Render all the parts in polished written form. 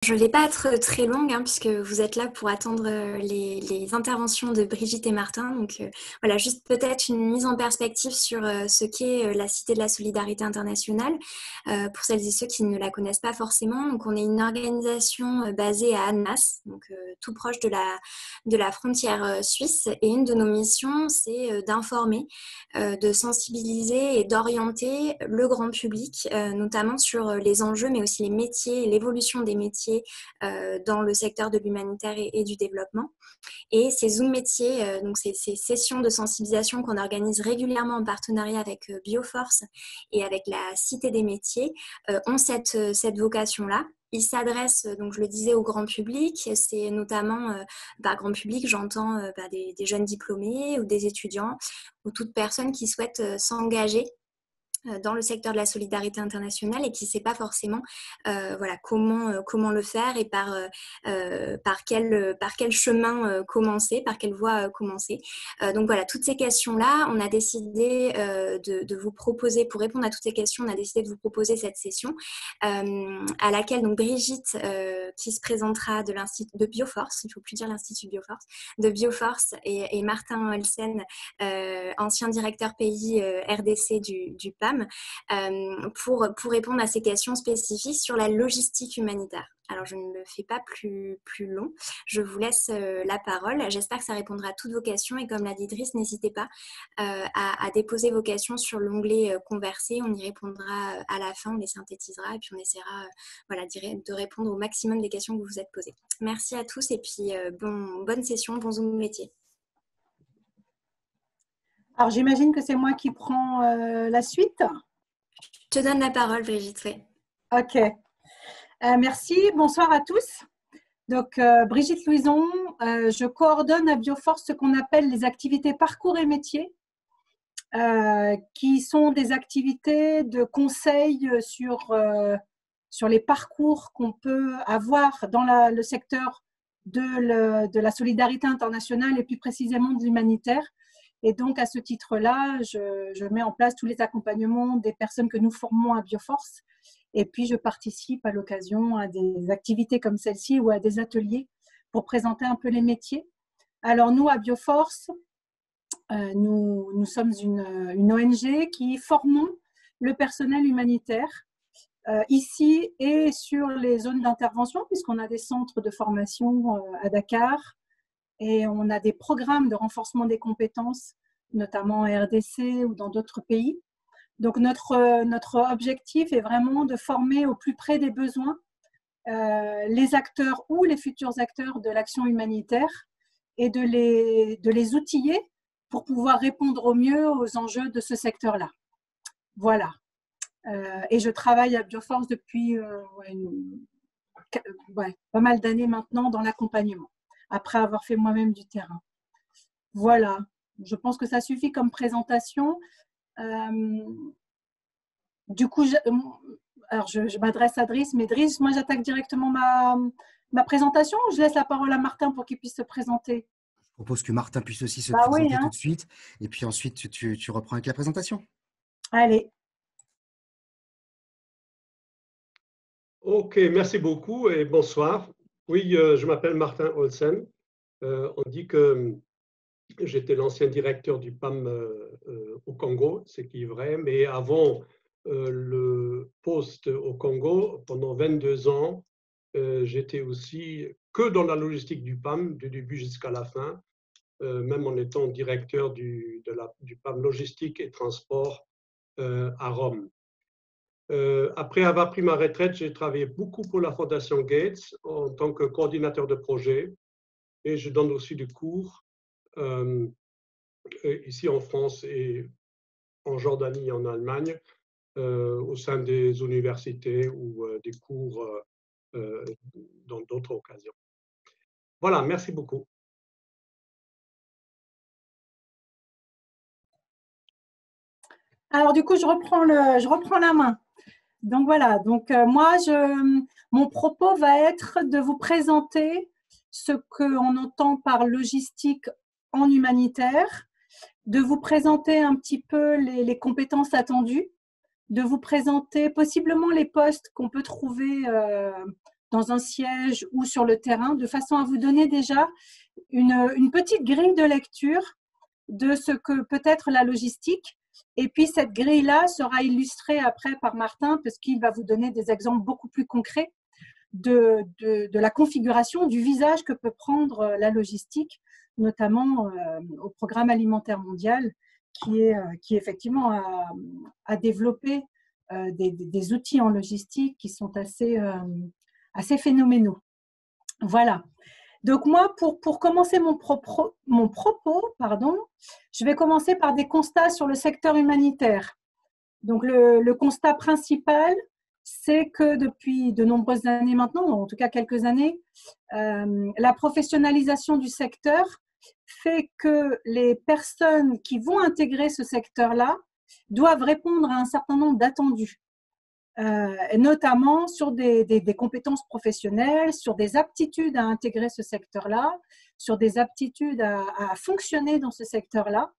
Je ne vais pas être très longue puisque vous êtes là pour attendre les interventions de Brigitte et Martin. Donc voilà, juste peut-être une mise en perspective sur ce qu'est la Cité de la Solidarité Internationale pour celles et ceux qui ne la connaissent pas forcément. Donc on est une organisation basée à Annemasse, donc tout proche de la frontière suisse. Et une de nos missions, c'est d'informer, de sensibiliser et d'orienter le grand public, notamment sur les enjeux, mais aussi les métiers et l'évolution des métiers dans le secteur de l'humanitaire et du développement. Et ces Zoom métiers, donc ces sessions de sensibilisation qu'on organise régulièrement en partenariat avec Bioforce et avec la Cité des métiers, ont cette vocation-là. Ils s'adressent, donc je le disais, au grand public. C'est notamment, par grand public, j'entends des jeunes diplômés ou des étudiants ou toute personne qui souhaite s'engager dans le secteur de la solidarité internationale et qui ne sait pas forcément voilà, comment le faire et par quel chemin commencer, par quelle voie commencer. Donc voilà, toutes ces questions-là, on a décidé de vous proposer, pour répondre à toutes ces questions, on a décidé de vous proposer cette session à laquelle donc Brigitte, qui se présentera de Bioforce, il ne faut plus dire l'Institut Bioforce, de Bioforce et Martin Olsen, ancien directeur pays RDC du PAM, pour répondre à ces questions spécifiques sur la logistique humanitaire. Alors, je ne le fais pas plus long. Je vous laisse la parole. J'espère que ça répondra à toutes vos questions. Et comme l'a dit Driss, n'hésitez pas à déposer vos questions sur l'onglet Converser. On y répondra à la fin, on les synthétisera et puis on essaiera voilà, de répondre au maximum des questions que vous vous êtes posées. Merci à tous et puis bonne session, bon Zoom métier. Alors, j'imagine que c'est moi qui prends la suite. Je te donne la parole, Brigitte. Oui. Ok. Merci. Bonsoir à tous. Donc, Brigitte Louison, je coordonne à Bioforce ce qu'on appelle les activités parcours et métiers, qui sont des activités de conseil sur les parcours qu'on peut avoir dans le secteur de la solidarité internationale et plus précisément de l'humanitaire. Et donc, à ce titre-là, je mets en place tous les accompagnements des personnes que nous formons à Bioforce. Et puis, je participe à l'occasion à des activités comme celle-ci ou à des ateliers pour présenter un peu les métiers. Alors, nous, à Bioforce, nous sommes une ONG qui formons le personnel humanitaire ici et sur les zones d'intervention, puisqu'on a des centres de formation à Dakar, et on a des programmes de renforcement des compétences, notamment en RDC ou dans d'autres pays. Donc, notre objectif est vraiment de former au plus près des besoins les acteurs ou les futurs acteurs de l'action humanitaire et de les outiller pour pouvoir répondre au mieux aux enjeux de ce secteur-là. Voilà. Et je travaille à Bioforce depuis pas mal d'années maintenant dans l'accompagnement, après avoir fait moi-même du terrain. Voilà, je pense que ça suffit comme présentation. Du coup, je m'adresse à Driss, mais Driss, moi j'attaque directement ma présentation ou je laisse la parole à Martin pour qu'il puisse se présenter? Je propose que Martin puisse aussi se oui, présenter hein. tout de suite, et puis ensuite tu reprends avec la présentation. Allez. Ok, merci beaucoup et bonsoir. Oui, je m'appelle Martin Olsen. On dit que j'étais l'ancien directeur du PAM au Congo, ce qui est vrai, mais avant le poste au Congo, pendant 22 ans, j'étais aussi que dans la logistique du PAM, du début jusqu'à la fin, même en étant directeur du PAM logistique et transport à Rome. Après avoir pris ma retraite, j'ai travaillé beaucoup pour la Fondation Gates en tant que coordinateur de projet et je donne aussi des cours ici en France et en Jordanie et en Allemagne au sein des universités ou des cours dans d'autres occasions. Voilà, merci beaucoup. Alors du coup, je reprends la main. Donc voilà, moi, mon propos va être de vous présenter ce qu'on entend par logistique en humanitaire, de vous présenter un petit peu les compétences attendues, de vous présenter possiblement les postes qu'on peut trouver dans un siège ou sur le terrain, de façon à vous donner déjà une petite grille de lecture de ce que peut être la logistique. Et puis cette grille-là sera illustrée après par Martin, parce qu'il va vous donner des exemples beaucoup plus concrets de la configuration, du visage que peut prendre la logistique, notamment au Programme alimentaire mondial, qui effectivement a développé des outils en logistique qui sont assez phénoménaux. Voilà. Donc moi, pour commencer mon propos, je vais commencer par des constats sur le secteur humanitaire. Donc le constat principal, c'est que depuis de nombreuses années maintenant, en tout cas quelques années, la professionnalisation du secteur fait que les personnes qui vont intégrer ce secteur-là doivent répondre à un certain nombre d'attendus. Notamment sur des compétences professionnelles, sur des aptitudes à intégrer ce secteur-là, sur des aptitudes à fonctionner dans ce secteur-là,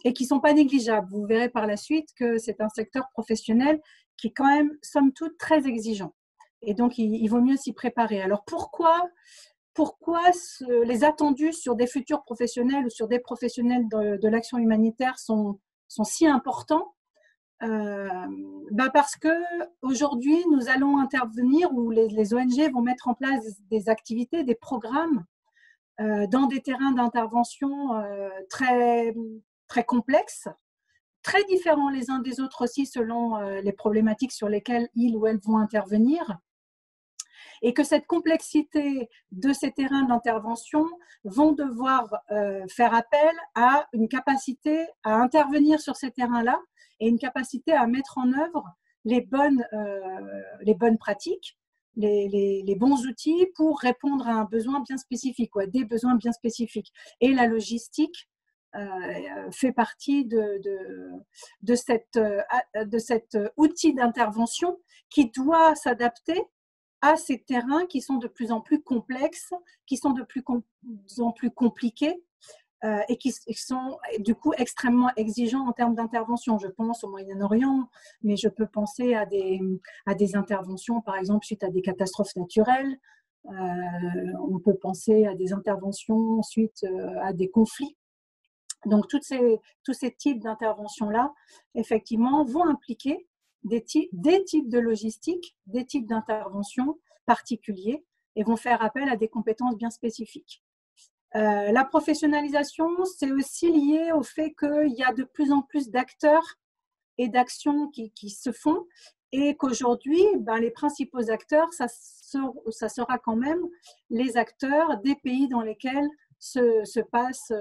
et qui ne sont pas négligeables. Vous verrez par la suite que c'est un secteur professionnel qui est quand même, somme toute, très exigeant. Et donc, il vaut mieux s'y préparer. Alors, pourquoi les attendus sur des futurs professionnels ou sur des professionnels de l'action humanitaire sont si importants? Parce qu'aujourd'hui, nous allons intervenir, ou les ONG vont mettre en place des activités, des programmes dans des terrains d'intervention très, très complexes, très différents les uns des autres aussi selon les problématiques sur lesquelles ils ou elles vont intervenir. Et que cette complexité de ces terrains d'intervention vont devoir faire appel à une capacité à intervenir sur ces terrains-là et une capacité à mettre en œuvre les bonnes pratiques, les bons outils pour répondre à un besoin bien spécifique, des besoins bien spécifiques. Et la logistique fait partie de cet outil d'intervention qui doit s'adapter à ces terrains qui sont de plus en plus complexes, qui sont de plus en plus compliqués et qui sont du coup extrêmement exigeants en termes d'intervention. Je pense au Moyen-Orient, mais je peux penser à des interventions, par exemple, suite à des catastrophes naturelles. On peut penser à des interventions suite à des conflits. Donc, tous ces types d'interventions-là, effectivement, vont impliquer des types de logistique, des types d'intervention particuliers et vont faire appel à des compétences bien spécifiques. La professionnalisation, c'est aussi lié au fait qu'il y a de plus en plus d'acteurs et d'actions qui se font et qu'aujourd'hui, les principaux acteurs, ça sera quand même les acteurs des pays dans lesquels se passe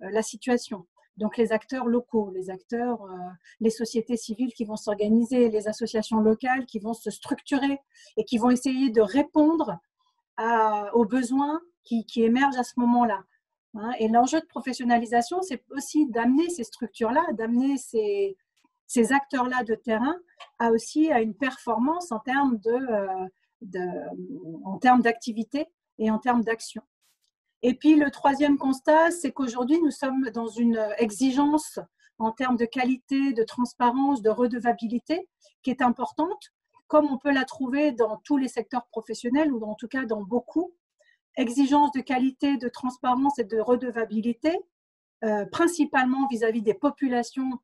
la situation. Donc les acteurs locaux, les sociétés civiles qui vont s'organiser, les associations locales qui vont se structurer et qui vont essayer de répondre aux besoins qui émergent à ce moment-là. Et l'enjeu de professionnalisation, c'est aussi d'amener ces structures-là, d'amener ces acteurs-là de terrain à une performance en termes d'activité et en termes d'action. Et puis, le troisième constat, c'est qu'aujourd'hui, nous sommes dans une exigence en termes de qualité, de transparence, de redevabilité qui est importante, comme on peut la trouver dans tous les secteurs professionnels ou en tout cas dans beaucoup. Exigence de qualité, de transparence et de redevabilité, principalement vis-à-vis des populations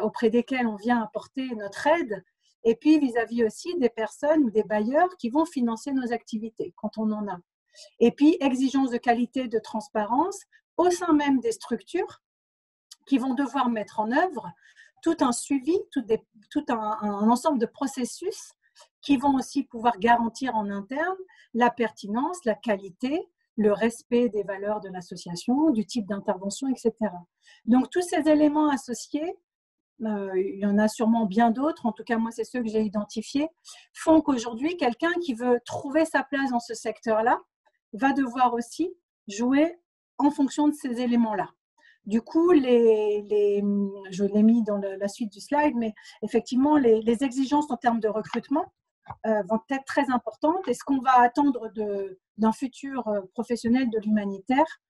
auprès desquelles on vient apporter notre aide, et puis vis-à-vis aussi des personnes ou des bailleurs qui vont financer nos activités quand on en a. Et puis, exigence de qualité, de transparence au sein même des structures qui vont devoir mettre en œuvre tout un suivi, tout un ensemble de processus qui vont aussi pouvoir garantir en interne la pertinence, la qualité, le respect des valeurs de l'association, du type d'intervention, etc. Donc, tous ces éléments associés, il y en a sûrement bien d'autres, en tout cas moi c'est ceux que j'ai identifiés, font qu'aujourd'hui, quelqu'un qui veut trouver sa place dans ce secteur-là va devoir aussi jouer en fonction de ces éléments-là. Du coup, je l'ai mis dans la suite du slide, mais effectivement, les exigences en termes de recrutement vont être très importantes. Et ce qu'on va attendre d'un futur professionnel de l'humanitaire,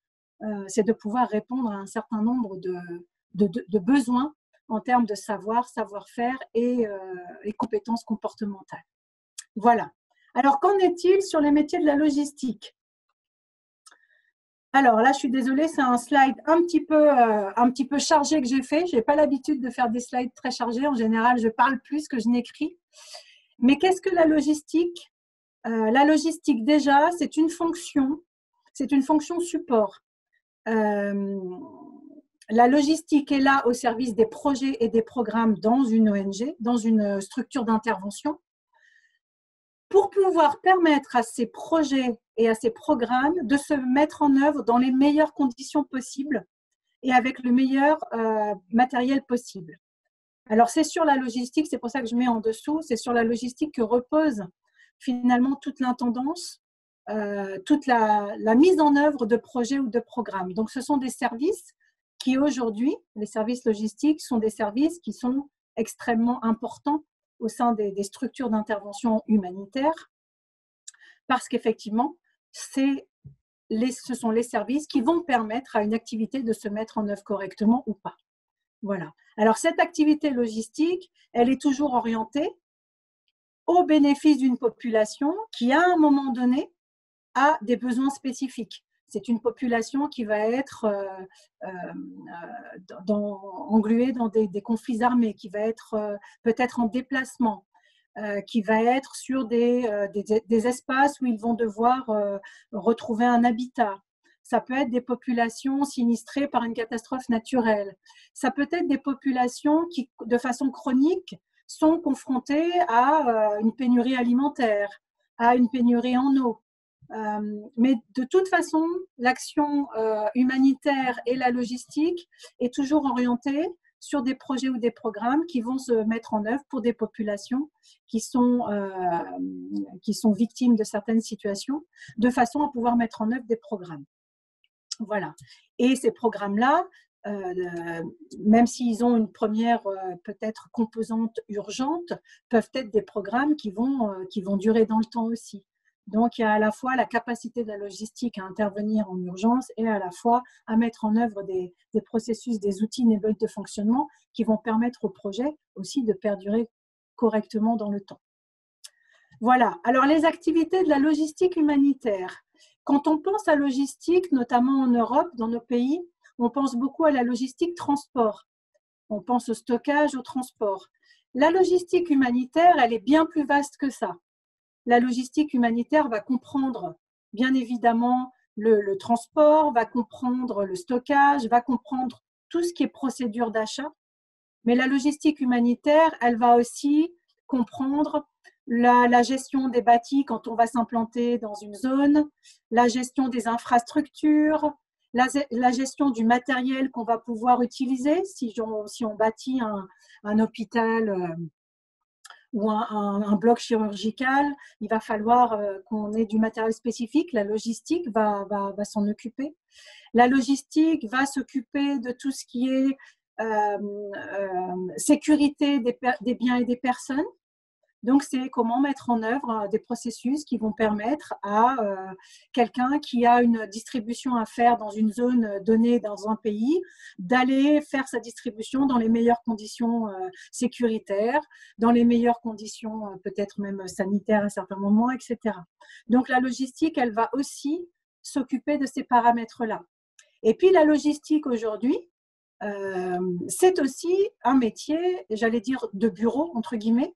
c'est de pouvoir répondre à un certain nombre de besoins en termes de savoir-faire et compétences comportementales. Voilà. Alors, qu'en est-il sur les métiers de la logistique? Alors là, je suis désolée, c'est un slide un petit peu chargé que j'ai fait. Je n'ai pas l'habitude de faire des slides très chargés. En général, je parle plus que je n'écris. Mais qu'est-ce que la logistique? La logistique, déjà, c'est une fonction support. La logistique est là au service des projets et des programmes dans une ONG, dans une structure d'intervention, pour pouvoir permettre à ces projets et à ces programmes de se mettre en œuvre dans les meilleures conditions possibles et avec le meilleur matériel possible. Alors, c'est sur la logistique, c'est pour ça que je mets en dessous, c'est sur la logistique que repose finalement toute l'intendance, toute la mise en œuvre de projets ou de programmes. Donc, ce sont des services qui aujourd'hui, les services logistiques, sont des services qui sont extrêmement importants au sein des structures d'intervention humanitaire, parce qu'effectivement, ce sont les services qui vont permettre à une activité de se mettre en œuvre correctement ou pas. Voilà. Alors, cette activité logistique, elle est toujours orientée au bénéfice d'une population qui, à un moment donné, a des besoins spécifiques. C'est une population qui va être engluée dans des conflits armés, qui va être peut-être en déplacement, qui va être sur des espaces où ils vont devoir retrouver un habitat. Ça peut être des populations sinistrées par une catastrophe naturelle. Ça peut être des populations qui, de façon chronique, sont confrontées à une pénurie alimentaire, à une pénurie en eau. Mais de toute façon, l'action humanitaire et la logistique est toujours orientée sur des projets ou des programmes qui vont se mettre en œuvre pour des populations qui sont victimes de certaines situations, de façon à pouvoir mettre en œuvre des programmes. Voilà. Et ces programmes-là, même s'ils ont une première peut-être composante urgente, peuvent être des programmes qui vont durer dans le temps aussi. Donc, il y a à la fois la capacité de la logistique à intervenir en urgence et à la fois à mettre en œuvre des processus, des outils, des modes de fonctionnement qui vont permettre au projet aussi de perdurer correctement dans le temps. Voilà. Alors, les activités de la logistique humanitaire. Quand on pense à logistique, notamment en Europe, dans nos pays, on pense beaucoup à la logistique transport. On pense au stockage, au transport. La logistique humanitaire, elle est bien plus vaste que ça. La logistique humanitaire va comprendre bien évidemment le transport, va comprendre le stockage, va comprendre tout ce qui est procédure d'achat. Mais la logistique humanitaire, elle va aussi comprendre la gestion des bâtis quand on va s'implanter dans une zone, la gestion des infrastructures, la gestion du matériel qu'on va pouvoir utiliser si on bâtit un hôpital ou un bloc chirurgical, il va falloir qu'on ait du matériel spécifique. La logistique va s'en occuper. La logistique va s'occuper de tout ce qui est sécurité des biens et des personnes. Donc, c'est comment mettre en œuvre des processus qui vont permettre à quelqu'un qui a une distribution à faire dans une zone donnée dans un pays, d'aller faire sa distribution dans les meilleures conditions sécuritaires, dans les meilleures conditions peut-être même sanitaires à certains moments, etc. Donc, la logistique, elle va aussi s'occuper de ces paramètres-là. Et puis, la logistique aujourd'hui, c'est aussi un métier, j'allais dire, de bureau, entre guillemets.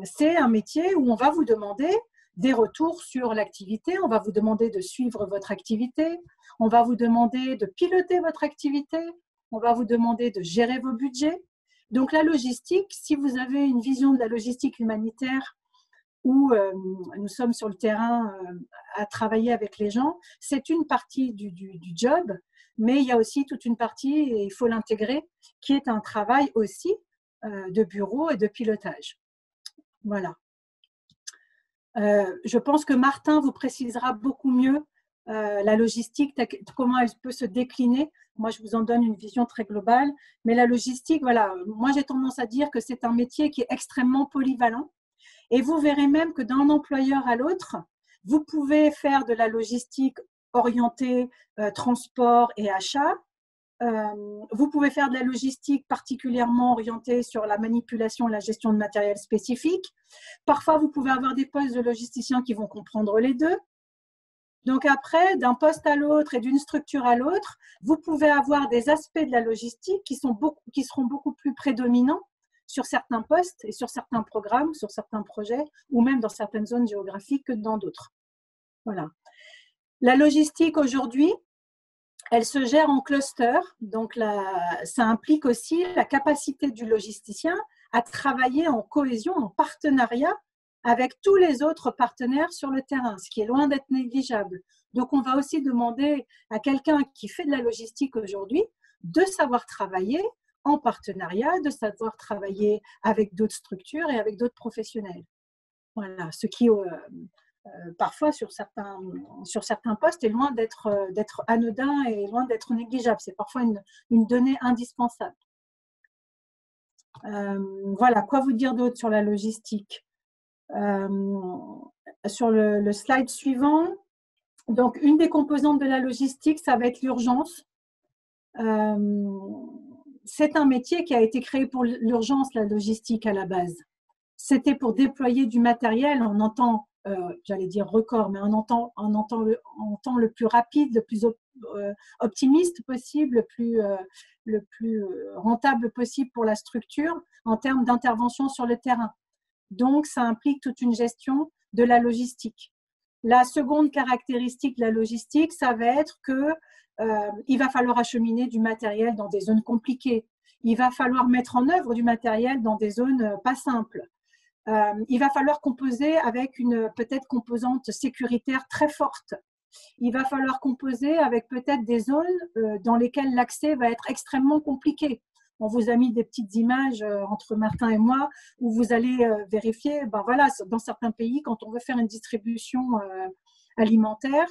C'est un métier où on va vous demander des retours sur l'activité, on va vous demander de suivre votre activité, on va vous demander de piloter votre activité, on va vous demander de gérer vos budgets. Donc la logistique, si vous avez une vision de la logistique humanitaire où nous sommes sur le terrain à travailler avec les gens, c'est une partie du job, mais il y a aussi toute une partie, et il faut l'intégrer, qui est un travail aussi de bureau et de pilotage. Voilà. Je pense que Martin vous précisera beaucoup mieux la logistique, comment elle peut se décliner. Moi, je vous en donne une vision très globale. Mais la logistique, voilà, moi, j'ai tendance à dire que c'est un métier qui est extrêmement polyvalent. Et vous verrez même que d'un employeur à l'autre, vous pouvez faire de la logistique orientée transport et achat, Vous pouvez faire de la logistique particulièrement orientée sur la manipulation et la gestion de matériel spécifique. Parfois, vous pouvez avoir des postes de logisticiens qui vont comprendre les deux. Donc après, d'un poste à l'autre et d'une structure à l'autre, vous pouvez avoir des aspects de la logistique qui seront beaucoup plus prédominants sur certains postes et sur certains programmes, sur certains projets, ou même dans certaines zones géographiques que dans d'autres. Voilà. La logistique aujourd'hui, elle se gère en cluster, donc ça implique aussi la capacité du logisticien à travailler en cohésion, en partenariat avec tous les autres partenaires sur le terrain, ce qui est loin d'être négligeable. Donc, on va aussi demander à quelqu'un qui fait de la logistique aujourd'hui de savoir travailler en partenariat, de savoir travailler avec d'autres structures et avec d'autres professionnels. Voilà, ce qui parfois sur certains postes est loin d'être anodin et loin d'être négligeable. C'est parfois une donnée indispensable. Voilà, quoi vous dire d'autre sur la logistique? Sur le slide suivant, donc une des composantes de la logistique, ça va être l'urgence. C'est un métier qui a été créé pour l'urgence, la logistique à la base. C'était pour déployer du matériel, on entend, j'allais dire record, mais on entend le plus rapide, le plus optimiste possible, le plus rentable possible pour la structure en termes d'intervention sur le terrain. Donc, ça implique toute une gestion de la logistique. La seconde caractéristique de la logistique, ça va être qu'il va falloir acheminer du matériel dans des zones compliquées. Il va falloir mettre en œuvre du matériel dans des zones pas simples. Il va falloir composer avec une peut-être composante sécuritaire très forte. Il va falloir composer avec peut-être des zones dans lesquelles l'accès va être extrêmement compliqué. On vous a mis des petites images entre Martin et moi où vous allez vérifier, ben voilà, dans certains pays, quand on veut faire une distribution alimentaire,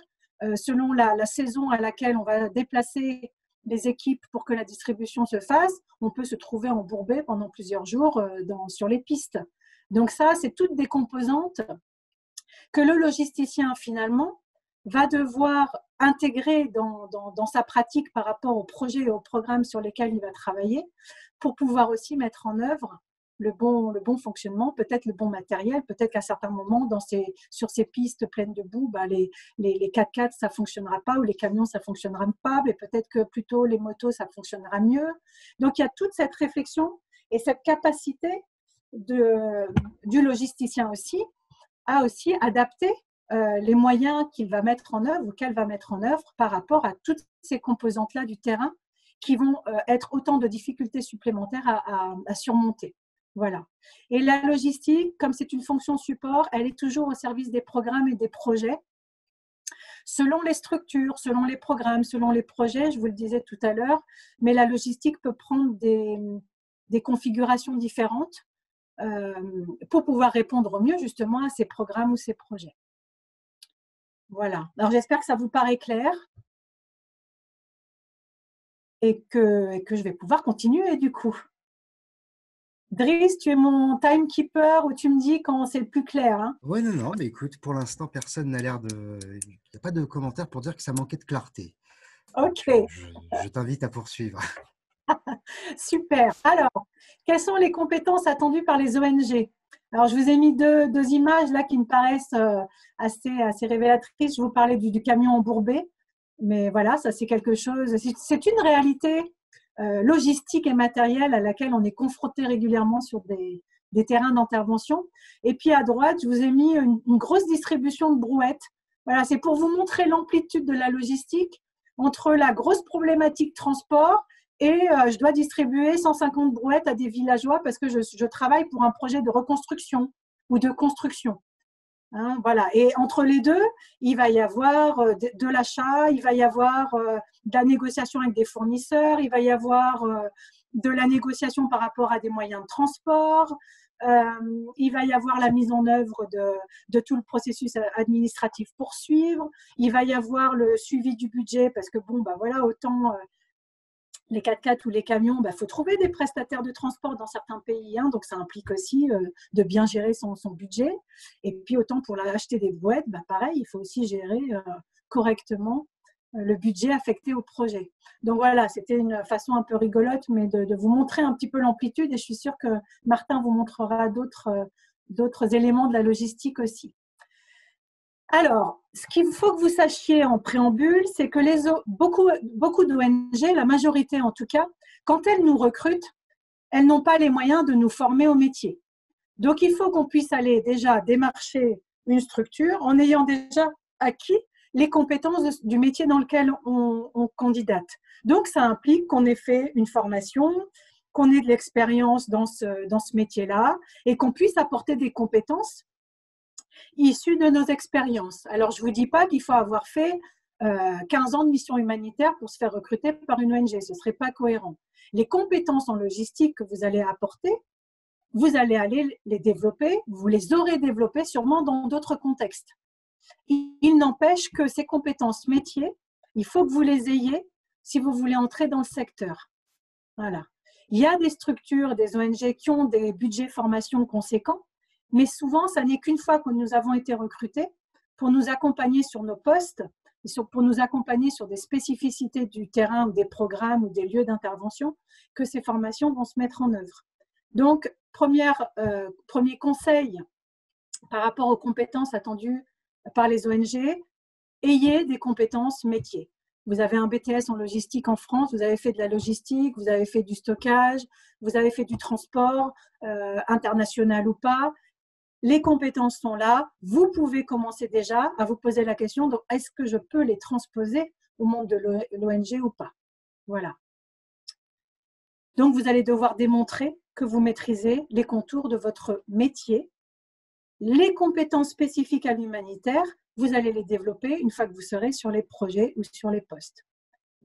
selon la saison à laquelle on va déplacer les équipes pour que la distribution se fasse, on peut se trouver embourbé pendant plusieurs jours sur les pistes. Donc ça, c'est toutes des composantes que le logisticien, finalement, va devoir intégrer dans sa pratique par rapport aux projets et aux programmes sur lesquels il va travailler pour pouvoir aussi mettre en œuvre le bon fonctionnement, peut-être le bon matériel, peut-être qu'à certains moments, sur ces pistes pleines de boue, bah, les 4x4, ça ne fonctionnera pas, ou les camions, ça ne fonctionnera pas, mais peut-être que plutôt les motos, ça fonctionnera mieux. Donc, il y a toute cette réflexion et cette capacité du logisticien aussi à aussi adapter les moyens qu'il va mettre en œuvre ou qu'elle va mettre en œuvre par rapport à toutes ces composantes-là du terrain qui vont être autant de difficultés supplémentaires à surmonter. Voilà. Et la logistique, comme c'est une fonction support, elle est toujours au service des programmes et des projets. Selon les structures, selon les programmes, selon les projets, je vous le disais tout à l'heure, mais la logistique peut prendre des configurations différentes pour pouvoir répondre au mieux justement à ces programmes ou ces projets. Voilà. Alors, j'espère que ça vous paraît clair et que je vais pouvoir continuer du coup. Driss, tu es mon timekeeper ou tu me dis quand c'est le plus clair, hein? Ouais, non, mais écoute, pour l'instant, personne n'a l'air de… Il n'y a pas de commentaire pour dire que ça manquait de clarté. Ok. Je t'invite à poursuivre. Super. Alors, quelles sont les compétences attendues par les ONG? Alors, je vous ai mis deux images là qui me paraissent assez révélatrices. Je vous parlais du camion embourbé, mais voilà, ça c'est quelque chose, c'est une réalité logistique et matérielle à laquelle on est confronté régulièrement sur des terrains d'intervention. Et puis à droite, je vous ai mis une grosse distribution de brouettes. Voilà, c'est pour vous montrer l'amplitude de la logistique entre la grosse problématique transport et je dois distribuer 150 brouettes à des villageois parce que je travaille pour un projet de reconstruction ou de construction. Hein, voilà. Et entre les deux, il va y avoir de l'achat, il va y avoir de la négociation avec des fournisseurs, il va y avoir de la négociation par rapport à des moyens de transport, il va y avoir la mise en œuvre de tout le processus administratif pour suivre, il va y avoir le suivi du budget parce que bon, bah voilà, autant les 4x4 ou les camions, bah, faut trouver des prestataires de transport dans certains pays, hein, donc ça implique aussi de bien gérer son budget. Et puis autant pour acheter des brouettes, bah, pareil, il faut aussi gérer correctement le budget affecté au projet. Donc voilà, c'était une façon un peu rigolote, mais de vous montrer un petit peu l'amplitude, et je suis sûre que Martin vous montrera d'autres éléments de la logistique aussi. Alors, ce qu'il faut que vous sachiez en préambule, c'est que beaucoup d'ONG, la majorité en tout cas, quand elles nous recrutent, elles n'ont pas les moyens de nous former au métier. Donc, il faut qu'on puisse aller déjà démarcher une structure en ayant déjà acquis les compétences du métier dans lequel on candidate. Donc, ça implique qu'on ait fait une formation, qu'on ait de l'expérience dans ce métier-là et qu'on puisse apporter des compétences issues de nos expériences. Alors, je ne vous dis pas qu'il faut avoir fait 15 ans de mission humanitaire pour se faire recruter par une ONG. Ce ne serait pas cohérent. Les compétences en logistique que vous allez apporter, vous allez aller les développer, vous les aurez développées sûrement dans d'autres contextes. Il n'empêche que ces compétences métiers, il faut que vous les ayez si vous voulez entrer dans le secteur. Voilà. Il y a des structures, des ONG qui ont des budgets formation conséquents, mais souvent, ça n'est qu'une fois que nous avons été recrutés pour nous accompagner sur nos postes, pour nous accompagner sur des spécificités du terrain ou des programmes ou des lieux d'intervention, que ces formations vont se mettre en œuvre. Donc, premier conseil par rapport aux compétences attendues par les ONG, ayez des compétences métiers. Vous avez un BTS en logistique en France, vous avez fait de la logistique, vous avez fait du stockage, vous avez fait du transport, international ou pas. Les compétences sont là. Vous pouvez commencer déjà à vous poser la question, donc est-ce que je peux les transposer au monde de l'ONG ou pas? Voilà. Donc, vous allez devoir démontrer que vous maîtrisez les contours de votre métier. Les compétences spécifiques à l'humanitaire, vous allez les développer une fois que vous serez sur les projets ou sur les postes.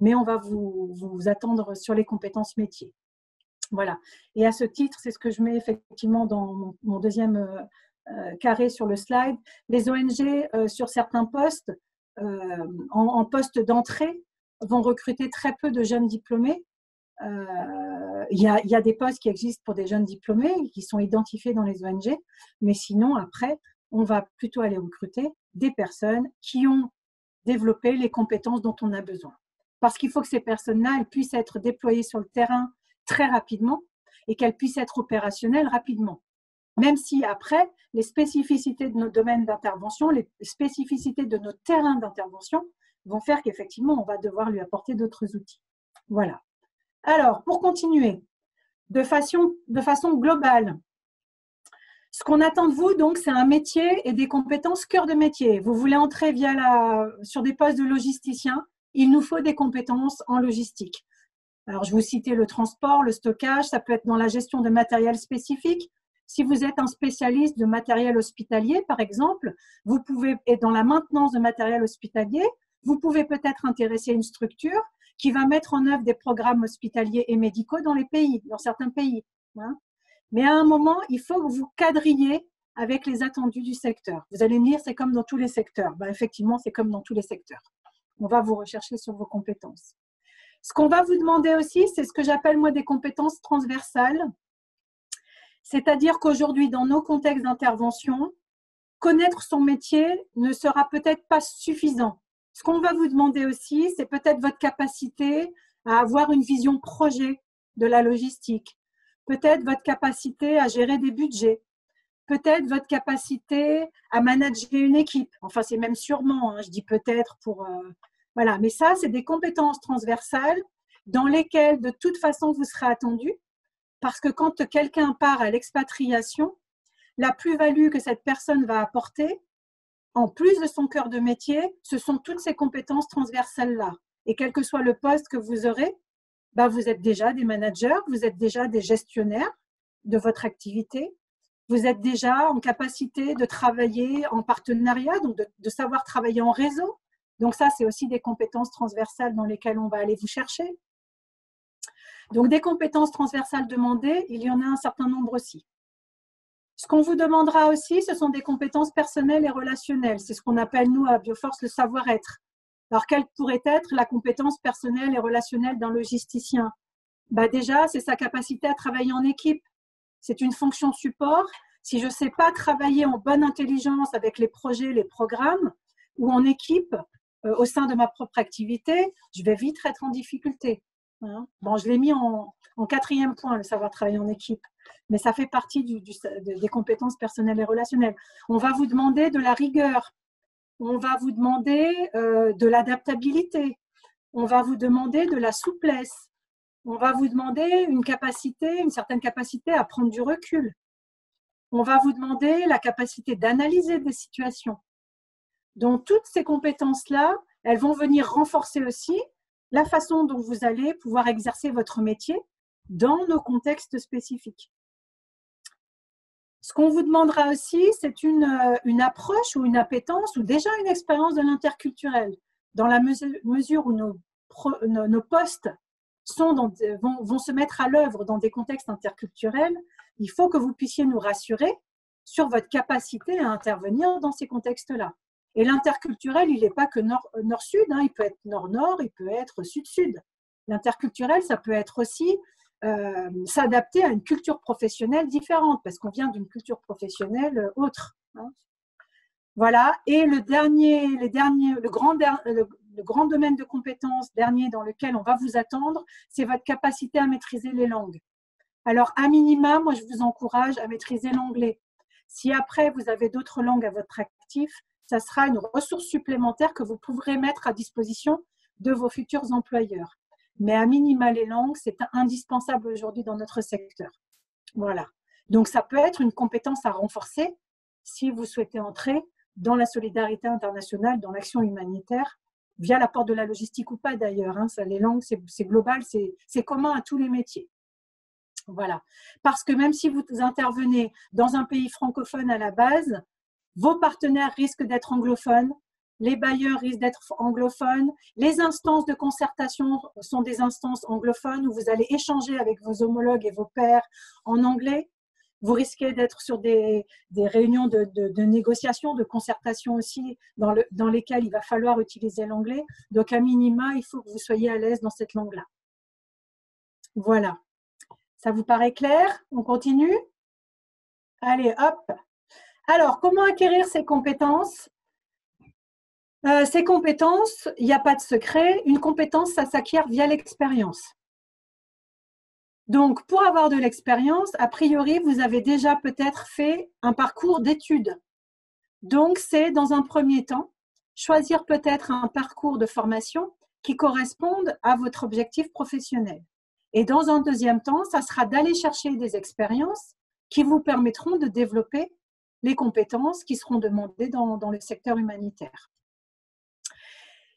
Mais on va vous attendre sur les compétences métiers. Voilà. Et à ce titre, c'est ce que je mets effectivement dans mon deuxième carré sur le slide. Les ONG sur certains postes, en poste d'entrée, vont recruter très peu de jeunes diplômés. Il y a des postes qui existent pour des jeunes diplômés qui sont identifiés dans les ONG, mais sinon après on va plutôt aller recruter des personnes qui ont développé les compétences dont on a besoin, parce qu'il faut que ces personnes-là elles puissent être déployées sur le terrain très rapidement et qu'elles puissent être opérationnelles rapidement, même si après les spécificités de nos domaines d'intervention, les spécificités de nos terrains d'intervention vont faire qu'effectivement on va devoir lui apporter d'autres outils. Voilà. Alors, pour continuer, de façon globale, ce qu'on attend de vous, donc, c'est un métier et des compétences cœur de métier. Vous voulez entrer sur des postes de logisticien, il nous faut des compétences en logistique. Alors, je vous citais le transport, le stockage, ça peut être dans la gestion de matériel spécifique. Si vous êtes un spécialiste de matériel hospitalier, par exemple, vous pouvez être dans la maintenance de matériel hospitalier, vous pouvez peut-être intéresser une structure qui va mettre en œuvre des programmes hospitaliers et médicaux dans certains pays. Hein. Mais à un moment, il faut que vous cadriez avec les attendus du secteur. Vous allez me dire, c'est comme dans tous les secteurs. Ben, effectivement, c'est comme dans tous les secteurs. On va vous rechercher sur vos compétences. Ce qu'on va vous demander aussi, c'est ce que j'appelle moi des compétences transversales. C'est-à-dire qu'aujourd'hui, dans nos contextes d'intervention, connaître son métier ne sera peut-être pas suffisant. Ce qu'on va vous demander aussi, c'est peut-être votre capacité à avoir une vision projet de la logistique, peut-être votre capacité à gérer des budgets, peut-être votre capacité à manager une équipe. Enfin, c'est même sûrement, hein, je dis peut-être pour… voilà, mais ça, c'est des compétences transversales dans lesquelles, de toute façon, vous serez attendu, parce que quand quelqu'un part à l'expatriation, la plus-value que cette personne va apporter, en plus de son cœur de métier, ce sont toutes ces compétences transversales-là. Et quel que soit le poste que vous aurez, bah vous êtes déjà des managers, vous êtes déjà des gestionnaires de votre activité, vous êtes déjà en capacité de travailler en partenariat, donc de savoir travailler en réseau. Donc ça, c'est aussi des compétences transversales dans lesquelles on va aller vous chercher. Donc des compétences transversales demandées, il y en a un certain nombre aussi. Ce qu'on vous demandera aussi, ce sont des compétences personnelles et relationnelles. C'est ce qu'on appelle, nous, à Bioforce, le savoir-être. Alors, quelle pourrait être la compétence personnelle et relationnelle d'un logisticien? Bah déjà, c'est sa capacité à travailler en équipe. C'est une fonction support. Si je ne sais pas travailler en bonne intelligence avec les projets, les programmes, ou en équipe, au sein de ma propre activité, je vais vite être en difficulté. Hein. Bon, je l'ai mis en 4e point, le savoir travailler en équipe, mais ça fait partie des compétences personnelles et relationnelles. On va vous demander de la rigueur, on va vous demander de l'adaptabilité, on va vous demander de la souplesse, on va vous demander une certaine capacité à prendre du recul. On va vous demander la capacité d'analyser des situations. Donc, toutes ces compétences-là, elles vont venir renforcer aussi la façon dont vous allez pouvoir exercer votre métier dans nos contextes spécifiques. Ce qu'on vous demandera aussi, c'est une approche ou une appétence ou déjà une expérience de l'interculturel. Dans la mesure où nos postes vont se mettre à l'œuvre dans des contextes interculturels, il faut que vous puissiez nous rassurer sur votre capacité à intervenir dans ces contextes-là. Et l'interculturel, il n'est pas que nord-sud, hein, il peut être nord-nord, il peut être sud-sud. L'interculturel, ça peut être aussi s'adapter à une culture professionnelle différente, parce qu'on vient d'une culture professionnelle autre. Hein. Voilà, et le grand domaine de compétences dernier dans lequel on va vous attendre, c'est votre capacité à maîtriser les langues. Alors, à minima, moi, je vous encourage à maîtriser l'anglais. Si après, vous avez d'autres langues à votre actif, ça sera une ressource supplémentaire que vous pourrez mettre à disposition de vos futurs employeurs. Mais à minima, les langues, c'est indispensable aujourd'hui dans notre secteur. Voilà. Donc, ça peut être une compétence à renforcer si vous souhaitez entrer dans la solidarité internationale, dans l'action humanitaire, via l'apport de la logistique ou pas d'ailleurs. Hein. Les langues, c'est global, c'est commun à tous les métiers. Voilà. Parce que même si vous intervenez dans un pays francophone à la base, vos partenaires risquent d'être anglophones, les bailleurs risquent d'être anglophones, les instances de concertation sont des instances anglophones où vous allez échanger avec vos homologues et vos pairs en anglais. Vous risquez d'être sur des réunions de négociation, de concertation aussi, dans lesquelles il va falloir utiliser l'anglais. Donc, à minima, il faut que vous soyez à l'aise dans cette langue-là. Voilà. Ça vous paraît clair? On continue? Allez, hop. Alors, comment acquérir ces compétences? Ces compétences, il n'y a pas de secret. Une compétence, ça s'acquiert via l'expérience. Donc, pour avoir de l'expérience, a priori, vous avez déjà peut-être fait un parcours d'études. Donc, c'est dans un premier temps, choisir peut-être un parcours de formation qui corresponde à votre objectif professionnel. Et dans un deuxième temps, ça sera d'aller chercher des expériences qui vous permettront de développer les compétences qui seront demandées dans le secteur humanitaire.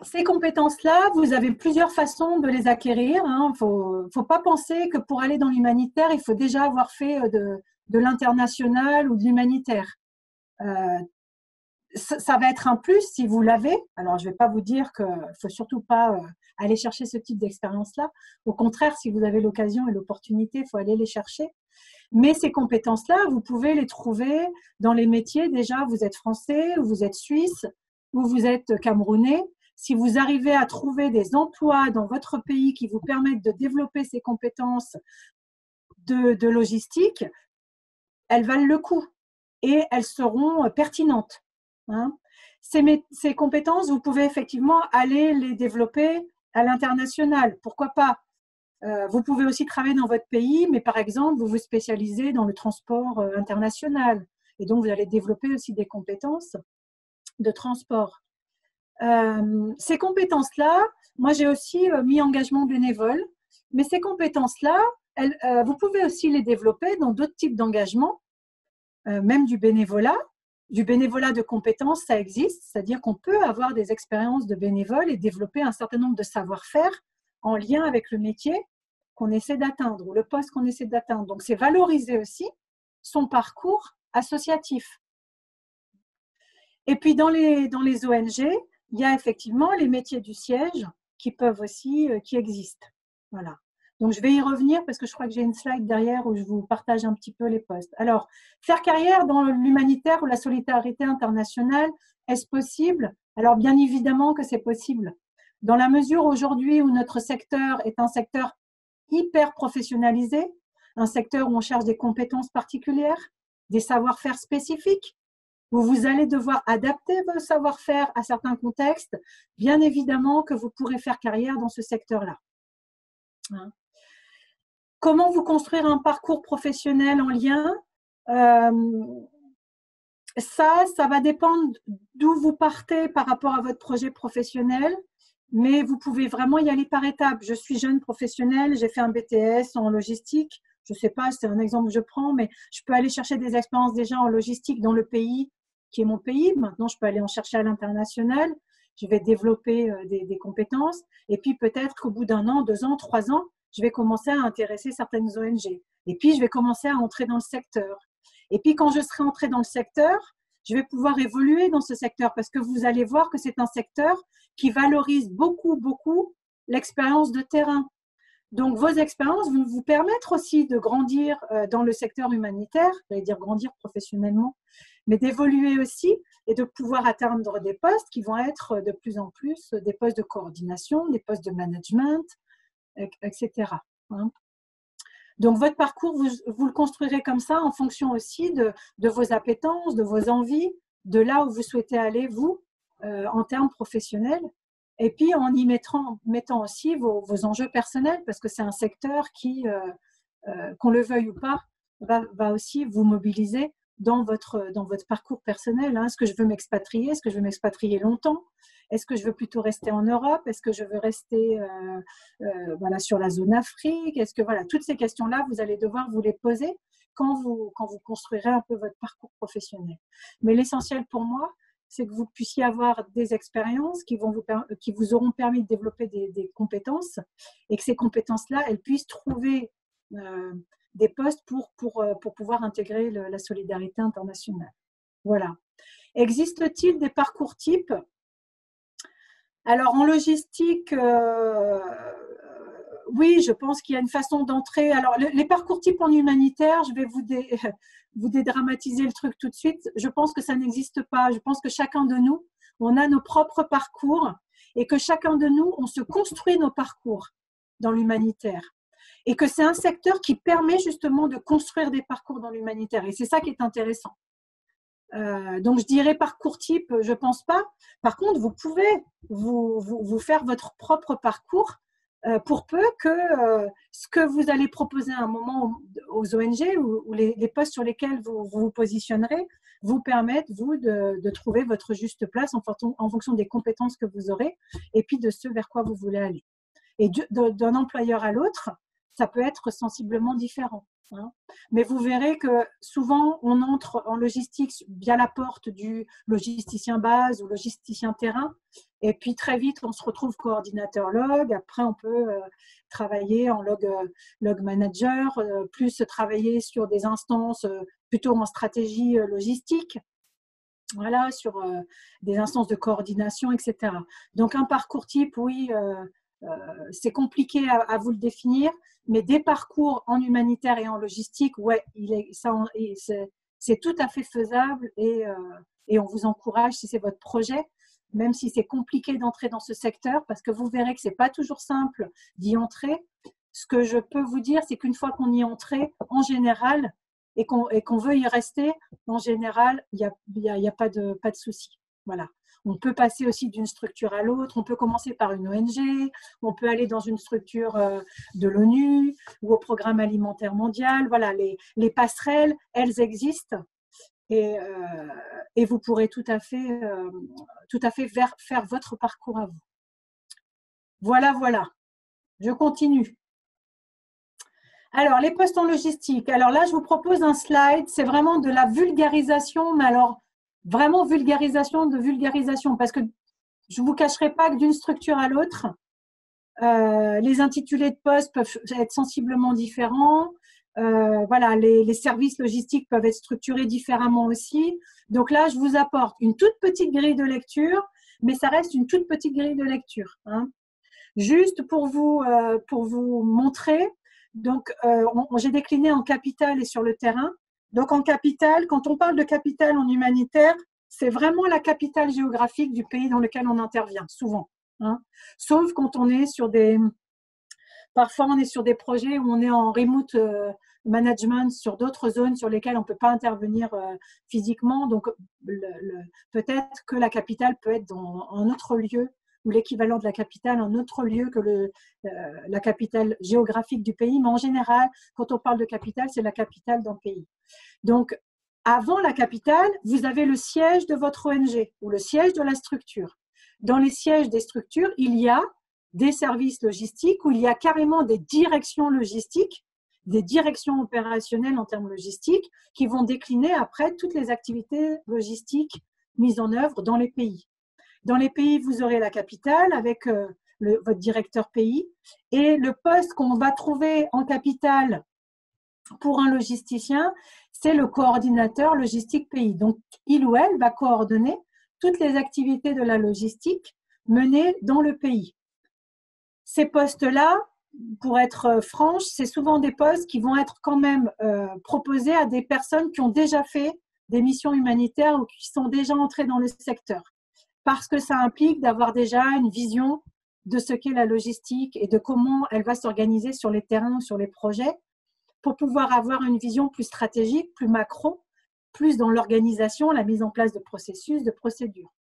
Ces compétences-là, vous avez plusieurs façons de les acquérir. Il ne faut pas penser que pour aller dans l'humanitaire, il faut déjà avoir fait de l'international ou de l'humanitaire. Ça va être un plus si vous l'avez. Alors, je ne vais pas vous dire qu'il ne faut surtout pas aller chercher ce type d'expérience-là. Au contraire, si vous avez l'occasion et l'opportunité, il faut aller les chercher. Mais ces compétences-là, vous pouvez les trouver dans les métiers. Déjà, vous êtes français, ou vous êtes suisse, ou vous êtes camerounais. Si vous arrivez à trouver des emplois dans votre pays qui vous permettent de développer ces compétences de logistique, elles valent le coup et elles seront pertinentes. Hein. Ces compétences, vous pouvez effectivement aller les développer à l'international. Pourquoi pas? Vous pouvez aussi travailler dans votre pays, mais par exemple, vous vous spécialisez dans le transport international. Et donc, vous allez développer aussi des compétences de transport. Ces compétences-là, moi j'ai aussi mis engagement bénévole, mais ces compétences-là, vous pouvez aussi les développer dans d'autres types d'engagement, même du bénévolat. Du bénévolat de compétences, ça existe, c'est-à-dire qu'on peut avoir des expériences de bénévoles et développer un certain nombre de savoir-faire en lien avec le métier qu'on essaie d'atteindre ou le poste qu'on essaie d'atteindre. Donc, c'est valoriser aussi son parcours associatif. Et puis, dans les ONG, il y a effectivement les métiers du siège qui existent. Voilà. Donc, je vais y revenir parce que je crois que j'ai une slide derrière où je vous partage un petit peu les postes. Alors, faire carrière dans l'humanitaire ou la solidarité internationale, est-ce possible? Alors, bien évidemment que c'est possible. Dans la mesure aujourd'hui où notre secteur est un secteur hyper professionnalisé, un secteur où on cherche des compétences particulières, des savoir-faire spécifiques, où vous allez devoir adapter vos savoir-faire à certains contextes, bien évidemment que vous pourrez faire carrière dans ce secteur-là. Comment vous construire un parcours professionnel en lien? Ça va dépendre d'où vous partez par rapport à votre projet professionnel, mais vous pouvez vraiment y aller par étapes. Je suis jeune professionnelle, j'ai fait un BTS en logistique. Je ne sais pas, c'est un exemple que je prends, mais je peux aller chercher des expériences déjà en logistique dans le pays qui est mon pays. Maintenant, je peux aller en chercher à l'international. Je vais développer des compétences. Et puis, peut-être qu'au bout d'1 an, 2 ans, 3 ans, je vais commencer à intéresser certaines ONG. Et puis, je vais commencer à entrer dans le secteur. Et puis, quand je serai entrée dans le secteur, je vais pouvoir évoluer dans ce secteur parce que vous allez voir que c'est un secteur qui valorise beaucoup, beaucoup l'expérience de terrain. Donc, vos expériences vont vous permettre aussi de grandir dans le secteur humanitaire, j'allais dire grandir professionnellement, mais d'évoluer aussi et de pouvoir atteindre des postes qui vont être de plus en plus des postes de coordination, des postes de management, etc. Donc, votre parcours, vous le construirez comme ça en fonction aussi de vos appétences, de vos envies, de là où vous souhaitez aller, vous, en termes professionnels. Et puis, en y mettant aussi vos enjeux personnels, parce que c'est un secteur qui, qu'on le veuille ou pas, va aussi vous mobiliser dans votre parcours personnel. Est-ce que je veux m'expatrier? Est-ce que je veux m'expatrier longtemps? Est-ce que je veux plutôt rester en Europe? Est-ce que je veux rester sur la zone Afrique? Est-ce que toutes ces questions-là, vous allez devoir vous les poser quand vous construirez un peu votre parcours professionnel. Mais l'essentiel pour moi, c'est que vous puissiez avoir des expériences qui vous auront permis de développer des compétences et que ces compétences-là, elles puissent trouver des postes pour pouvoir intégrer la solidarité internationale. Voilà. Existe-t-il des parcours types? Alors, en logistique, oui, je pense qu'il y a une façon d'entrer. Alors, les parcours types en humanitaire, je vais vous dédramatiser le truc tout de suite. Je pense que ça n'existe pas. Je pense que chacun de nous, on a nos propres parcours et que chacun de nous, on se construit nos parcours dans l'humanitaire. Et que c'est un secteur qui permet justement de construire des parcours dans l'humanitaire. Et c'est ça qui est intéressant. Donc, je dirais parcours type, je ne pense pas. Par contre, vous pouvez vous faire votre propre parcours pour peu que ce que vous allez proposer à un moment aux ONG ou les postes sur lesquels vous vous positionnerez vous permettent, vous, de trouver votre juste place en fonction des compétences que vous aurez et puis de ce vers quoi vous voulez aller. Et d'un employeur à l'autre, ça peut être sensiblement différent. Mais vous verrez que souvent, on entre en logistique via la porte du logisticien base ou logisticien terrain. Et puis, très vite, on se retrouve coordinateur log. Après, on peut travailler en log manager, plus travailler sur des instances plutôt en stratégie logistique. Voilà, sur des instances de coordination, etc. Donc, un parcours type, oui, c'est compliqué à vous le définir, mais des parcours en humanitaire et en logistique, ouais, c'est tout à fait faisable et on vous encourage si c'est votre projet, même si c'est compliqué d'entrer dans ce secteur, parce que vous verrez que ce n'est pas toujours simple d'y entrer. Ce que je peux vous dire, c'est qu'une fois qu'on y est entré, en général, et qu'on veut y rester, en général, il n'y a pas de souci. Voilà. On peut passer aussi d'une structure à l'autre, on peut commencer par une ONG, on peut aller dans une structure de l'ONU ou au Programme alimentaire mondial. Voilà, les passerelles, elles existent et vous pourrez tout à fait faire votre parcours à vous. Voilà, voilà. Je continue. Alors, les postes en logistique. Alors là, je vous propose un slide, c'est vraiment de la vulgarisation, mais alors vraiment vulgarisation de vulgarisation, parce que je ne vous cacherai pas que d'une structure à l'autre, les intitulés de poste peuvent être sensiblement différents. Voilà, les services logistiques peuvent être structurés différemment aussi. Donc là, je vous apporte une toute petite grille de lecture, mais ça reste une toute petite grille de lecture. Juste pour vous montrer, donc j'ai décliné en capital et sur le terrain. Donc, en capitale, quand on parle de capitale en humanitaire, c'est vraiment la capitale géographique du pays dans lequel on intervient, souvent. Sauf quand on est sur parfois on est sur des projets où on est en remote management sur d'autres zones sur lesquelles on ne peut pas intervenir physiquement. Donc, peut-être que la capitale peut être dans un autre lieu, ou l'équivalent de la capitale, un autre lieu que la capitale géographique du pays. Mais en général, quand on parle de capitale, c'est la capitale d'un pays. Donc, avant la capitale, vous avez le siège de votre ONG ou le siège de la structure. Dans les sièges des structures, il y a des services logistiques où il y a carrément des directions logistiques, des directions opérationnelles en termes logistiques qui vont décliner après toutes les activités logistiques mises en œuvre dans les pays. Dans les pays, vous aurez la capitale avec votre directeur pays et le poste qu'on va trouver en capitale pour un logisticien, c'est le coordinateur logistique pays. Donc, il ou elle va coordonner toutes les activités de la logistique menées dans le pays. Ces postes-là, pour être franche, c'est souvent des postes qui vont être quand même proposés à des personnes qui ont déjà fait des missions humanitaires ou qui sont déjà entrées dans le secteur. Parce que ça implique d'avoir déjà une vision de ce qu'est la logistique et de comment elle va s'organiser sur les terrains ou sur les projets pour pouvoir avoir une vision plus stratégique, plus macro, plus dans l'organisation, la mise en place de processus, de procédures.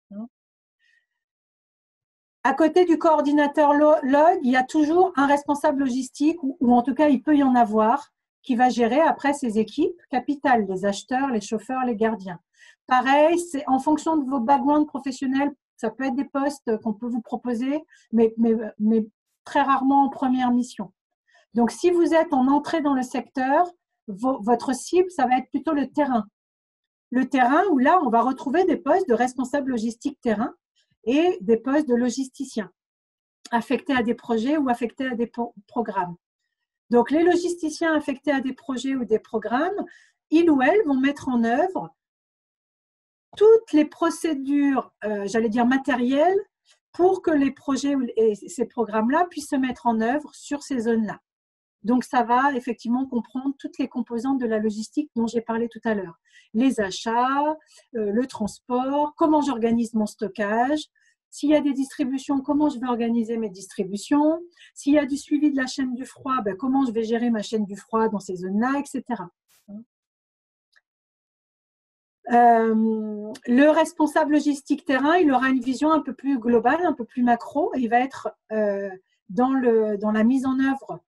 À côté du coordinateur log, il y a toujours un responsable logistique, ou en tout cas, il peut y en avoir, qui va gérer après ces équipes capitales, les acheteurs, les chauffeurs, les gardiens. Pareil, c'est en fonction de vos backgrounds professionnels, ça peut être des postes qu'on peut vous proposer, mais très rarement en première mission. Donc, si vous êtes en entrée dans le secteur, votre cible, ça va être plutôt le terrain. Le terrain où là, on va retrouver des postes de responsable logistique terrain et des postes de logisticiens affectés à des projets ou affectés à des programmes. Donc, les logisticiens affectés à des projets ou des programmes, ils ou elles vont mettre en œuvre toutes les procédures, j'allais dire matérielles, pour que les projets et ces programmes-là puissent se mettre en œuvre sur ces zones-là. Donc, ça va effectivement comprendre toutes les composantes de la logistique dont j'ai parlé tout à l'heure. Les achats, le transport, comment j'organise mon stockage, s'il y a des distributions, comment je vais organiser mes distributions, s'il y a du suivi de la chaîne du froid, comment je vais gérer ma chaîne du froid dans ces zones-là, etc. Le responsable logistique terrain, il aura une vision un peu plus globale, un peu plus macro, et il va être dans la mise en œuvre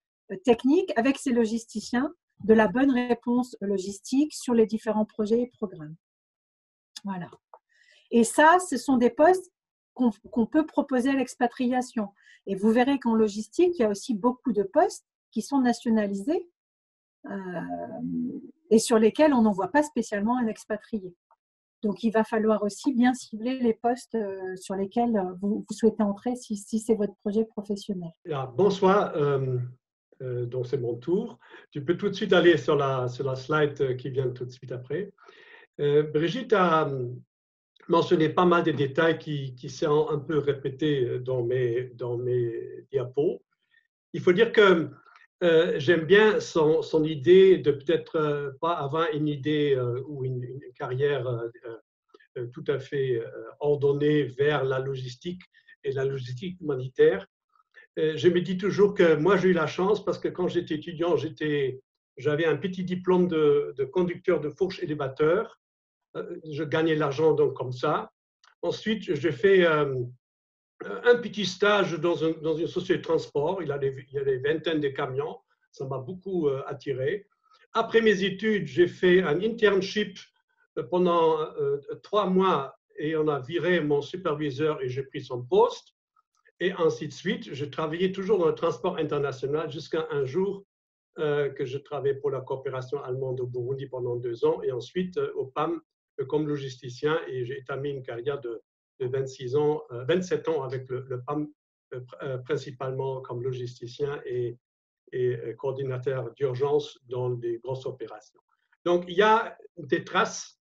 technique avec ses logisticiens de la bonne réponse logistique sur les différents projets et programmes. Voilà. Et ça, ce sont des postes qu'on peut proposer à l'expatriation. Et vous verrez qu'en logistique, il y a aussi beaucoup de postes qui sont nationalisés et sur lesquels on n'envoie pas spécialement un expatrié. Donc, il va falloir aussi bien cibler les postes sur lesquels vous souhaitez entrer si c'est votre projet professionnel. Bonsoir. Donc, c'est mon tour. Tu peux tout de suite aller sur la slide qui vient tout de suite après. Brigitte a mentionné pas mal de détails qui sont un peu répétés dans mes diapos. Il faut dire que j'aime bien son idée de peut-être pas avoir une idée ou une carrière tout à fait ordonnée vers la logistique et la logistique humanitaire. Je me dis toujours que moi, j'ai eu la chance parce que quand j'étais étudiant, j'avais un petit diplôme de conducteur de fourche élévateur. Je gagnais l'argent donc comme ça. Ensuite, j'ai fait un petit stage dans une société de transport. Il y a des vingtaines de camions. Ça m'a beaucoup attiré. Après mes études, j'ai fait un internship pendant 3 mois et on a viré mon superviseur et j'ai pris son poste. Et ainsi de suite, je travaillais toujours dans le transport international jusqu'à un jour que je travaillais pour la coopération allemande au Burundi pendant 2 ans et ensuite au PAM comme logisticien et j'ai établi une carrière de 27 ans avec le PAM principalement comme logisticien et coordinateur d'urgence dans des grosses opérations. Donc, il y a des traces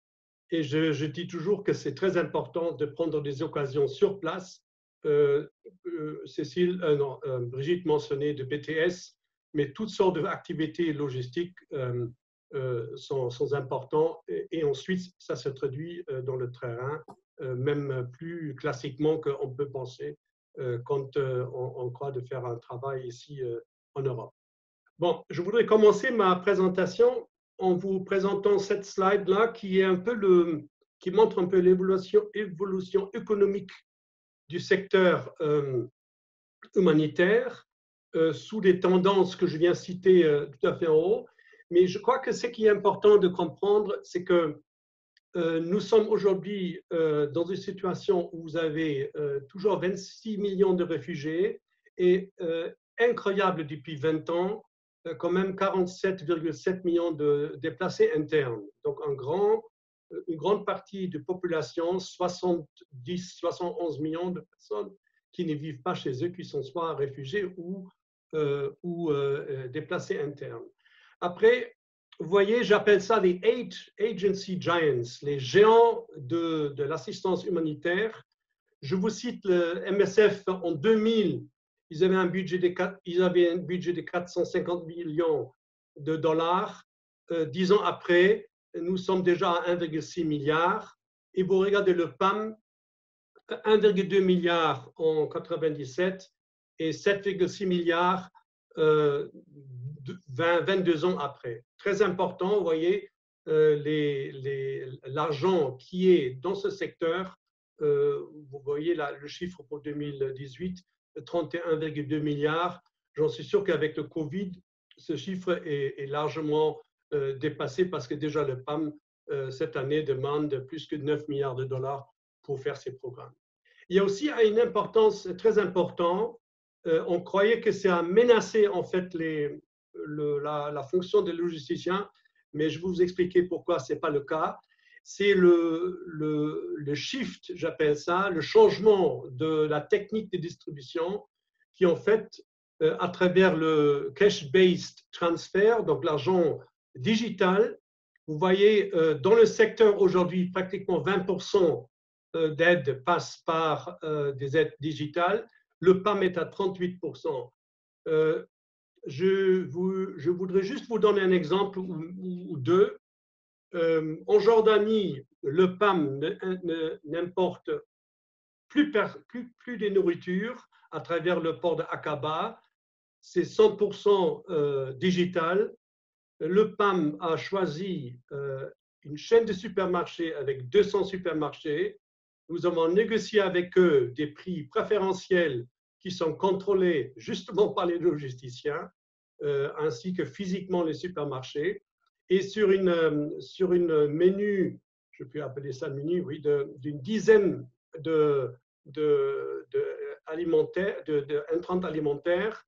et je dis toujours que c'est très important de prendre des occasions sur place. Brigitte mentionnait de BTS, mais toutes sortes d'activités logistiques sont importantes et ensuite ça se traduit dans le terrain, même plus classiquement qu'on peut penser quand on croit de faire un travail ici en Europe. Bon, je voudrais commencer ma présentation en vous présentant cette slide-là qui est un peu qui montre un peu l'évolution économique du secteur humanitaire sous les tendances que je viens citer tout à fait en haut. Mais je crois que ce qui est important de comprendre, c'est que nous sommes aujourd'hui dans une situation où vous avez toujours 26 millions de réfugiés et incroyable depuis 20 ans, quand même 47,7 millions de déplacés internes. Donc une grande partie de population, 71 millions de personnes qui ne vivent pas chez eux, qui sont soit réfugiés ou déplacés internes. Après, vous voyez, j'appelle ça les agency giants, les géants de l'assistance humanitaire. Je vous cite le MSF en 2000, ils avaient un budget de 450 millions de dollars. 10 ans après, nous sommes déjà à 1,6 milliard. Et vous regardez le PAM, 1,2 milliard en 97 et 7,6 milliards 22 ans après. Très important, vous voyez, l'argent qui est dans ce secteur, vous voyez là, le chiffre pour 2018, 31,2 milliards. J'en suis sûr qu'avec le Covid, ce chiffre est largement dépassé parce que déjà le PAM, cette année, demande plus que 9 milliards de dollars pour faire ces programmes. Il y a aussi une importance très importante. On croyait que ça a menacé en fait la fonction des logisticiens, mais je vais vous expliquer pourquoi ce n'est pas le cas. C'est le shift, j'appelle ça, le changement de la technique de distribution qui en fait, à travers le cash-based transfer, donc l'argent digital, vous voyez dans le secteur aujourd'hui, pratiquement 20% d'aide passe par des aides digitales. Le PAM est à 38%. Je voudrais juste vous donner un exemple ou deux. En Jordanie, le PAM n'importe plus de nourriture à travers le port de Aqaba. C'est 100% digital. Le PAM a choisi une chaîne de supermarchés avec 200 supermarchés. Nous avons négocié avec eux des prix préférentiels qui sont contrôlés justement par les logisticiens, ainsi que physiquement les supermarchés. Et sur une menu, je peux appeler ça menu, oui, d'une dizaine d'intrants alimentaires,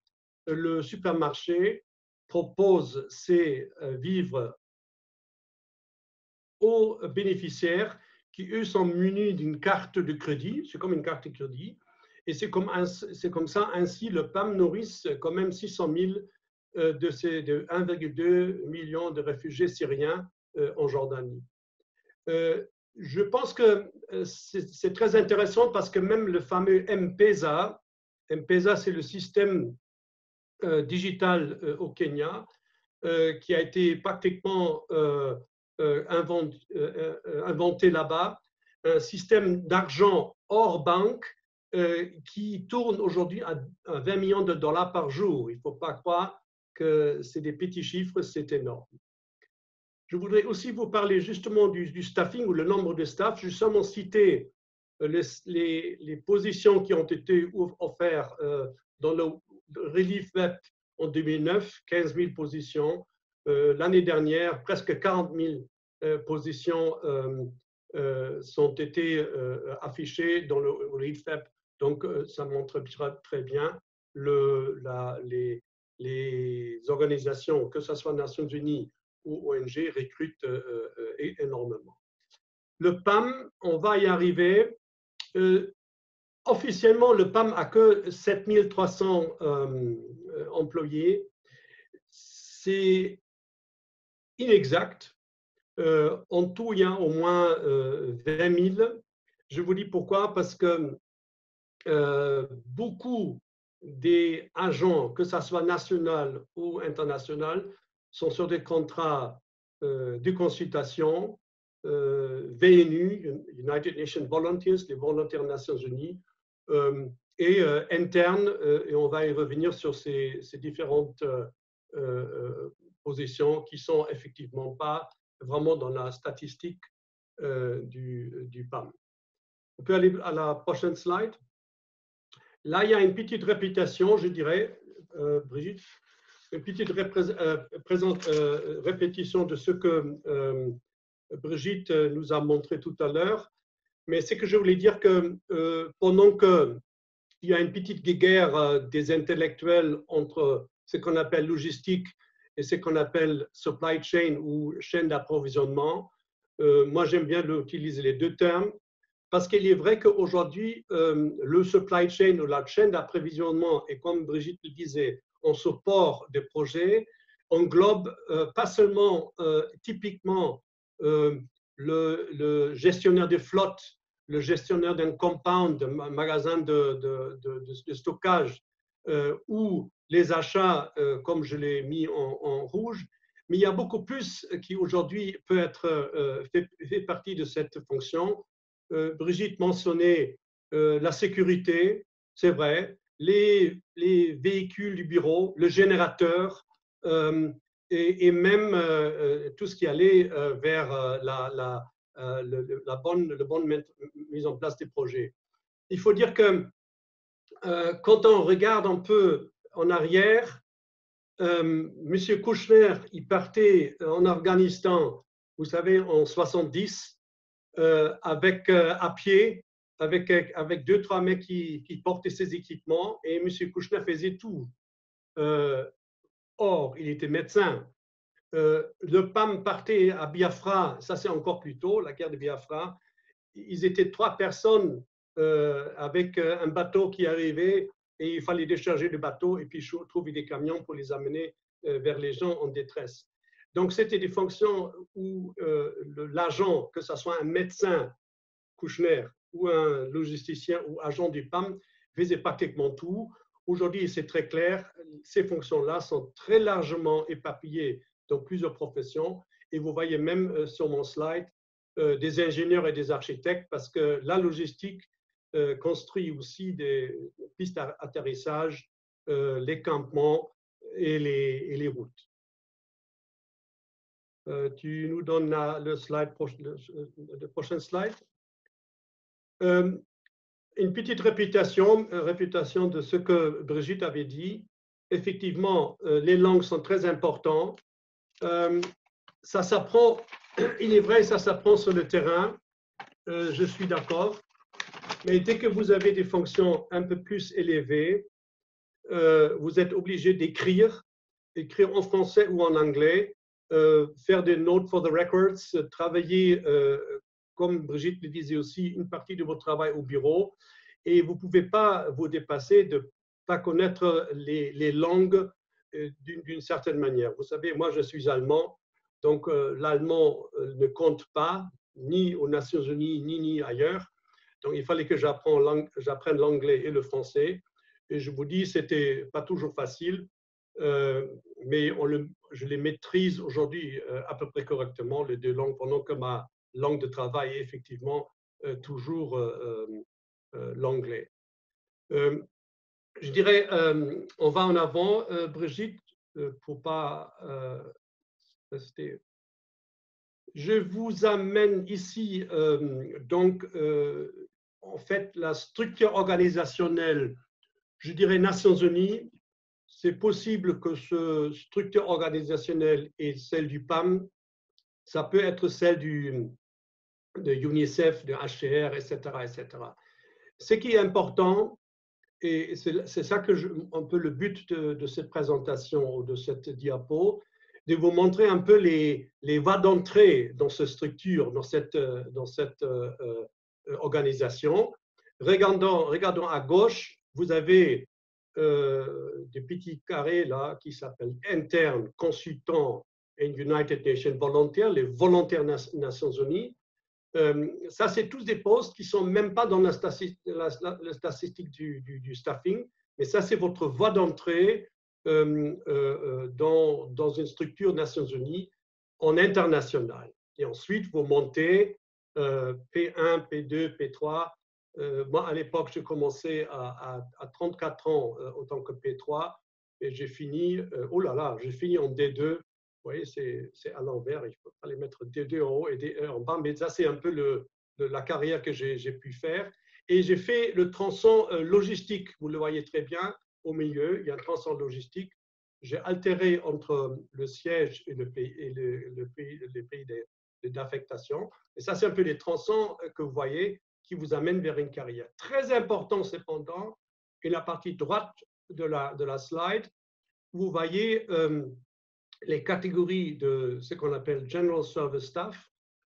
le supermarché propose ses vivres aux bénéficiaires qui, eux, sont munis d'une carte de crédit. C'est comme une carte de crédit. Et c'est comme ça, ainsi, le PAM nourrit quand même 600 000 de 1,2 million de réfugiés syriens en Jordanie. Je pense que c'est très intéressant parce que même le fameux M-Pesa, c'est le système digital au Kenya, qui a été pratiquement inventé là-bas, un système d'argent hors banque qui tourne aujourd'hui à 20 millions de dollars par jour. Il ne faut pas croire que c'est des petits chiffres, c'est énorme. Je voudrais aussi vous parler justement du staffing ou le nombre de staff. Je vais seulement citer les positions qui ont été offertes dans le Relief Web en 2009, 15 000 positions. L'année dernière, presque 40 000 positions sont été affichées dans le Relief Web. Donc, ça montre très bien les organisations, que ce soit Nations Unies ou ONG, recrutent énormément. Le PAM, on va y arriver. Officiellement, le PAM n'a que 7 300 employés. C'est inexact. En tout, il y a au moins 20 000. Je vous dis pourquoi, parce que beaucoup des agents, que ce soit national ou international, sont sur des contrats de consultation, VNU, United Nations Volunteers, les volontaires des Nations Unies, et internes, et on va y revenir sur ces différentes positions qui ne sont effectivement pas vraiment dans la statistique du PAM. On peut aller à la prochaine slide. Là, il y a une petite répétition, je dirais, Brigitte, une petite répétition de ce que Brigitte nous a montré tout à l'heure. Mais c'est que je voulais dire que pendant qu'il y a une petite guerre des intellectuels entre ce qu'on appelle logistique et ce qu'on appelle supply chain ou chaîne d'approvisionnement, moi j'aime bien utiliser les deux termes parce qu'il est vrai qu'aujourd'hui, le supply chain ou la chaîne d'approvisionnement, et comme Brigitte le disait, en support des projets, englobe pas seulement typiquement le gestionnaire des flottes, le gestionnaire d'un compound, d'un magasin de stockage ou les achats, comme je l'ai mis en rouge, mais il y a beaucoup plus qui aujourd'hui peut être fait partie de cette fonction. Brigitte mentionnait la sécurité, c'est vrai, les véhicules du bureau, le générateur et même tout ce qui allait vers la bonne mise en place des projets. Il faut dire que quand on regarde un peu en arrière, Monsieur Kouchner, il partait en Afghanistan, vous savez, en 70, à pied, avec 2-3 mecs qui portaient ses équipements, et Monsieur Kouchner faisait tout. Or, il était médecin. Le PAM partait à Biafra, ça c'est encore plus tôt, la guerre de Biafra. Ils étaient 3 personnes avec un bateau qui arrivait et il fallait décharger le bateau et puis trouver des camions pour les amener vers les gens en détresse. Donc, c'était des fonctions où l'agent, que ce soit un médecin, Kouchner, ou un logisticien ou agent du PAM, faisait pratiquement tout. Aujourd'hui, c'est très clair, ces fonctions-là sont très largement éparpillées dans plusieurs professions. Et vous voyez même sur mon slide des ingénieurs et des architectes, parce que la logistique construit aussi des pistes d'atterrissage, les campements et les routes. Tu nous donnes le prochain slide. Une petite répétition de ce que Brigitte avait dit. Effectivement, les langues sont très importantes. Ça s'apprend, il est vrai, ça s'apprend sur le terrain. Je suis d'accord. Mais dès que vous avez des fonctions un peu plus élevées, vous êtes obligé d'écrire en français ou en anglais, faire des notes for the records, travailler, comme Brigitte le disait aussi, une partie de votre travail au bureau. Et vous ne pouvez pas vous dépasser de ne pas connaître les langues d'une certaine manière. Vous savez, moi, je suis allemand, donc l'allemand ne compte pas, ni aux Nations Unies, ni ailleurs. Donc, il fallait que j'apprenne l'anglais et le français. Et je vous dis, ce n'était pas toujours facile, mais je les maîtrise aujourd'hui à peu près correctement, les 2 langues, pendant que ma langue de travail est effectivement toujours l'anglais. Je dirais, on va en avant, Brigitte, pour pas rester. Je vous amène ici, donc, en fait, la structure organisationnelle, je dirais Nations Unies. C'est possible que cette structure organisationnelle est celle du PAM, ça peut être celle de UNICEF, de HCR, etc., etc. Ce qui est important, et c'est ça que un peu le but de cette présentation ou de cette diapo, de vous montrer un peu les voies d'entrée dans cette structure, dans cette organisation. Regardons à gauche, vous avez des petits carrés là qui s'appellent internes, consultants et United Nations volontaires, les volontaires Nations Unies. Ça, c'est tous des postes qui ne sont même pas dans la statistique du staffing, mais ça, c'est votre voie d'entrée dans une structure Nations Unies en international. Et ensuite, vous montez P1, P2, P3. Moi, à l'époque, j'ai commencé à 34 ans en tant que P3 et j'ai fini, oh là là, j'ai fini en D2. Vous voyez, c'est à l'envers, il faut aller mettre D2 en haut et D1 en bas, mais ça, c'est un peu la carrière que j'ai pu faire. Et j'ai fait le tronçon logistique, vous le voyez très bien, au milieu, il y a un tronçon logistique. J'ai altéré entre le siège et les pays d'affectation. Et ça, c'est un peu les tronçons que vous voyez qui vous amènent vers une carrière. Très important, cependant, et la partie droite de la slide, vous voyez les catégories de ce qu'on appelle General Service Staff,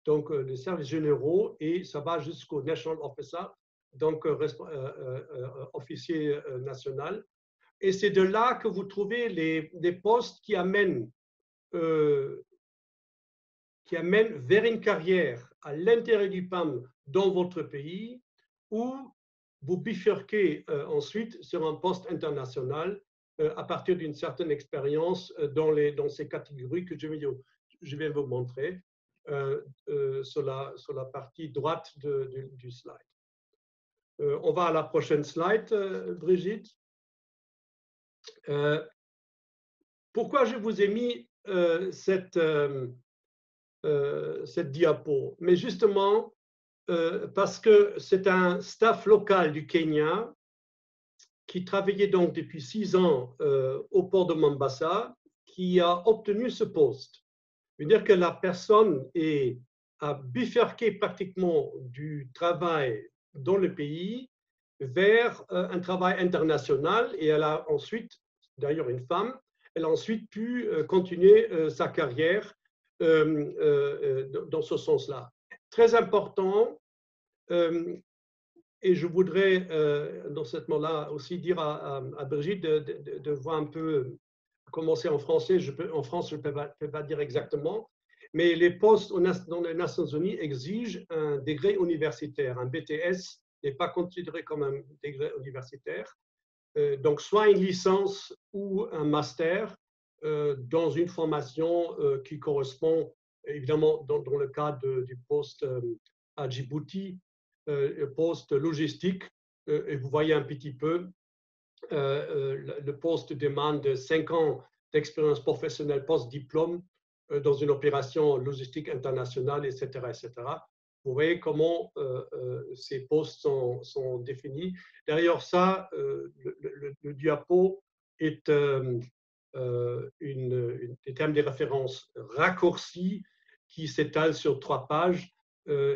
donc les services généraux, et ça va jusqu'au National Officer, donc officier national. Et c'est de là que vous trouvez les postes qui amènent vers une carrière à l'intérieur du PAM dans votre pays, ou vous bifurquez ensuite sur un poste international à partir d'une certaine expérience dans ces catégories que je vais vous montrer sur la partie droite du slide. On va à la prochaine slide, Brigitte. Pourquoi je vous ai mis cette diapo? Mais justement, parce que c'est un staff local du Kenya qui travaillait donc depuis 6 ans au port de Mombasa, qui a obtenu ce poste. C'est-à-dire que la personne a bifurqué pratiquement du travail dans le pays vers un travail international, et elle a ensuite, d'ailleurs une femme, elle a ensuite pu continuer sa carrière dans ce sens-là. Très important, et je voudrais dans ce moment-là aussi dire à Brigitte de voir un peu, commencer en français, en France je ne peux pas dire exactement, mais les postes dans les Nations Unies exigent un degré universitaire. Un BTS n'est pas considéré comme un degré universitaire. Donc, soit une licence ou un master dans une formation qui correspond, évidemment, dans le cadre du poste à Djibouti, poste logistique. Et vous voyez un petit peu, le poste demande 5 ans d'expérience professionnelle post-diplôme dans une opération logistique internationale, etc., etc. Vous voyez comment ces postes sont définis. Derrière ça, le diapo est des termes de référence raccourcis qui s'étalent sur 3 pages.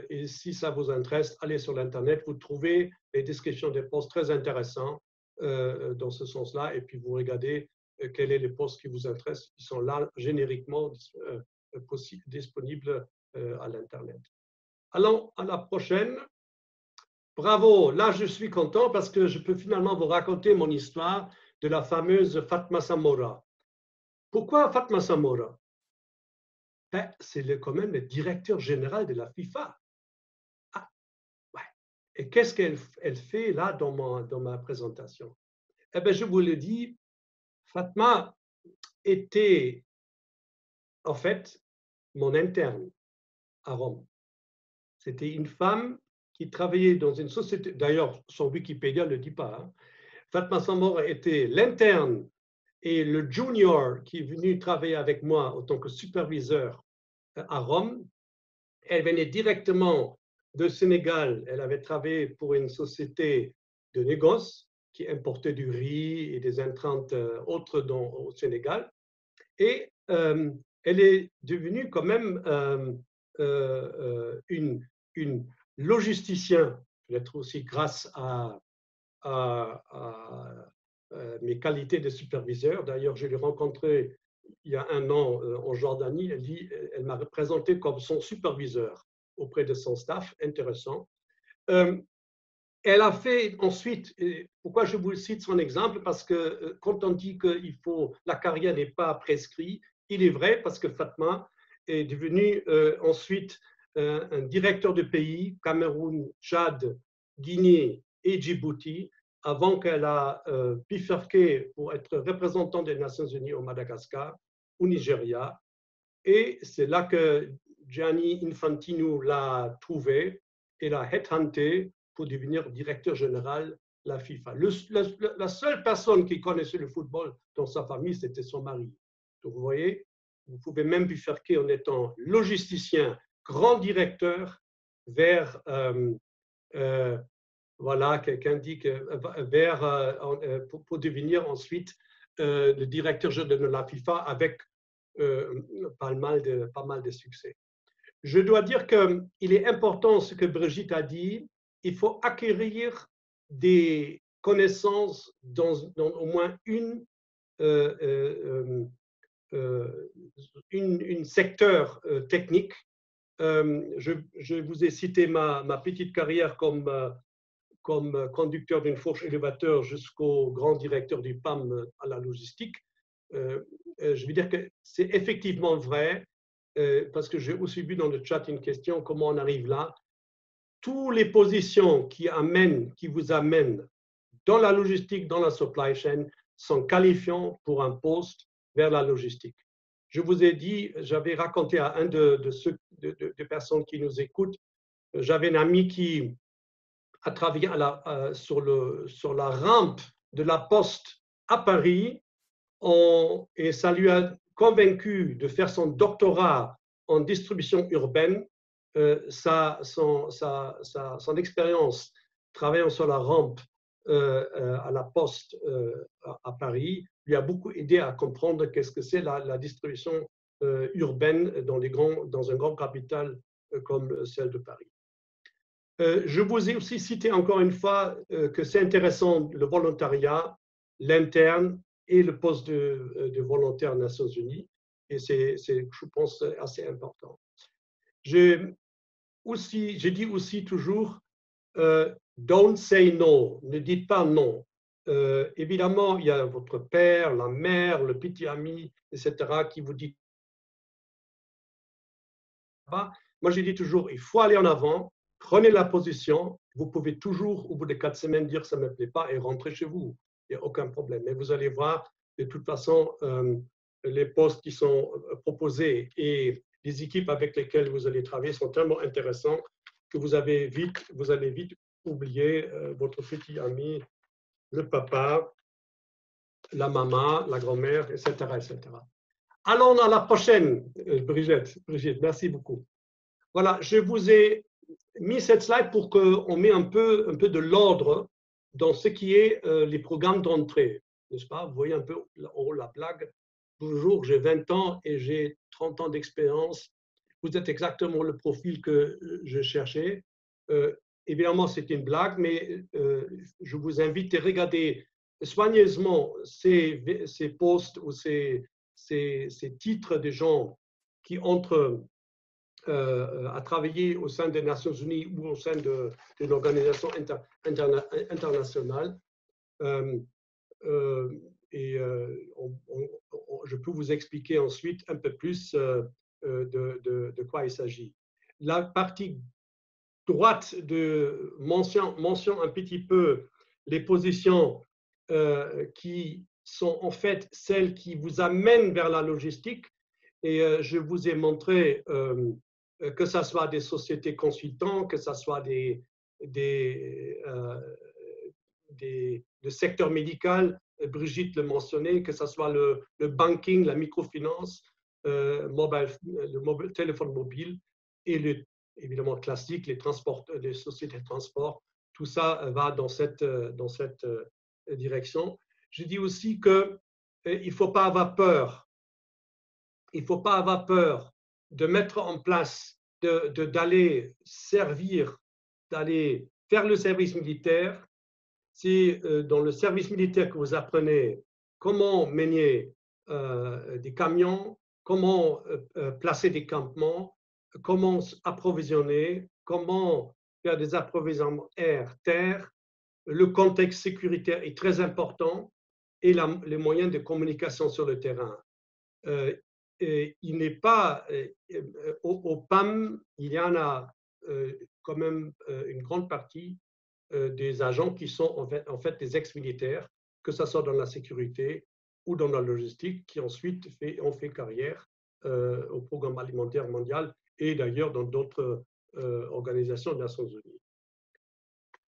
Et si ça vous intéresse, allez sur l'Internet, vous trouvez les descriptions des postes très intéressants dans ce sens-là, et puis vous regardez quels sont les postes qui vous intéressent, qui sont là génériquement disponibles à l'Internet. Allons à la prochaine. Bravo, là je suis content parce que je peux finalement vous raconter mon histoire de la fameuse Fatma Samora. Pourquoi Fatma Samora? Ben, c'est quand même le directeur général de la FIFA. Ah, ouais. Et qu'est-ce qu'elle fait là dans ma présentation? Eh bien, je vous le dis, Fatma était en fait mon interne à Rome. C'était une femme qui travaillait dans une société, d'ailleurs son Wikipédia ne le dit pas, hein. Fatma Samora était l'interne et le junior qui est venu travailler avec moi en tant que superviseur à Rome. Elle venait directement de Sénégal. Elle avait travaillé pour une société de négoce qui importait du riz et des intrants autres au Sénégal. Et elle est devenue quand même une logisticienne, peut-être aussi grâce à mes qualités de superviseur. D'ailleurs, je l'ai rencontrée il y a 1 an en Jordanie. Elle m'a présenté comme son superviseur auprès de son staff. Intéressant. Elle a fait ensuite, pourquoi je vous cite son exemple? Parce que quand on dit que la carrière n'est pas prescrite, il est vrai, parce que Fatma est devenue ensuite un directeur de pays, Cameroun, Tchad, Guinée et Djibouti, avant qu'elle a bifurqué pour être représentant des Nations Unies au Madagascar, au Nigeria. Et c'est là que Gianni Infantino l'a trouvé et l'a headhunté pour devenir directeur général la FIFA. La seule personne qui connaissait le football dans sa famille, c'était son mari. Donc, vous voyez, vous pouvez même bifurquer en étant logisticien, grand directeur, vers, voilà, quelqu'un dit que vers, pour devenir ensuite le directeur de la FIFA avec pas mal de succès. Je dois dire qu'il est important ce que Brigitte a dit, il faut acquérir des connaissances dans au moins une secteur technique. Je vous ai cité ma petite carrière comme conducteur d'une fourche élévateur jusqu'au grand directeur du PAM à la logistique. Je veux dire que c'est effectivement vrai, parce que j'ai aussi vu dans le chat une question, comment on arrive là. Toutes les positions qui vous amènent dans la logistique, dans la supply chain, sont qualifiantes pour un poste vers la logistique. Je vous ai dit, j'avais raconté à un des personnes qui nous écoutent, j'avais un ami qui a travaillé sur la rampe de la Poste à Paris, et ça lui a convaincu de faire son doctorat en distribution urbaine. Son expérience travaillant sur la rampe à la Poste à Paris lui a beaucoup aidé à comprendre qu'est-ce que c'est la distribution urbaine dans un grand capital comme celle de Paris. Je vous ai aussi cité encore une fois que c'est intéressant le volontariat, l'interne et le poste de volontaire des Nations Unies, et c'est, je pense, assez important. J'ai dit aussi toujours, don't say no, ne dites pas non. Évidemment, il y a votre père, la mère, le petit ami, etc., qui vous dit. Moi, j'ai dit toujours, il faut aller en avant, prenez la position, vous pouvez toujours, au bout de 4 semaines, dire ça ne me plaît pas et rentrer chez vous. Il n'y a aucun problème. Mais vous allez voir, de toute façon, les postes qui sont proposés et les équipes avec lesquelles vous allez travailler sont tellement intéressants que vous allez vite oublier votre petit ami, le papa, la maman, la grand-mère, etc., etc. Allons à la prochaine, Brigitte. Merci beaucoup. Voilà, je vous ai mis cette slide pour qu'on mette un peu de l'ordre dans ce qui est les programmes d'entrée, n'est-ce pas? Vous voyez un peu la blague. Toujours, j'ai 20 ans et j'ai 30 ans d'expérience. Vous êtes exactement le profil que je cherchais. Évidemment, c'est une blague, mais je vous invite à regarder soigneusement ces postes ou ces titres de gens qui entrent à travailler au sein des Nations Unies ou au sein d'une organisation internationale. Je peux vous expliquer ensuite un peu plus de quoi il s'agit. La partie droite mentionne un petit peu les positions qui sont en fait celles qui vous amènent vers la logistique. Et je vous ai montré que ce soit des sociétés consultantes, que ce soit le secteur médical, Brigitte le mentionnait, que ce soit le banking, la microfinance, le téléphone mobile et évidemment classique, les sociétés de transport, tout ça va dans cette direction. Je dis aussi qu'il ne faut pas avoir peur. Il ne faut pas avoir peur de mettre en place, d'aller servir, d'aller faire le service militaire. C'est dans le service militaire que vous apprenez comment manier des camions, comment placer des campements, comment approvisionner, comment faire des approvisionnements air-terre. Le contexte sécuritaire est très important et les moyens de communication sur le terrain. Il n'est pas au PAM, il y en a quand même une grande partie des agents qui sont en fait des ex-militaires, que ce soit dans la sécurité ou dans la logistique, qui ensuite ont fait carrière au Programme alimentaire mondial et d'ailleurs dans d'autres organisations des Nations Unies.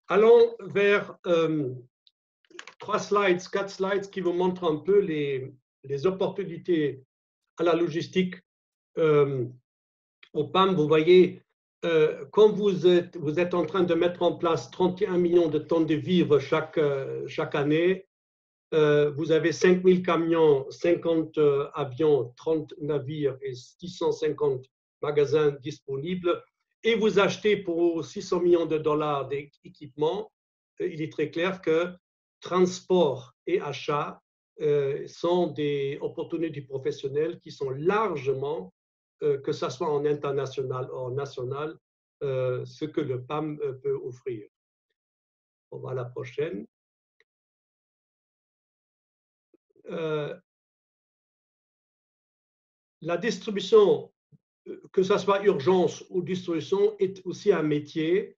Allons vers 4 slides qui vous montrent un peu les opportunités à la logistique au PAM. Vous voyez, quand vous êtes en train de mettre en place 31 millions de tonnes de vivres chaque année, vous avez 5000 camions, 50 avions, 30 navires et 650 magasins disponibles, et vous achetez pour 600 millions de dollars d'équipements. Il est très clair que transport et achat sont des opportunités professionnelles qui sont largement, que ce soit en international ou en national, ce que le PAM peut offrir. On va à la prochaine. La distribution, que ce soit urgence ou distribution, est aussi un métier.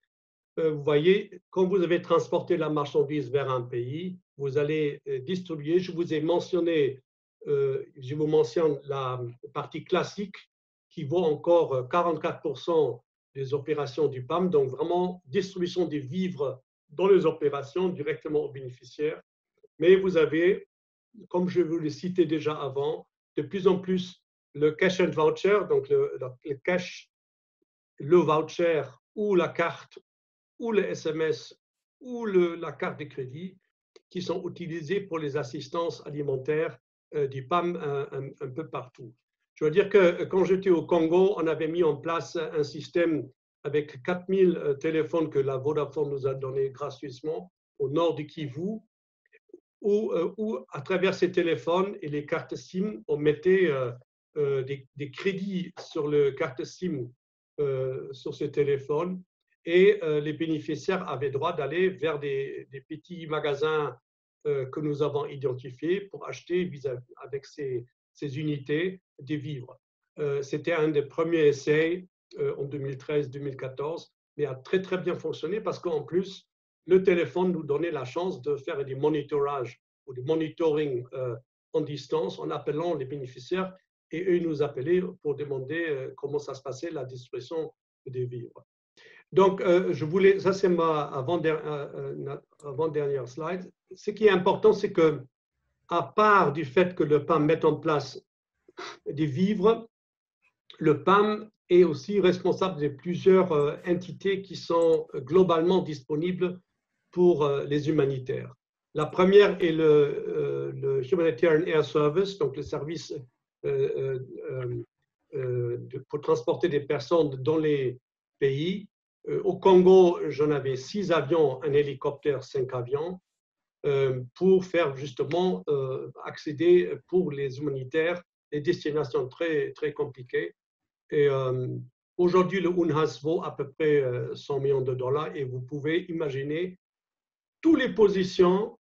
Vous voyez, quand vous avez transporté la marchandise vers un pays, vous allez distribuer. Je vous ai mentionné, je vous mentionne la partie classique qui vaut encore 44% des opérations du PAM, donc vraiment distribution des vivres dans les opérations directement aux bénéficiaires. Mais vous avez, comme je vous l'ai cité déjà avant, de plus en plus le cash and voucher, donc le cash, le voucher ou la carte ou le SMS ou la carte de crédit qui sont utilisés pour les assistances alimentaires du PAM un peu partout. Je veux dire que quand j'étais au Congo, on avait mis en place un système avec 4000 téléphones que la Vodafone nous a donné gratuitement au nord du Kivu, où à travers ces téléphones et les cartes SIM, on mettait des crédits sur le carte SIM sur ces téléphones, et les bénéficiaires avaient droit d'aller vers des petits magasins que nous avons identifiés pour acheter avec ces unités des vivres. C'était un des premiers essais en 2013-2014, mais a très très bien fonctionné parce qu'en plus, le téléphone nous donnait la chance de faire des monitorages ou des monitoring en distance en appelant les bénéficiaires, et eux nous appelaient pour demander comment ça se passait, la distribution des vivres. Donc, je voulais, ça c'est ma avant-dernière slide. Ce qui est important, c'est que, à part du fait que le PAM mette en place des vivres, le PAM est aussi responsable de plusieurs entités qui sont globalement disponibles pour les humanitaires. La première est le Humanitarian Air Service, donc le service pour transporter des personnes dans les pays. Au Congo, j'en avais 6 avions, un hélicoptère, 5 avions, pour faire justement accéder pour les humanitaires des destinations très, très compliquées. Et aujourd'hui, le UNHAS vaut à peu près 100 millions de dollars, et vous pouvez imaginer toutes les positions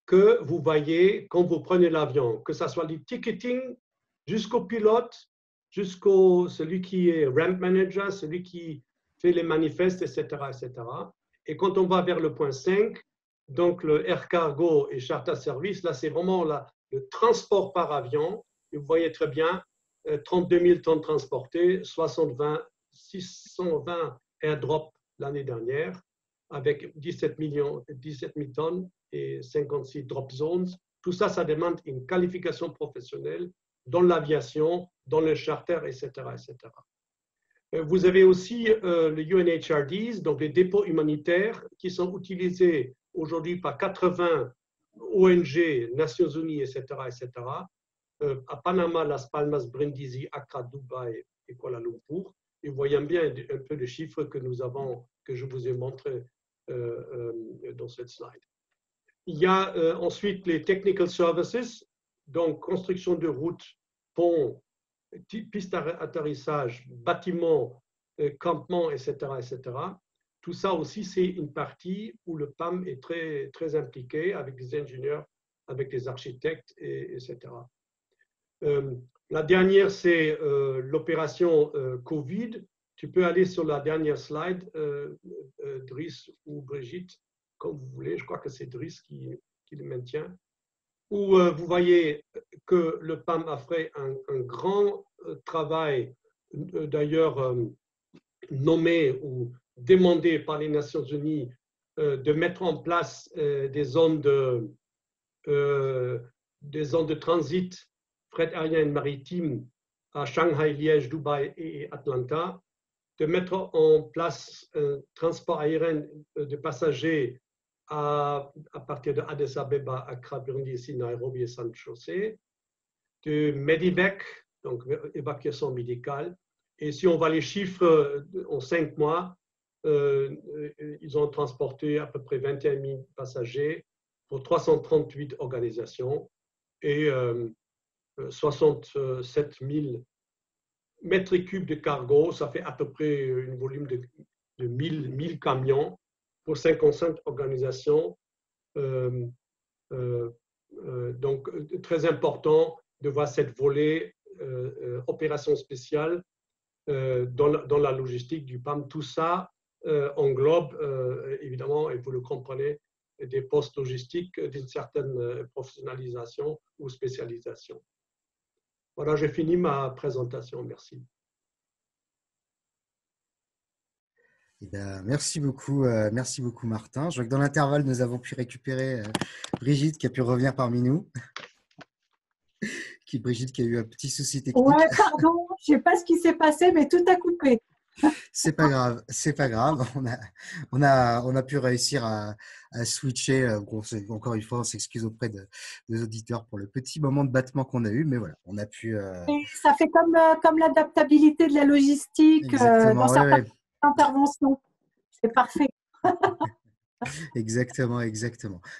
que vous voyez quand vous prenez l'avion, que ce soit le ticketing jusqu'au pilote, jusqu'au celui qui est ramp manager, celui qui fait les manifestes, etc., etc. Et quand on va vers le point 5, donc le air cargo et charter service, là c'est vraiment le transport par avion. Et vous voyez très bien 32 000 tonnes transportées, 620 airdrops l'année dernière, avec 17 000 tonnes et 56 drop zones. Tout ça, ça demande une qualification professionnelle dans l'aviation, dans le charter, etc., etc. Vous avez aussi le UNHRDs, donc les dépôts humanitaires, qui sont utilisés aujourd'hui par 80 ONG, Nations Unies, etc., etc., à Panama, Las Palmas, Brindisi, Accra, Dubaï et Kuala Lumpur. Et vous voyez bien un peu de chiffres que nous avons, que je vous ai montré dans cette slide. Il y a ensuite les technical services, donc construction de routes, ponts, pistes d'atterrissage, bâtiments, campements, etc., etc. Tout ça aussi, c'est une partie où le PAM est très, très impliqué avec des ingénieurs, avec des architectes, etc. La dernière, c'est l'opération Covid. Tu peux aller sur la dernière slide, Driss ou Brigitte, comme vous voulez. Je crois que c'est Driss qui le maintient. Où vous voyez que le PAM a fait un grand travail, d'ailleurs nommé ou demandé par les Nations Unies de mettre en place des zones de transit fret aérien et maritime à Shanghai, Liège, Dubaï et Atlanta, de mettre en place un transport aérien de passagers à partir de Addis Abeba, Accra, Burundi, ici, Nairobi et San José, de Medivac, donc évacuation médicale. Et si on voit les chiffres en 5 mois, ils ont transporté à peu près 21 000 passagers pour 338 organisations et 67 000 mètres cubes de cargo. Ça fait à peu près un volume de 1000 camions pour 55 organisations. Donc, très important de voir cette volée opération spéciale dans la logistique du PAM. Tout ça englobe, évidemment, et vous le comprenez, des postes logistiques d'une certaine professionnalisation ou spécialisation. Voilà, j'ai fini ma présentation. Merci. Eh bien, merci beaucoup, Martin. Je vois que dans l'intervalle, nous avons pu récupérer Brigitte qui a pu revenir parmi nous. Brigitte qui a eu un petit souci technique. Ouais, pardon, je ne sais pas ce qui s'est passé, mais tout a coupé. C'est pas grave, c'est pas grave. On a pu réussir à switcher. Encore une fois, on s'excuse auprès des auditeurs pour le petit moment de battement qu'on a eu, mais voilà, on a pu. Ça fait comme l'adaptabilité de la logistique dans certaines interventions. C'est parfait. Exactement.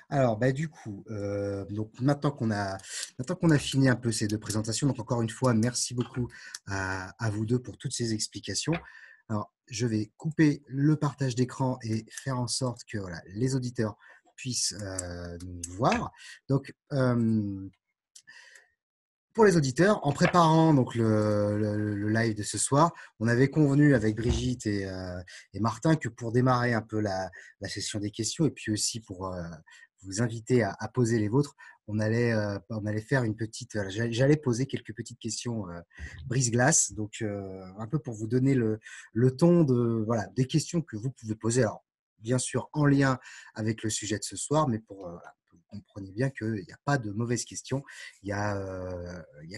Alors, du coup, donc maintenant qu'on a fini un peu ces deux présentations, donc encore une fois, merci beaucoup à vous deux pour toutes ces explications. Alors, je vais couper le partage d'écran et faire en sorte que voilà, les auditeurs puissent nous voir. Donc, pour les auditeurs, en préparant donc le live de ce soir, on avait convenu avec Brigitte et Martin que pour démarrer un peu la session des questions et puis aussi pour vous inviter à poser les vôtres, on allait faire une petite. J'allais poser quelques petites questions brise-glace, donc un peu pour vous donner le ton des questions que vous pouvez poser. Alors, bien sûr, en lien avec le sujet de ce soir, mais pour que vous compreniez bien qu'il n'y a pas de mauvaises questions, il y a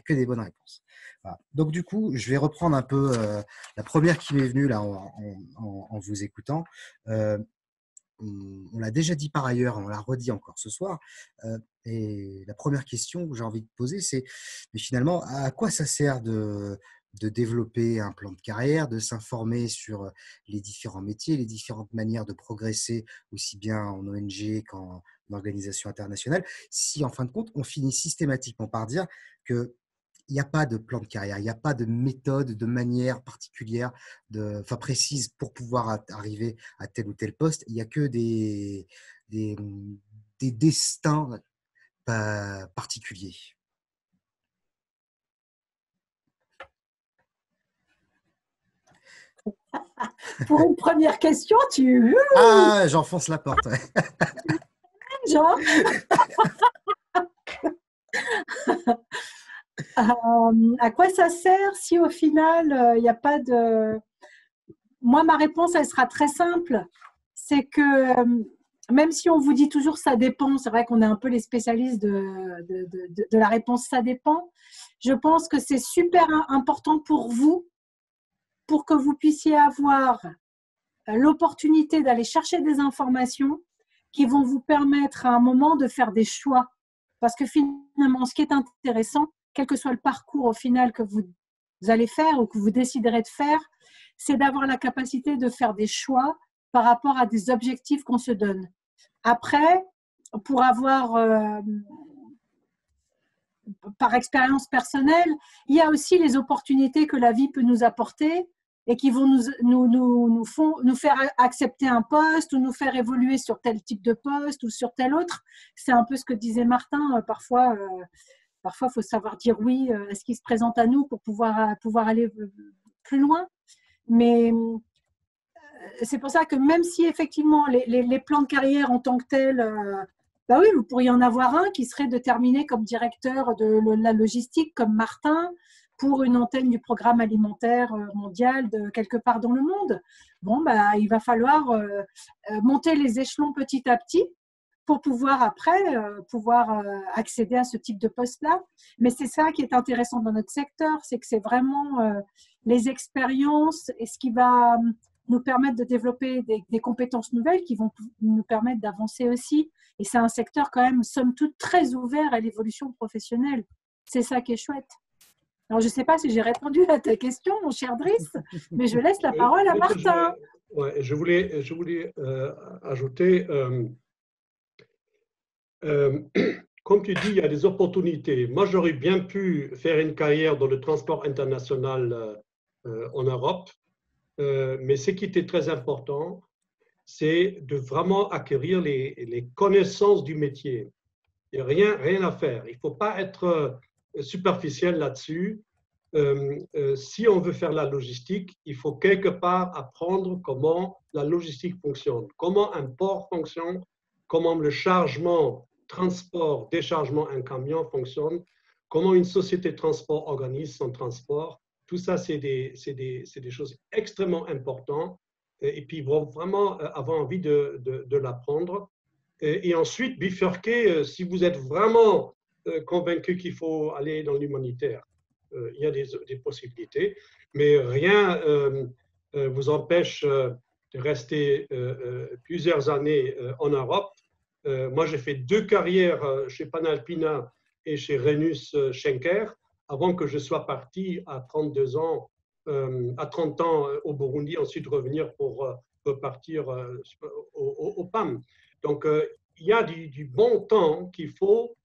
que des bonnes réponses. Voilà. Donc, du coup, je vais reprendre un peu la première qui m'est venue là en vous écoutant. On l'a déjà dit par ailleurs, on l'a redit encore ce soir. Et la première question que j'ai envie de poser, c'est mais finalement, à quoi ça sert de développer un plan de carrière, de s'informer sur les différents métiers, les différentes manières de progresser, aussi bien en ONG qu'en organisation internationale, si en fin de compte, on finit systématiquement par dire que il n'y a pas de plan de carrière, il n'y a pas de méthode, de manière particulière, précise pour pouvoir arriver à tel ou tel poste. Il n'y a que des destins particuliers. Pour une première question, tu… Ah, j'enfonce la porte. Ouais. Genre à quoi ça sert si au final, il n'y a pas de… Moi, ma réponse, elle sera très simple. C'est que même si on vous dit toujours ça dépend, c'est vrai qu'on est un peu les spécialistes de la réponse ça dépend, je pense que c'est super important pour vous, pour que vous puissiez avoir l'opportunité d'aller chercher des informations qui vont vous permettre à un moment de faire des choix. Parce que finalement, ce qui est intéressant, quel que soit le parcours au final que vous allez faire ou que vous déciderez de faire, c'est d'avoir la capacité de faire des choix par rapport à des objectifs qu'on se donne. Après, pour avoir, par expérience personnelle, il y a aussi les opportunités que la vie peut nous apporter et qui vont nous faire accepter un poste ou nous faire évoluer sur tel type de poste ou sur tel autre. C'est un peu ce que disait Martin. Parfois, il faut savoir dire oui à ce qui se présente à nous pour pouvoir aller plus loin. Mais c'est pour ça que même si effectivement les plans de carrière en tant que tels, oui, vous pourriez en avoir un qui serait de terminer comme directeur de la logistique, comme Martin, pour une antenne du programme alimentaire mondial de quelque part dans le monde. Bon, bah, il va falloir monter les échelons petit à petit pour pouvoir après accéder à ce type de poste-là. Mais c'est ça qui est intéressant dans notre secteur, c'est que c'est vraiment les expériences et ce qui va nous permettre de développer des compétences nouvelles qui vont nous permettre d'avancer aussi. Et c'est un secteur quand même, somme toute, très ouvert à l'évolution professionnelle. C'est ça qui est chouette. Alors, je ne sais pas si j'ai répondu à ta question, mon cher Driss, mais je laisse la parole à Martin. Je voulais ajouter, comme tu dis, il y a des opportunités. Moi, j'aurais bien pu faire une carrière dans le transport international en Europe, mais ce qui était très important, c'est de vraiment acquérir les connaissances du métier. Il n'y a rien à faire. Il ne faut pas être superficiel là-dessus. Si on veut faire la logistique, il faut quelque part apprendre comment la logistique fonctionne, comment un port fonctionne, comment le chargement, transport, déchargement un camion fonctionne, comment une société de transport organise son transport. Tout ça, c'est des choses extrêmement importantes et puis ils vont vraiment avoir envie de l'apprendre. Et ensuite, bifurquer, si vous êtes vraiment convaincu qu'il faut aller dans l'humanitaire, il y a des possibilités, mais rien vous empêche de rester plusieurs années en Europe. Moi, j'ai fait 2 carrières chez Panalpina et chez Rhenus Schenker avant que je sois parti à 32 ans, à 30 ans au Burundi, ensuite revenir pour repartir au PAM. Donc, il y a du bon temps qu'il faut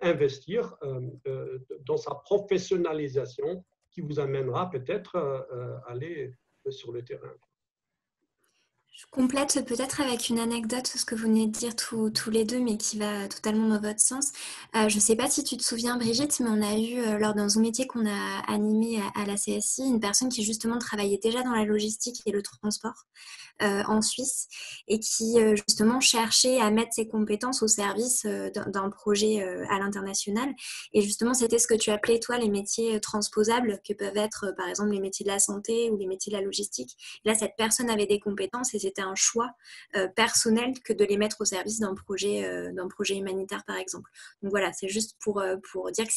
investir dans sa professionnalisation qui vous amènera peut-être à aller sur le terrain. Je complète peut-être avec une anecdote ce que vous venez de dire tous les deux, mais qui va totalement dans votre sens. Je ne sais pas si tu te souviens, Brigitte, mais on a eu, lors d'un Zoom métier qu'on a animé à la CSI, une personne qui justement travaillait déjà dans la logistique et le transport en Suisse et qui justement cherchait à mettre ses compétences au service d'un projet à l'international. Et justement, c'était ce que tu appelais, toi, les métiers transposables, que peuvent être, par exemple, les métiers de la santé ou les métiers de la logistique. Et là, cette personne avait des compétences et c'était un choix personnel que de les mettre au service d'un projet humanitaire, par exemple. Donc voilà, c'est juste pour dire que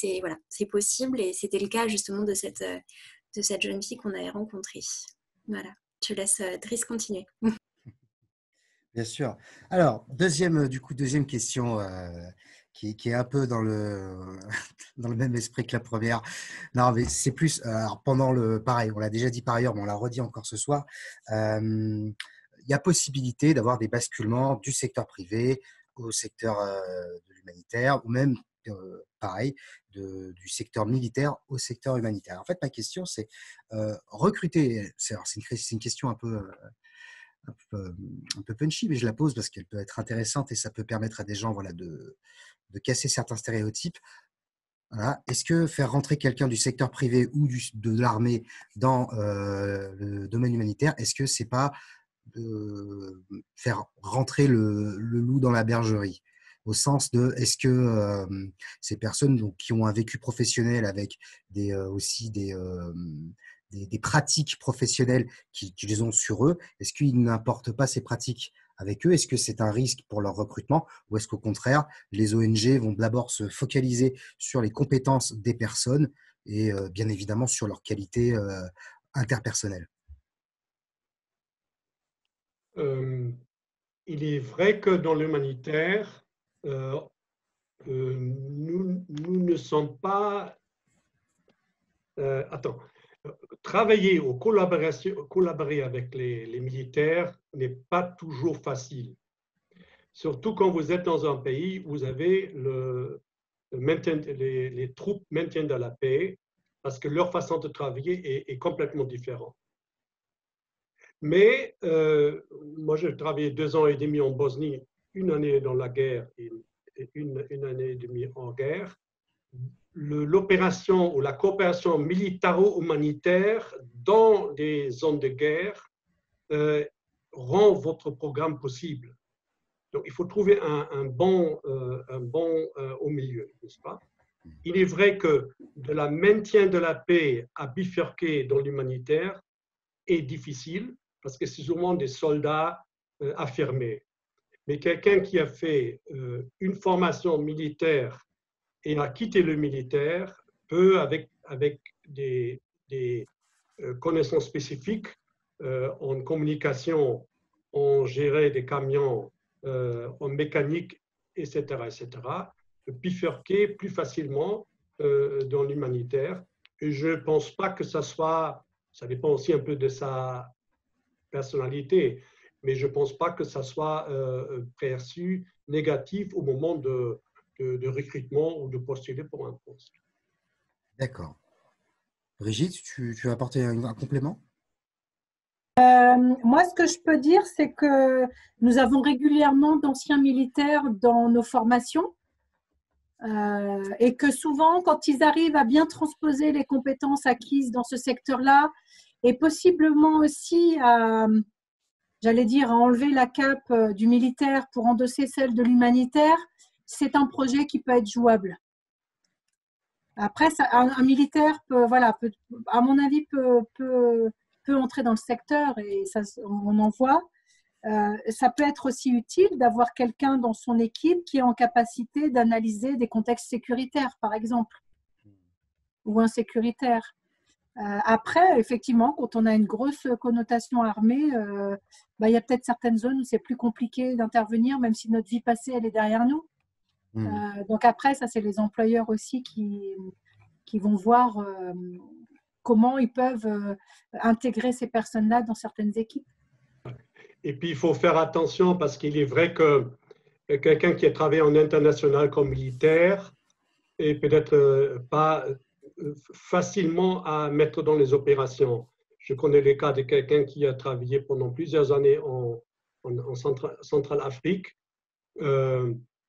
c'est possible et c'était le cas justement de cette jeune fille qu'on avait rencontrée. Voilà, je laisse Driss continuer. Bien sûr. Alors, deuxième question qui est un peu dans le même esprit que la première. Non, mais c'est plus, alors pareil, on l'a déjà dit par ailleurs, mais on l'a redit encore ce soir, il y a possibilité d'avoir des basculements du secteur privé au secteur de l'humanitaire ou même, pareil, du secteur militaire au secteur humanitaire. En fait, ma question, c'est recruter, c'est une question un peu punchy, mais je la pose parce qu'elle peut être intéressante et ça peut permettre à des gens de casser certains stéréotypes. Voilà. Est-ce que faire rentrer quelqu'un du secteur privé ou de l'armée dans le domaine humanitaire, est-ce que c'est pas faire rentrer le loup dans la bergerie, au sens de est-ce que ces personnes donc, qui ont un vécu professionnel avec aussi des pratiques professionnelles qui les ont sur eux, est-ce qu'ils n'importent pas ces pratiques avec eux? Est-ce que c'est un risque pour leur recrutement ou est-ce qu'au contraire, les ONG vont d'abord se focaliser sur les compétences des personnes et bien évidemment sur leur qualité interpersonnelle? Il est vrai que dans l'humanitaire, nous ne sommes pas… travailler ou collaborer avec les militaires n'est pas toujours facile. Surtout quand vous êtes dans un pays où vous avez les troupes maintien de la paix, parce que leur façon de travailler est complètement différente. Mais moi, j'ai travaillé 2 ans et demi en Bosnie, 1 année dans la guerre et une année et demie en guerre. L'opération ou la coopération militaro-humanitaire dans des zones de guerre rend votre programme possible. Donc, il faut trouver un bon au milieu, n'est-ce pas? Il est vrai que de la maintien de la paix à bifurquer dans l'humanitaire est difficile parce que c'est souvent des soldats affirmés. Mais quelqu'un qui a fait une formation militaire et a quitté le militaire peut, avec des connaissances spécifiques en communication, en gérer des camions, en mécanique, etc., bifurquer plus facilement dans l'humanitaire. Et je ne pense pas que ça dépend aussi un peu de sa personnalité, mais je ne pense pas que ça soit perçu négatif au moment de recrutement ou de postuler pour un poste. D'accord. Brigitte, tu veux apporter un complément? Moi, ce que je peux dire, c'est que nous avons régulièrement d'anciens militaires dans nos formations et que souvent, quand ils arrivent à bien transposer les compétences acquises dans ce secteur-là et possiblement aussi à, j'allais dire, à enlever la cape du militaire pour endosser celle de l'humanitaire, c'est un projet qui peut être jouable. Après, un militaire peut, voilà, à mon avis, peut entrer dans le secteur et ça, on en voit. Ça peut être aussi utile d'avoir quelqu'un dans son équipe qui est en capacité d'analyser des contextes sécuritaires, par exemple, ou insécuritaires. Après, effectivement, quand on a une grosse connotation armée, il y a peut-être certaines zones où c'est plus compliqué d'intervenir, même si notre vie passée, elle est derrière nous. Donc après, ça, c'est les employeurs aussi qui vont voir comment ils peuvent intégrer ces personnes-là dans certaines équipes. Et puis, il faut faire attention parce qu'il est vrai que quelqu'un qui a travaillé en international comme militaire est peut-être pas facilement à mettre dans les opérations. Je connais le cas de quelqu'un qui a travaillé pendant plusieurs années en Centrale-Afrique.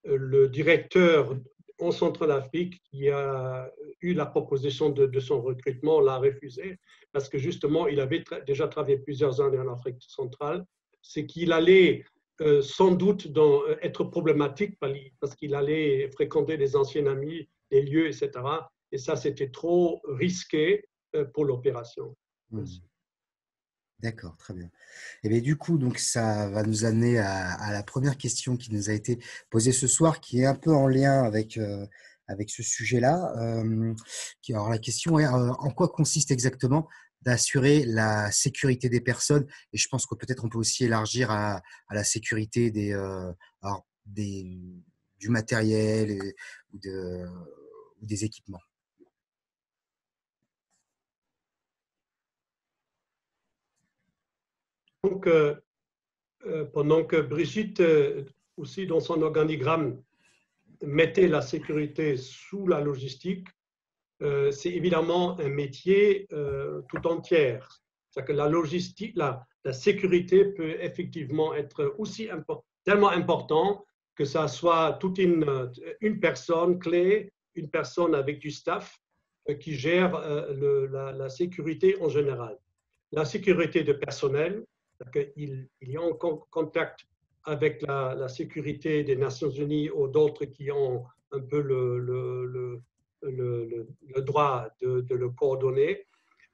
Le directeur en Centrale-Afrique qui a eu la proposition de son recrutement l'a refusé parce que justement, il avait déjà travaillé plusieurs années en Afrique centrale. C'est qu'il allait sans doute être problématique parce qu'il allait fréquenter des anciens amis, des lieux, etc. Et ça, c'était trop risqué pour l'opération. D'accord, très bien. Et bien, du coup, donc, ça va nous amener à la première question qui nous a été posée ce soir, qui est un peu en lien avec ce sujet-là. Alors, la question est en quoi consiste exactement d'assurer la sécurité des personnes? Et je pense que peut-être on peut aussi élargir à la sécurité du matériel ou des équipements. Donc, pendant que Brigitte, aussi dans son organigramme, mettait la sécurité sous la logistique, c'est évidemment un métier tout entier. C'est-à-dire que la logistique, la sécurité peut effectivement être aussi tellement important que ça soit toute une personne clé, une personne avec du staff qui gère la sécurité en général. La sécurité de personnel, il est en contact avec la sécurité des Nations Unies ou d'autres qui ont un peu le droit de le coordonner,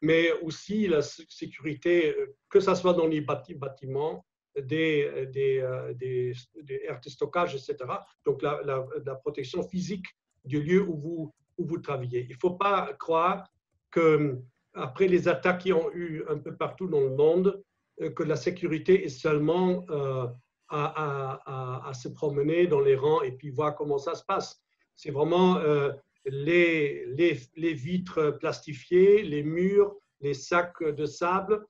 mais aussi la sécurité, que ce soit dans les bâtiments, des aires de stockage, etc. Donc la protection physique du lieu où vous travaillez. Il ne faut pas croire que après les attaques qui ont eu un peu partout dans le monde, que la sécurité est seulement à se promener dans les rangs et puis voir comment ça se passe. C'est vraiment les vitres plastifiées, les murs, les sacs de sable,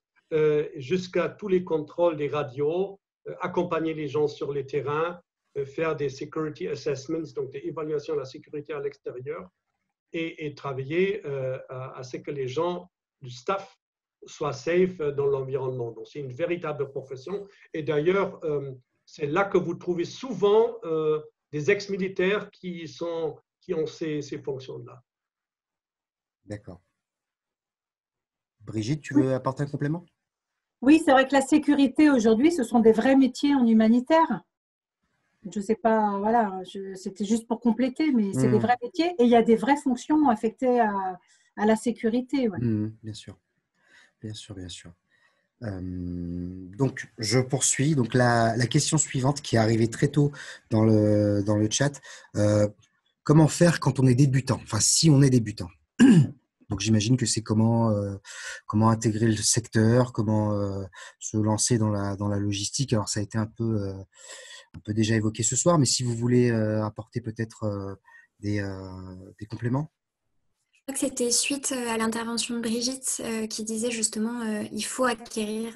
jusqu'à tous les contrôles des radios, accompagner les gens sur les terrains, faire des security assessments, donc des évaluations de la sécurité à l'extérieur, et travailler à ce que les gens du staff soient safe dans l'environnement. Donc, c'est une véritable profession. Et d'ailleurs, c'est là que vous trouvez souvent des ex-militaires qui ont ces fonctions-là. D'accord. Brigitte, tu veux apporter un complément? Oui, c'est vrai que la sécurité aujourd'hui, ce sont des vrais métiers en humanitaire. Je sais pas, voilà, c'était juste pour compléter, mais c'est des Hmm, vrais métiers et il y a des vraies fonctions affectées à la sécurité. Ouais. bien sûr, bien sûr, bien sûr. Donc, je poursuis. Donc, la question suivante qui est arrivée très tôt dans le chat. euh, Comment faire quand on est débutant? Enfin, si on est débutant. Donc, j'imagine que c'est comment intégrer le secteur, comment se lancer dans la logistique. Alors, ça a été un peu déjà évoqué ce soir, mais si vous voulez apporter peut-être des compléments. Je crois que c'était suite à l'intervention de Brigitte qui disait justement il faut acquérir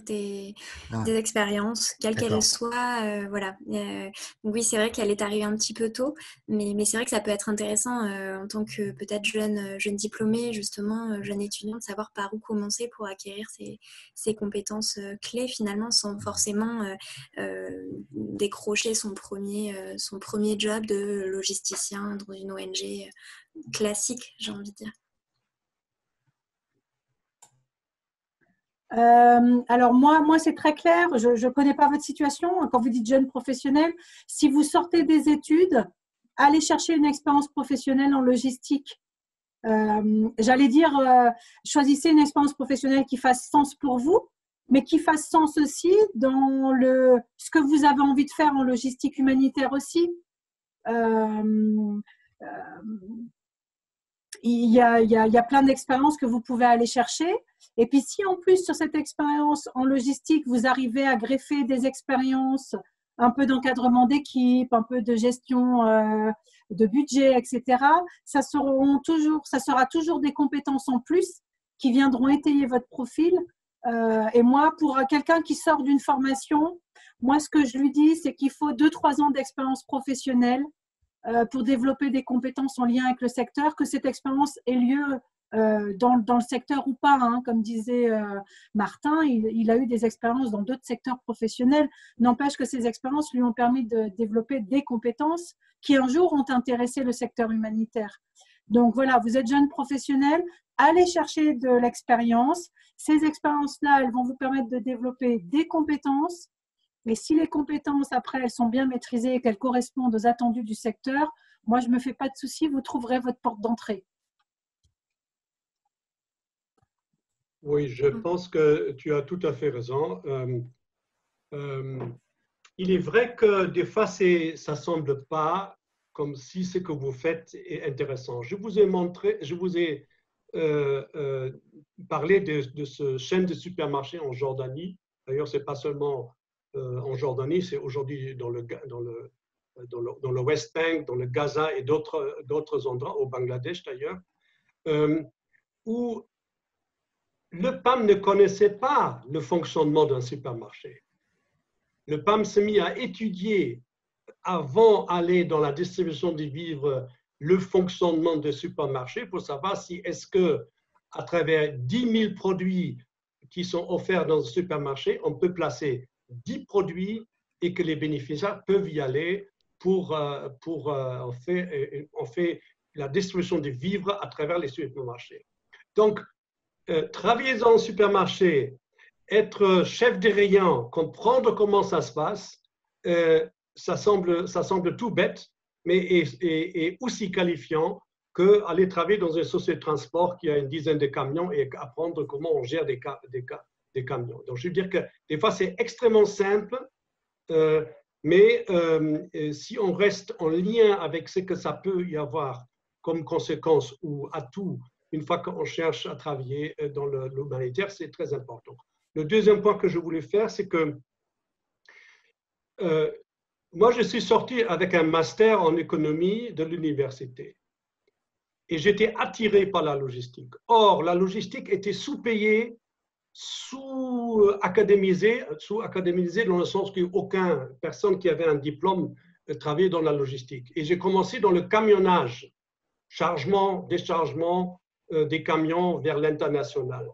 Ah, des expériences, quelles qu'elles d'accord. soient. Voilà. Donc oui, c'est vrai qu'elle est arrivée un petit peu tôt, mais c'est vrai que ça peut être intéressant en tant que peut-être jeune diplômé, justement, jeune étudiant, de savoir par où commencer pour acquérir ces compétences clés finalement sans forcément décrocher son premier job de logisticien dans une ONG classique, j'ai envie de dire. Alors moi c'est très clair. Je ne connais pas votre situation. Quand vous dites jeune professionnel, si vous sortez des études, allez chercher une expérience professionnelle en logistique. J'allais dire, choisissez une expérience professionnelle qui fasse sens pour vous, mais qui fasse sens aussi dans ce que vous avez envie de faire en logistique humanitaire aussi. Euh, euh, il y a plein d'expériences que vous pouvez aller chercher. Et puis, si en plus, sur cette expérience en logistique, vous arrivez à greffer des expériences, un peu d'encadrement d'équipe, un peu de gestion de budget, etc., ça sera toujours des compétences en plus qui viendront étayer votre profil. Et moi, pour quelqu'un qui sort d'une formation, moi, ce que je lui dis, c'est qu'il faut 2-3 ans d'expérience professionnelle pour développer des compétences en lien avec le secteur, que cette expérience ait lieu dans le secteur ou pas. Hein. Comme disait Martin, il a eu des expériences dans d'autres secteurs professionnels. N'empêche que ces expériences lui ont permis de développer des compétences qui un jour ont intéressé le secteur humanitaire. Donc voilà, vous êtes jeune professionnel, allez chercher de l'expérience. Ces expériences-là, elles vont vous permettre de développer des compétences. Mais si les compétences, après, elles sont bien maîtrisées et qu'elles correspondent aux attendus du secteur, moi, je ne me fais pas de soucis, vous trouverez votre porte d'entrée. Oui, je pense que tu as tout à fait raison. Il est vrai que des fois, ça ne semble pas comme si ce que vous faites est intéressant. Je vous ai montré, je vous ai parlé de ce chaîne de supermarchés en Jordanie. D'ailleurs, ce n'est pas seulement en Jordanie, c'est aujourd'hui dans le West Bank, dans le Gaza et d'autres endroits, au Bangladesh d'ailleurs, où le PAM ne connaissait pas le fonctionnement d'un supermarché. Le PAM s'est mis à étudier, avant d'aller dans la distribution des vivres, le fonctionnement des supermarchés pour savoir si est-ce que, à travers 10 000 produits qui sont offerts dans un supermarché, on peut placer 10 produits et que les bénéficiaires peuvent y aller on fait la distribution des vivres à travers les supermarchés. Donc, travailler dans un supermarché, être chef de rayon, comprendre comment ça se passe, ça semble tout bête, mais est aussi qualifiant qu'aller travailler dans une société de transport qui a une dizaine de camions et apprendre comment on gère des camions. Donc, je veux dire que des fois, c'est extrêmement simple, mais si on reste en lien avec ce que ça peut y avoir comme conséquence ou atout une fois qu'on cherche à travailler dans l'humanitaire, c'est très important. Le deuxième point que je voulais faire, c'est que moi, je suis sorti avec un master en économie de l'université et j'étais attiré par la logistique. Or, la logistique était sous-payée, sous-académisée dans le sens qu'aucune personne qui avait un diplôme travaillait dans la logistique. Et j'ai commencé dans le camionnage, chargement, déchargement des camions vers l'international.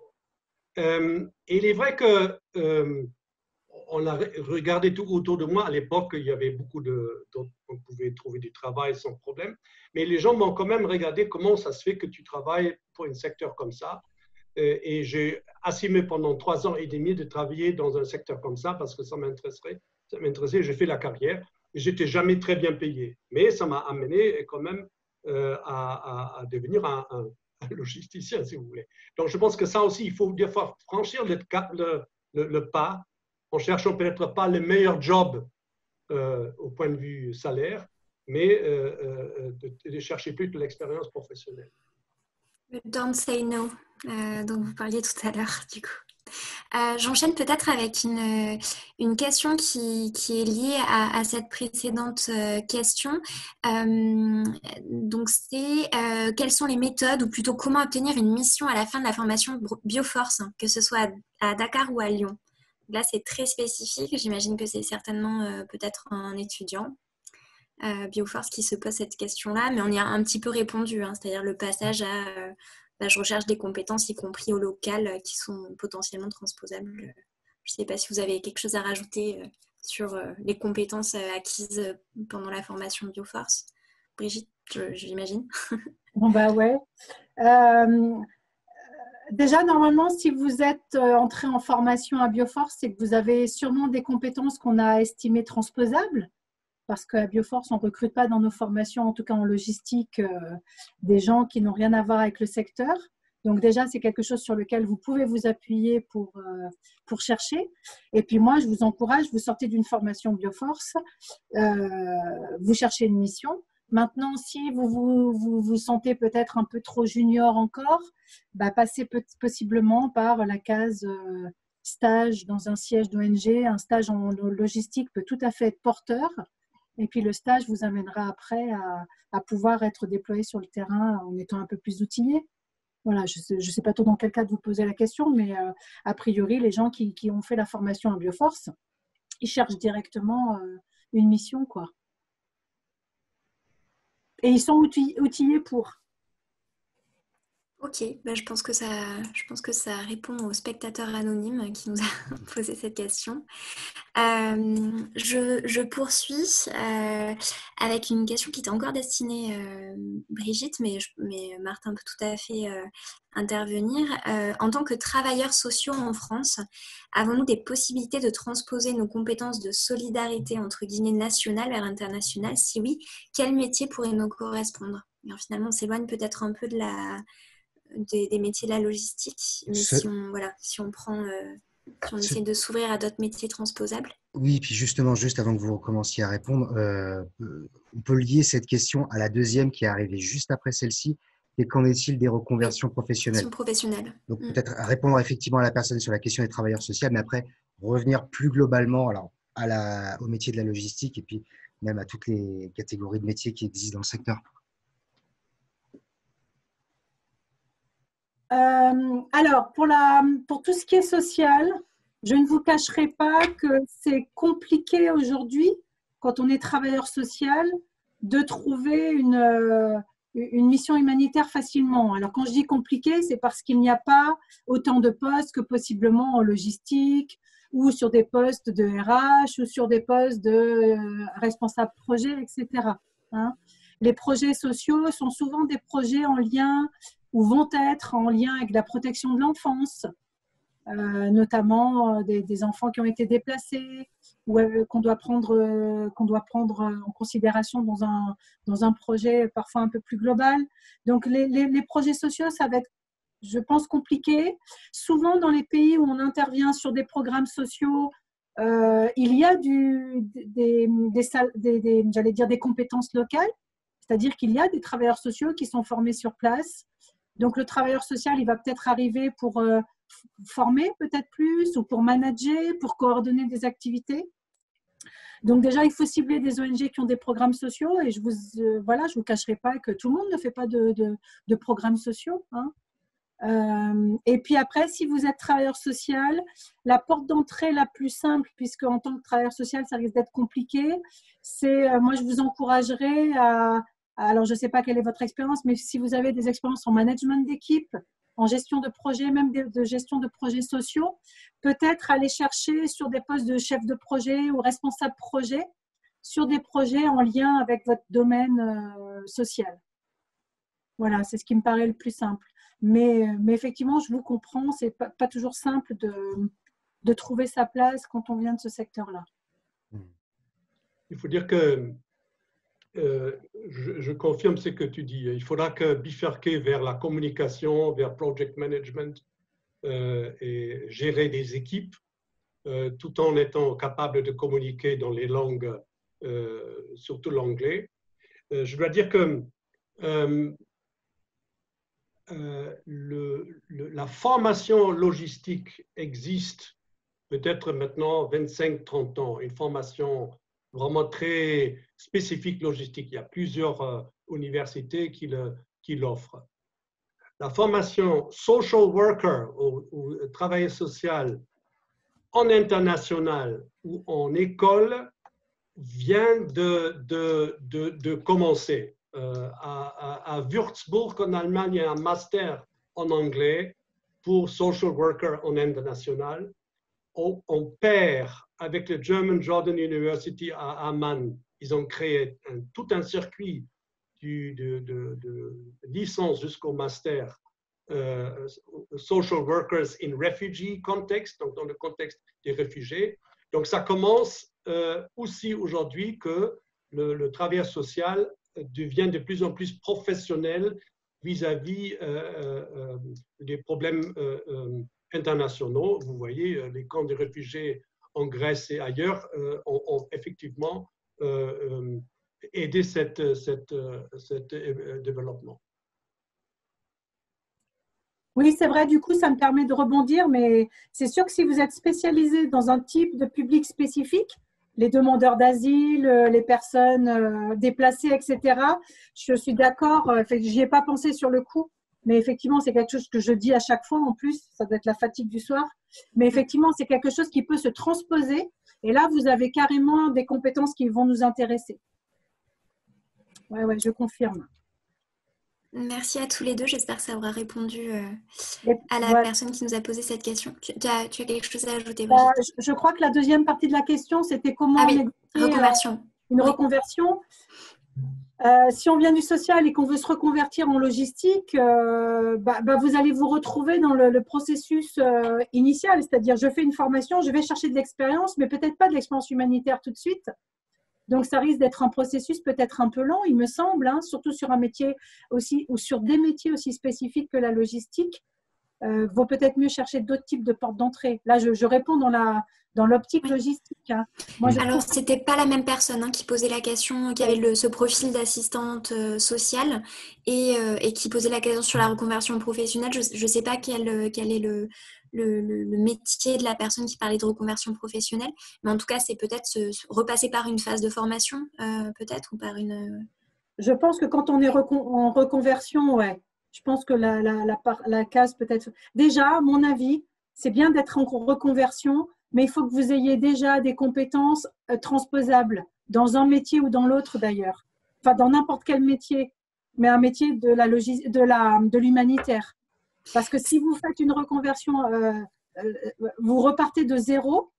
Il est vrai que on a regardé tout autour de moi. À l'époque, il y avait beaucoup on pouvait trouver du travail sans problème. Mais les gens m'ont quand même regardé comment ça se fait que tu travailles pour un secteur comme ça. Et j'ai assumé pendant 3 ans et demi de travailler dans un secteur comme ça parce que ça m'intéressait. J'ai fait la carrière. et j'étais jamais très bien payé. Mais ça m'a amené quand même à devenir un logisticien, si vous voulez. Donc, je pense que ça aussi, il faut des fois franchir le pas en cherchant peut-être pas le meilleur job au point de vue salaire, mais de chercher plutôt l'expérience professionnelle. Don't say no, dont vous parliez tout à l'heure, du coup. J'enchaîne peut-être avec une question qui est liée à cette précédente question. Donc, c'est quelles sont les méthodes, ou plutôt comment obtenir une mission à la fin de la formation Bioforce, hein, que ce soit à Dakar ou à Lyon. Là, c'est très spécifique. J'imagine que c'est certainement peut-être un étudiant Bioforce qui se pose cette question-là, mais on y a un petit peu répondu, hein, c'est-à-dire le passage à je recherche des compétences, y compris au local, qui sont potentiellement transposables. Je ne sais pas si vous avez quelque chose à rajouter sur les compétences acquises pendant la formation Bioforce. Brigitte, j'imagine. Bon, bah ouais. Déjà, normalement, si vous êtes entré en formation à Bioforce, c'est que vous avez sûrement des compétences qu'on a estimées transposables. Parce qu'à Bioforce, on ne recrute pas dans nos formations, en tout cas en logistique, des gens qui n'ont rien à voir avec le secteur. Donc déjà, c'est quelque chose sur lequel vous pouvez vous appuyer pour chercher. Et puis moi, je vous encourage, vous sortez d'une formation Bioforce, vous cherchez une mission. Maintenant, si vous sentez peut-être un peu trop junior encore, passez possiblement par la case stage dans un siège d'ONG. Un stage en logistique peut tout à fait être porteur. Et puis le stage vous amènera après à pouvoir être déployé sur le terrain en étant un peu plus outillé. Voilà, je sais pas trop dans quel cas vous posez la question, mais a priori, les gens qui ont fait la formation en Bioforce, ils cherchent directement une mission, quoi. Et ils sont outillés pour. Ok, je pense que ça répond au spectateur anonyme qui nous a posé cette question. Je poursuis avec une question qui était encore destinée Brigitte, mais Martin peut tout à fait intervenir. En tant que travailleurs sociaux en France, avons-nous des possibilités de transposer nos compétences de solidarité entre guillemets nationales vers internationales? Si oui, quel métier pourrait nous correspondre? Alors finalement, on s'éloigne peut-être un peu des métiers de la logistique, mais si on essaie de s'ouvrir à d'autres métiers transposables. Oui, puis justement, juste avant que vous recommenciez à répondre, on peut lier cette question à la deuxième qui est arrivée juste après celle-ci. Et qu'en est-il des reconversions professionnelles? Donc peut-être répondre effectivement à la personne sur la question des travailleurs sociaux, mais après revenir plus globalement alors, au métier de la logistique et puis même à toutes les catégories de métiers qui existent dans le secteur. Alors, pour tout ce qui est social, je ne vous cacherai pas que c'est compliqué aujourd'hui, quand on est travailleur social, de trouver une mission humanitaire facilement. Alors, quand je dis compliqué, c'est parce qu'il n'y a pas autant de postes que possiblement en logistique ou sur des postes de RH ou sur des postes de responsable projet, etc. Hein. Les projets sociaux sont souvent des projets en lien ou vont être en lien avec la protection de l'enfance, notamment des enfants qui ont été déplacés ou qu'on doit prendre en considération dans un projet parfois un peu plus global. Donc, les projets sociaux, ça va être, je pense, compliqué. Souvent, dans les pays où on intervient sur des programmes sociaux, il y a j'allais dire des compétences locales, c'est-à-dire qu'il y a des travailleurs sociaux qui sont formés sur place. Donc, le travailleur social, il va peut-être arriver pour former peut-être plus ou pour manager, pour coordonner des activités. Donc, déjà, il faut cibler des ONG qui ont des programmes sociaux et je vous cacherai pas que tout le monde ne fait pas de programmes sociaux. Hein. Et puis après, si vous êtes travailleur social, la porte d'entrée la plus simple, puisque en tant que travailleur social, ça risque d'être compliqué, c'est, moi, je vous encouragerais alors je ne sais pas quelle est votre expérience, mais si vous avez des expériences en management d'équipe, en gestion de projet, même de gestion de projets sociaux, peut-être aller chercher sur des postes de chef de projet ou responsable projet, sur des projets en lien avec votre domaine social. Voilà, c'est ce qui me paraît le plus simple. Mais effectivement, je vous comprends, ce n'est pas toujours simple de trouver sa place quand on vient de ce secteur-là. il faut dire que je confirme ce que tu dis. Il faudra que bifurquer vers la communication, vers project management et gérer des équipes tout en étant capable de communiquer dans les langues, surtout l'anglais. Je dois dire que la formation logistique existe peut-être maintenant 25-30 ans, une formation vraiment très spécifique logistique. Il y a plusieurs universités qui l'offrent. La formation social worker ou travailleur social en international ou en école vient de commencer. À Würzburg, en Allemagne, il y a un master en anglais pour social worker en international. On paire avec le German Jordan University à Amman. Ils ont créé tout un circuit de licence jusqu'au master social workers in refugee context, donc dans le contexte des réfugiés. Donc ça commence aussi aujourd'hui que le travailleur social devient de plus en plus professionnel vis-à-vis des problèmes internationaux. Vous voyez, les camps de réfugiés en Grèce et ailleurs ont effectivement aidé cet développement. Oui, c'est vrai, du coup, ça me permet de rebondir, mais c'est sûr que si vous êtes spécialisé dans un type de public spécifique, les demandeurs d'asile, les personnes déplacées, etc., je suis d'accord, j'y ai pas pensé sur le coup, mais effectivement, c'est quelque chose que je dis à chaque fois, en plus, ça doit être la fatigue du soir, mais effectivement, c'est quelque chose qui peut se transposer, et là, vous avez carrément des compétences qui vont nous intéresser. Ouais, je confirme. Merci à tous les deux. J'espère que ça aura répondu à la personne qui nous a posé cette question. Tu as quelque chose à ajouter, Brigitte? Je crois que la deuxième partie de la question, c'était comment reconversion. Une reconversion. Si on vient du social et qu'on veut se reconvertir en logistique, vous allez vous retrouver dans le processus initial, c'est-à-dire je fais une formation, je vais chercher de l'expérience, mais peut-être pas de l'expérience humanitaire tout de suite. Donc, ça risque d'être un processus peut-être un peu lent, il me semble, hein, surtout sur un métier aussi, ou sur des métiers aussi spécifiques que la logistique. Vaut peut-être mieux chercher d'autres types de portes d'entrée. Là, je réponds dans l'optique logistique. Hein. Alors, ce n'était pas la même personne qui posait la question, qui avait ce profil d'assistante sociale et qui posait la question sur la reconversion professionnelle. Je ne sais pas quel est le métier de la personne qui parlait de reconversion professionnelle, mais en tout cas, c'est peut-être repasser par une phase de formation, peut-être, ou par une… Je pense que quand on est en reconversion, ouais. Je pense que la case peut-être… Déjà, à mon avis, c'est bien d'être en reconversion, mais il faut que vous ayez déjà des compétences transposables dans un métier ou dans l'autre d'ailleurs. Enfin, dans n'importe quel métier, mais un métier de l'humanitaire. Parce que si vous faites une reconversion, vous repartez de zéro,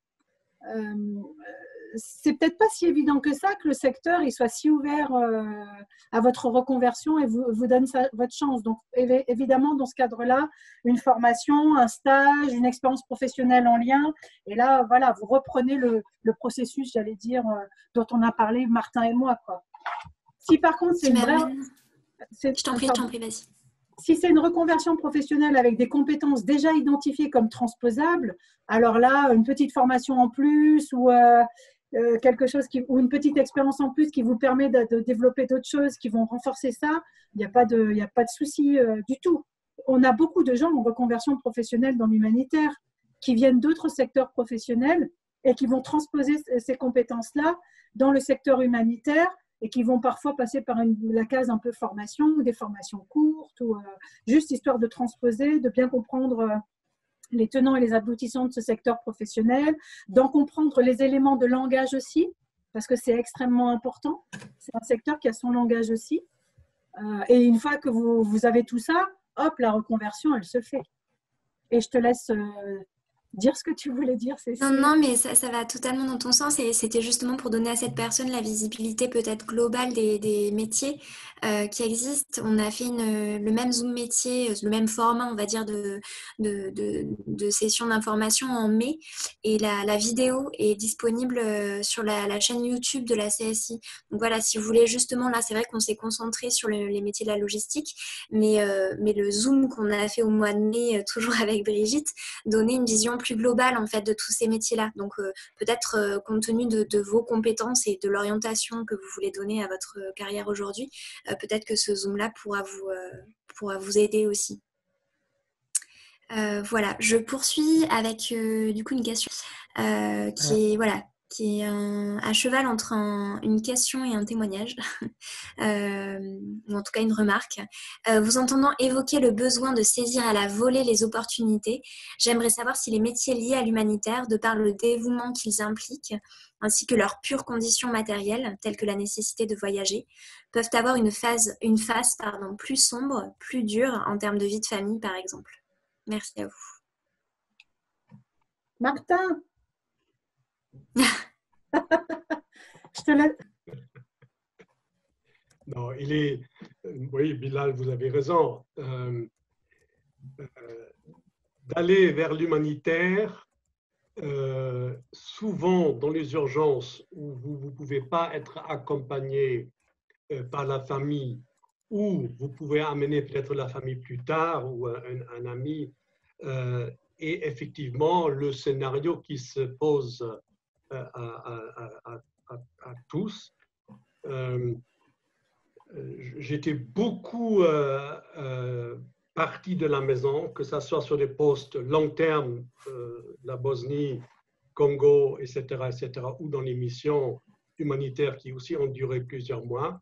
c'est peut-être pas si évident que ça que le secteur il soit si ouvert à votre reconversion et vous donne votre chance. Donc évidemment dans ce cadre-là, une formation, un stage, une expérience professionnelle en lien. Et là voilà, vous reprenez le processus, j'allais dire, dont on a parlé Martin et moi, quoi. Si par contre c'est une vraie… Je t'en prie, vas-y. Si c'est une reconversion professionnelle avec des compétences déjà identifiées comme transposables, alors là, une petite formation en plus ou quelque chose ou une petite expérience en plus qui vous permet de développer d'autres choses qui vont renforcer ça, il n'y a pas de souci du tout. On a beaucoup de gens en reconversion professionnelle dans l'humanitaire qui viennent d'autres secteurs professionnels et qui vont transposer ces compétences-là dans le secteur humanitaire et qui vont parfois passer par la case un peu formation ou des formations courtes ou juste histoire de transposer, de bien comprendre les tenants et les aboutissants de ce secteur professionnel, d'en comprendre les éléments de langage aussi, parce que c'est extrêmement important. C'est un secteur qui a son langage aussi. Et une fois que vous avez tout ça, hop, la reconversion, elle se fait. Et je te laisse dire ce que tu voulais dire, Non, Cécile. non, mais ça va totalement dans ton sens et c'était justement pour donner à cette personne la visibilité peut-être globale des métiers qui existent. On a fait le même Zoom métier, le même format, on va dire, de session d'information en mai et la vidéo est disponible sur la chaîne YouTube de la CSI. Donc voilà, si vous voulez justement, là, c'est vrai qu'on s'est concentré sur les métiers de la logistique, mais le Zoom qu'on a fait au mois de mai, toujours avec Brigitte, donner une vision plus globale en fait de tous ces métiers-là. Donc peut-être compte tenu de vos compétences et de l'orientation que vous voulez donner à votre carrière aujourd'hui, peut-être que ce Zoom-là pourra vous aider aussi. Voilà, je poursuis avec du coup une question qui est à cheval entre une question et un témoignage, ou en tout cas une remarque. Vous entendant évoquer le besoin de saisir à la volée les opportunités, j'aimerais savoir si les métiers liés à l'humanitaire, de par le dévouement qu'ils impliquent, ainsi que leurs pures conditions matérielles, telles que la nécessité de voyager, peuvent avoir une face plus sombre, plus dure en termes de vie de famille, par exemple. Merci à vous. Martin, je te laisse. Non, oui, Bilal, vous avez raison. D'aller vers l'humanitaire, souvent dans les urgences où vous ne pouvez pas être accompagné par la famille, ou vous pouvez amener peut-être la famille plus tard ou un ami, et effectivement le scénario qui se pose à tous. J'étais beaucoup parti de la maison, que ce soit sur des postes long terme, la Bosnie, Congo, etc., ou dans les missions humanitaires qui aussi ont duré plusieurs mois.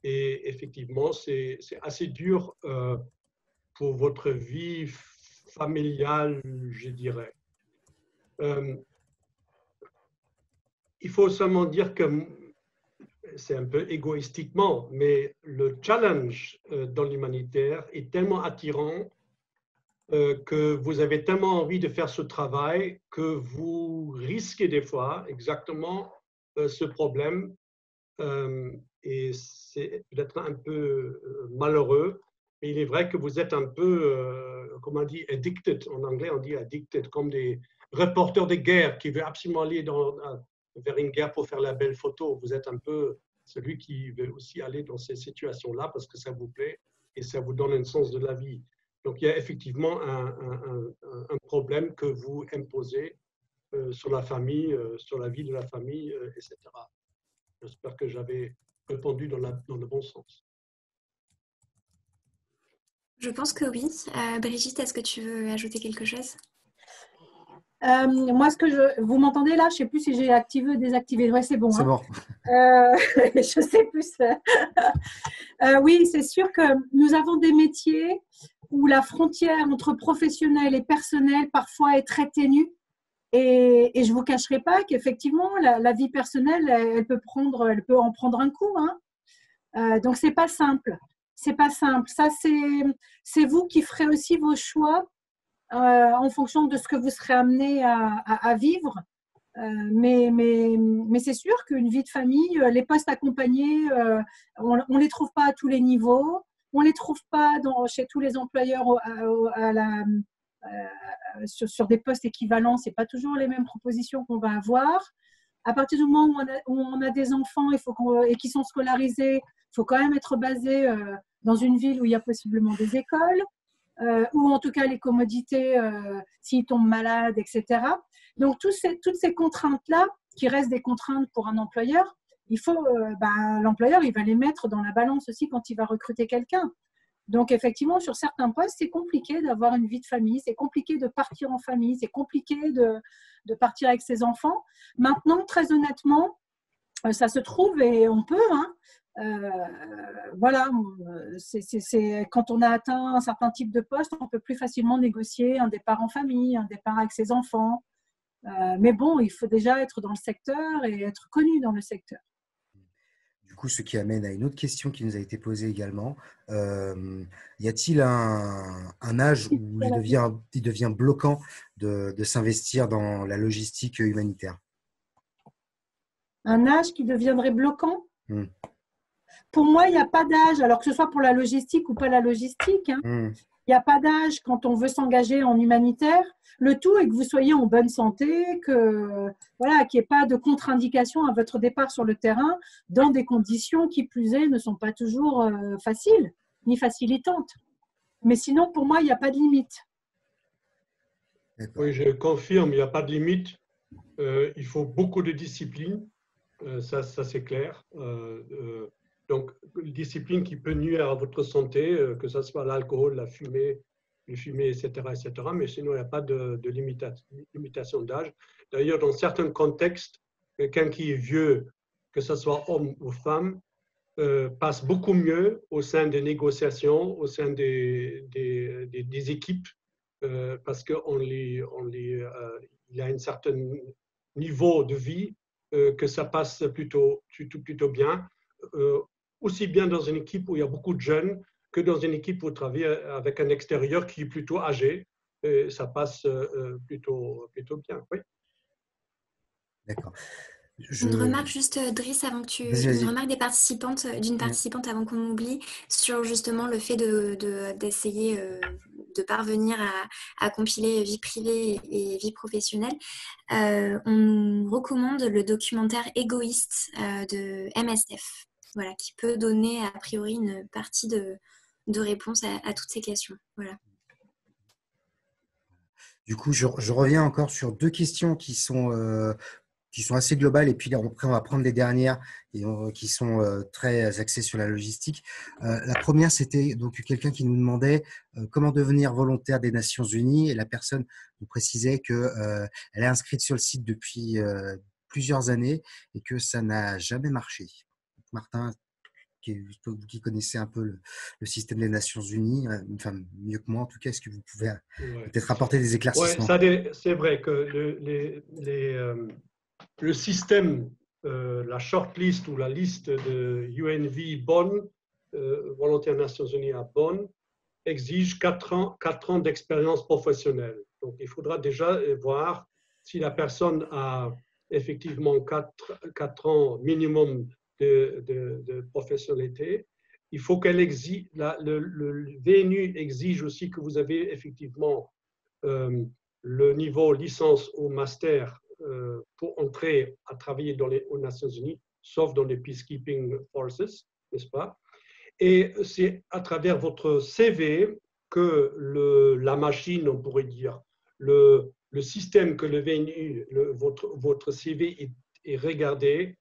Et effectivement, c'est assez dur pour votre vie familiale, je dirais. Il faut seulement dire que c'est un peu égoïstiquement, mais le challenge dans l'humanitaire est tellement attirant que vous avez tellement envie de faire ce travail que vous risquez des fois exactement ce problème. Et c'est peut-être un peu malheureux, mais il est vrai que vous êtes un peu, comment on dit, addicted. En anglais, on dit addicted, comme des reporters de guerre qui veulent absolument aller vers une guerre pour faire la belle photo. Vous êtes un peu celui qui veut aussi aller dans ces situations-là parce que ça vous plaît et ça vous donne un sens de la vie. Donc, il y a effectivement un problème que vous imposez sur la famille, sur la vie de la famille, etc. J'espère que j'avais répondu dans le bon sens. Je pense que oui. Brigitte, est-ce que tu veux ajouter quelque chose ? Moi, vous m'entendez là? Je ne sais plus si j'ai activé ou désactivé. Ouais, c'est bon. C'est hein. bon. Je sais plus. Oui, c'est sûr que nous avons des métiers où la frontière entre professionnel et personnel parfois est très ténue. Et je ne vous cacherai pas qu'effectivement, la vie personnelle, elle peut en prendre un coup. Hein. Donc, ce n'est pas simple. C'est pas simple. Ça, c'est vous qui ferez aussi vos choix en fonction de ce que vous serez amené à vivre. Mais c'est sûr qu'une vie de famille, les postes accompagnés, on ne les trouve pas à tous les niveaux. On ne les trouve pas chez tous les employeurs sur des postes équivalents. Ce n'est pas toujours les mêmes propositions qu'on va avoir. À partir du moment où on a des enfants et qui sont scolarisés, il faut quand même être basé dans une ville où il y a possiblement des écoles. Ou en tout cas les commodités s'ils tombent malades, etc. Donc, toutes ces contraintes-là, qui restent des contraintes pour un employeur, l'employeur, il va les mettre dans la balance aussi quand il va recruter quelqu'un. Donc, effectivement, sur certains postes, c'est compliqué d'avoir une vie de famille, c'est compliqué de partir en famille, c'est compliqué de partir avec ses enfants. Maintenant, très honnêtement, ça se trouve et on peut, hein. Voilà, quand on a atteint un certain type de poste, on peut plus facilement négocier un départ en famille, un départ avec ses enfants. Mais bon, il faut déjà être dans le secteur et être connu dans le secteur. Du coup, ce qui amène à une autre question qui nous a été posée également. Y a-t-il un âge où il devient bloquant de s'investir dans la logistique humanitaire? Un âge qui deviendrait bloquant? Hmm. Pour moi, il n'y a pas d'âge, alors que ce soit pour la logistique ou pas la logistique. Hein. Hmm. Il n'y a pas d'âge quand on veut s'engager en humanitaire. Le tout est que vous soyez en bonne santé, que voilà, qu'il n'y ait pas de contre-indication à votre départ sur le terrain dans des conditions qui, plus est, ne sont pas toujours faciles ni facilitantes. Mais sinon, pour moi, il n'y a pas de limite. Oui, je confirme, il n'y a pas de limite. Il faut beaucoup de discipline, ça c'est clair. Donc, discipline qui peut nuire à votre santé, que ce soit l'alcool, la fumée, le fumer, etc., etc. Mais sinon, il n'y a pas de limitation d'âge. D'ailleurs, dans certains contextes, quelqu'un qui est vieux, que ce soit homme ou femme, passe beaucoup mieux au sein des négociations, au sein des équipes, parce qu'il a un certain niveau de vie que ça passe plutôt bien. Aussi bien dans une équipe où il y a beaucoup de jeunes que dans une équipe où vous travaillez avec un extérieur qui est plutôt âgé. Ça passe plutôt bien. Oui. D'accord. Une remarque juste, Driss, avant que tu... Vas-y. Une remarque d'une participante avant qu'on oublie, sur justement le fait d'essayer de parvenir à compiler vie privée et vie professionnelle. On nous recommande le documentaire Égoïste de MSF, voilà, qui peut donner a priori une partie de réponse à toutes ces questions. Voilà. Du coup, je reviens encore sur deux questions qui sont assez globales, et puis après on va prendre les dernières qui sont très axées sur la logistique. La première, c'était donc quelqu'un qui nous demandait comment devenir volontaire des Nations Unies, et la personne nous précisait qu'elle est inscrite sur le site depuis plusieurs années et que ça n'a jamais marché. Martin, vous qui connaissez un peu le système des Nations Unies, enfin mieux que moi en tout cas, est-ce que vous pouvez peut-être apporter des éclaircissements? C'est vrai que le système, la shortlist ou la liste de UNV Bonn, volontaire Nations Unies à Bonn, exige 4 ans d'expérience professionnelle. Donc, il faudra déjà voir si la personne a effectivement 4 ans minimum de professionnalité. Il faut qu'elle exige, le VNU exige aussi que vous avez effectivement le niveau licence ou master pour entrer à travailler aux Nations Unies, sauf dans les Peacekeeping Forces, n'est-ce pas? Et c'est à travers votre CV que la machine, on pourrait dire, le système que le VNU, votre CV est regardé,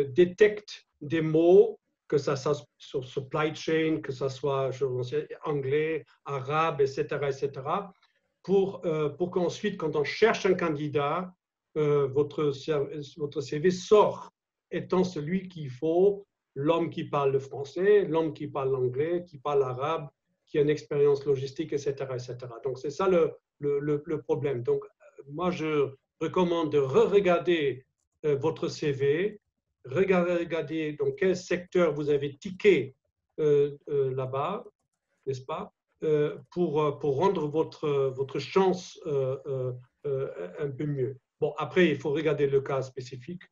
détecte des mots, que ça soit sur supply chain, que ça soit anglais, arabe, etc., pour qu'ensuite, quand on cherche un candidat, votre CV sort étant celui qu'il faut, l'homme qui parle le français, l'homme qui parle l'anglais, qui parle l'arabe, qui a une expérience logistique, etc., etc. Donc, c'est ça le problème. Donc, moi, je recommande de re-regarder votre CV, regardez dans quel secteur vous avez tiqué là-bas, n'est-ce pas, pour rendre votre chance un peu mieux. Bon, après, il faut regarder le cas spécifique.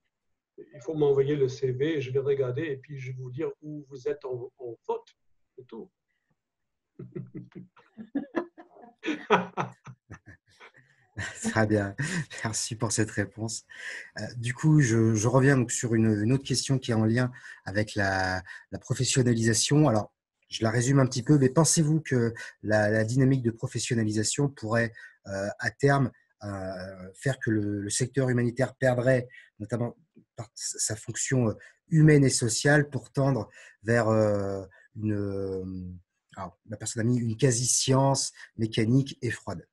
Il faut m'envoyer le CV, je vais regarder et puis je vais vous dire où vous êtes en faute. C'est tout. Très bien, merci pour cette réponse. Du coup, je reviens donc sur une autre question qui est en lien avec la professionnalisation. Alors, je la résume un petit peu, mais pensez-vous que la dynamique de professionnalisation pourrait, à terme, faire que le secteur humanitaire perdrait notamment par sa fonction humaine et sociale pour tendre vers alors, la personne a mis une quasi-science mécanique et froide?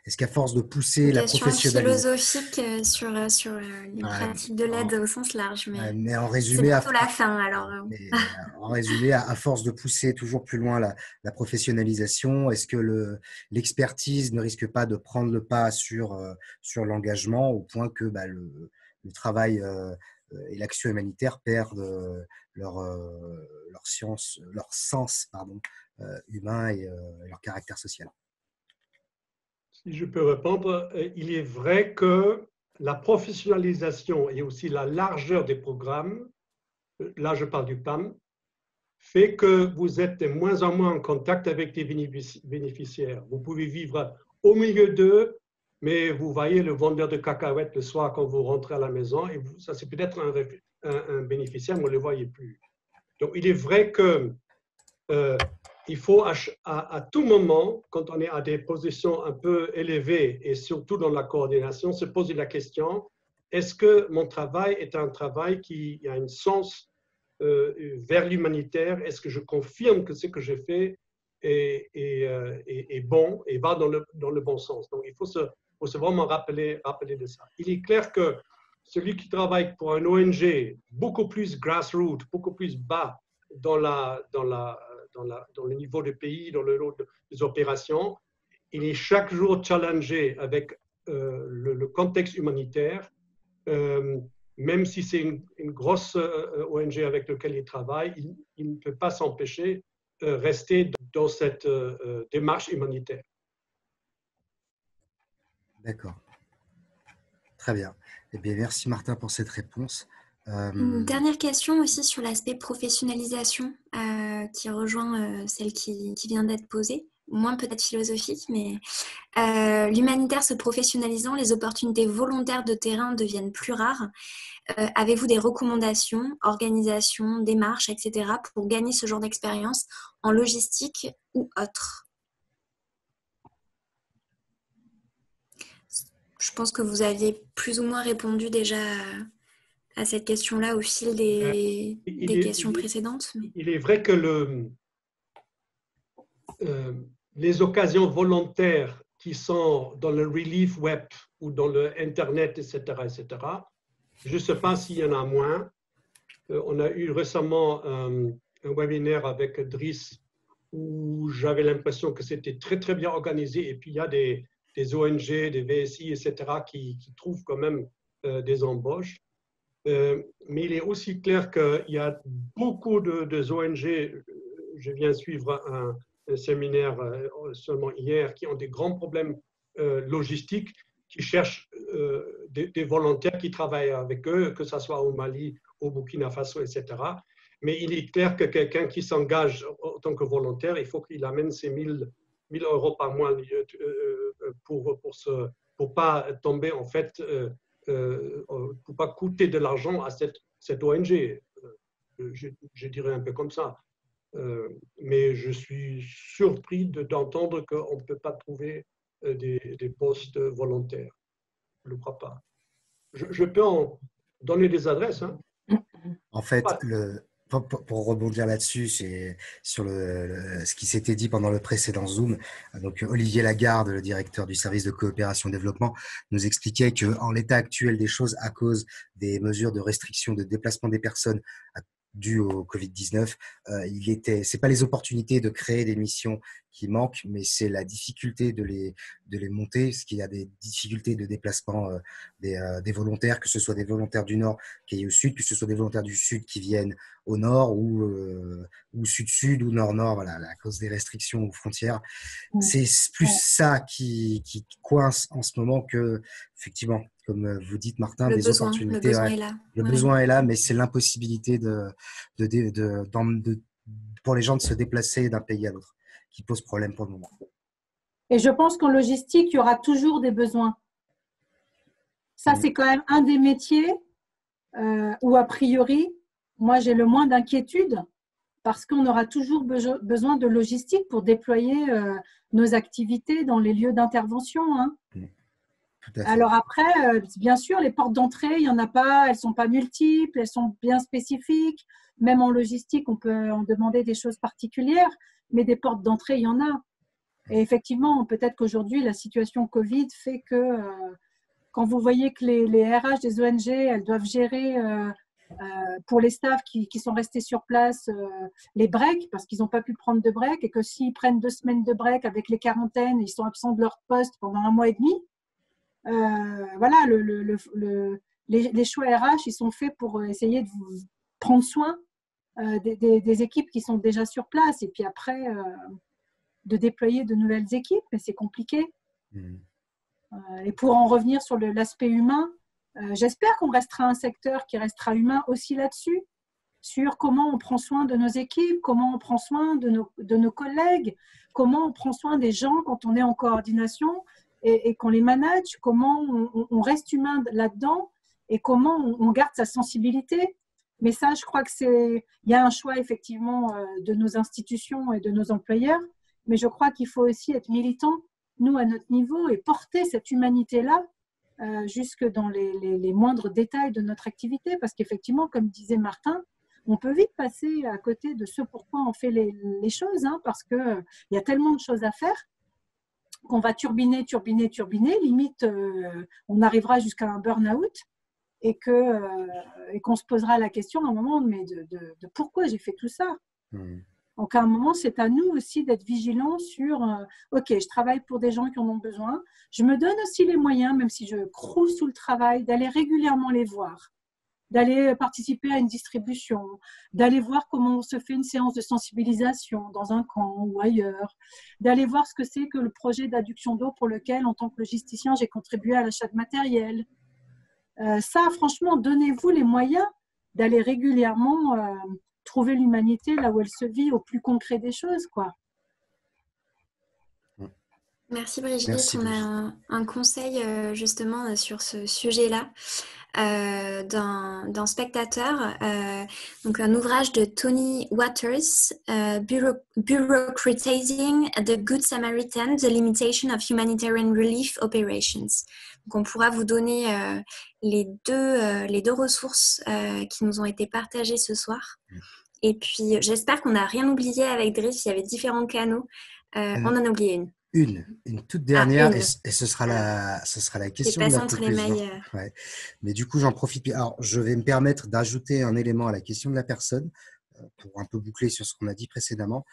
Est-ce qu'à force de pousser la professionnalisation… philosophique sur les pratiques de l'aide au sens large, mais en c'est résumé, plutôt la fin. Alors, en résumé, à force de pousser toujours plus loin la professionnalisation, est-ce que l'expertise ne risque pas de prendre le pas sur l'engagement, au point que le travail et l'action humanitaire perdent leur sens humain et leur caractère social. Si je peux répondre, il est vrai que la professionnalisation et aussi la largeur des programmes, là je parle du PAM, fait que vous êtes de moins en moins en contact avec des bénéficiaires. Vous pouvez vivre au milieu d'eux, mais vous voyez le vendeur de cacahuètes le soir quand vous rentrez à la maison, et ça c'est peut-être un bénéficiaire, mais vous ne le voyez plus. Donc il est vrai que il faut à tout moment, quand on est à des positions un peu élevées et surtout dans la coordination, se poser la question, est-ce que mon travail est un travail qui a un sens vers l'humanitaire? Est-ce que je confirme que ce que je fais est bon et va dans le bon sens? Donc il faut se vraiment rappeler de ça. Il est clair que celui qui travaille pour un ONG beaucoup plus grassroots, beaucoup plus bas dans le niveau du pays, dans le lot des opérations, il est chaque jour challengé avec le contexte humanitaire, même si c'est une grosse ONG avec laquelle il travaille, il ne peut pas s'empêcher de rester dans cette démarche humanitaire. D'accord. Très bien. Eh bien, merci Martin pour cette réponse. Une dernière question aussi sur l'aspect professionnalisation qui rejoint celle qui vient d'être posée, moins peut-être philosophique, mais l'humanitaire se professionnalisant, les opportunités volontaires de terrain deviennent plus rares. Avez-vous des recommandations, organisations, démarches, etc. pour gagner ce genre d'expérience en logistique ou autre? Je pense que vous aviez plus ou moins répondu déjà à cette question-là au fil des questions précédentes. Mais... Il est vrai que les occasions volontaires qui sont dans le relief web ou dans le Internet, etc., je ne sais pas s'il y en a moins. On a eu récemment un webinaire avec Driss où j'avais l'impression que c'était très, très bien organisé. Et puis, il y a des ONG, des VSI, etc., qui trouvent quand même des embauches. Mais il est aussi clair qu'il y a beaucoup de ONG, je viens suivre un séminaire seulement hier, qui ont des grands problèmes logistiques, qui cherchent des volontaires qui travaillent avec eux, que ce soit au Mali, au Burkina Faso, etc. Mais il est clair que quelqu'un qui s'engage en tant que volontaire, il faut qu'il amène ses 1 000 euros par mois pour pas tomber en fait, pour pas coûter de l'argent à cette ONG. Je dirais un peu comme ça. Mais je suis surpris d'entendre qu'on ne peut pas trouver des postes volontaires. Je ne le crois pas. Je peux en donner des adresses. Hein. En fait, pour rebondir là-dessus, c'est sur ce qui s'était dit pendant le précédent Zoom. Donc, Olivier Lagarde, le directeur du service de coopération développement, nous expliquait qu'en l'état actuel des choses, à cause des mesures de restriction de déplacement des personnes dû au Covid-19, c'est pas les opportunités de créer des missions qui manquent, mais c'est la difficulté de les monter, parce qu'il y a des difficultés de déplacement des volontaires, que ce soit des volontaires du Nord qui aillent au Sud, que ce soit des volontaires du Sud qui viennent au Nord ou Sud-Sud ou Nord-Nord, voilà, à cause des restrictions aux frontières. C'est plus ça qui coince en ce moment que, effectivement, comme vous dites, Martin, des opportunités. Le besoin est là. Le besoin est là, mais c'est l'impossibilité pour les gens de se déplacer d'un pays à l'autre qui pose problème pour le moment. Et je pense qu'en logistique, il y aura toujours des besoins. Ça, c'est quand même un des métiers où, a priori, moi, j'ai le moins d'inquiétude parce qu'on aura toujours besoin de logistique pour déployer nos activités dans les lieux d'intervention. Hein. Alors après, bien sûr, les portes d'entrée, il n'y en a pas, elles ne sont pas multiples, elles sont bien spécifiques. Même en logistique, on peut en demander des choses particulières, mais des portes d'entrée, il y en a. Et effectivement, peut-être qu'aujourd'hui, la situation Covid fait que quand vous voyez que les RH des ONG, elles doivent gérer pour les staffs qui sont restés sur place les breaks, parce qu'ils n'ont pas pu prendre de break, et que s'ils prennent 2 semaines de break avec les quarantaines, ils sont absents de leur poste pendant 1 mois et demi. Voilà, les choix RH, ils sont faits pour essayer de prendre soin des équipes qui sont déjà sur place et puis après de déployer de nouvelles équipes, mais c'est compliqué. Et pour en revenir sur l'aspect humain, j'espère qu'on restera un secteur qui restera humain aussi là-dessus, sur comment on prend soin de nos équipes, comment on prend soin de nos collègues, comment on prend soin des gens quand on est en coordination et qu'on les manage, comment on reste humain là-dedans et comment on garde sa sensibilité. Mais ça, je crois il y a un choix effectivement de nos institutions et de nos employeurs, mais je crois qu'il faut aussi être militant, nous, à notre niveau, et porter cette humanité-là jusque dans les moindres détails de notre activité, parce qu'effectivement, comme disait Martin, on peut vite passer à côté de ce pourquoi on fait les choses, hein, parce qu'il y a tellement de choses à faire qu'on va turbiner, limite on arrivera jusqu'à un burn-out et qu'on se posera la question à un moment, mais de pourquoi j'ai fait tout ça. Donc à un moment, c'est à nous aussi d'être vigilants sur ok, je travaille pour des gens qui en ont besoin, je me donne aussi les moyens, même si je croule sous le travail, d'aller régulièrement les voir, d'aller participer à une distribution, d'aller voir comment se fait une séance de sensibilisation dans un camp ou ailleurs, d'aller voir ce que c'est que le projet d'adduction d'eau pour lequel, en tant que logisticien, j'ai contribué à l'achat de matériel. Ça, franchement, donnez-vous les moyens d'aller régulièrement trouver l'humanité là où elle se vit, au plus concret des choses, quoi. Merci Brigitte. Merci, on a un conseil justement sur ce sujet-là d'un spectateur, donc un ouvrage de Tony Waters, Bureaucratizing the Good Samaritan, The Limitation of Humanitarian Relief Operations. Donc on pourra vous donner les deux ressources qui nous ont été partagées ce soir. Et puis j'espère qu'on n'a rien oublié avec Driss. Il y avait différents canaux. On en a oublié une. Une toute dernière, et ce sera la question de la entre les mailles. Ouais. Mais du coup, j'en profite. Alors, je vais me permettre d'ajouter un élément à la question de la personne pour un peu boucler sur ce qu'on a dit précédemment.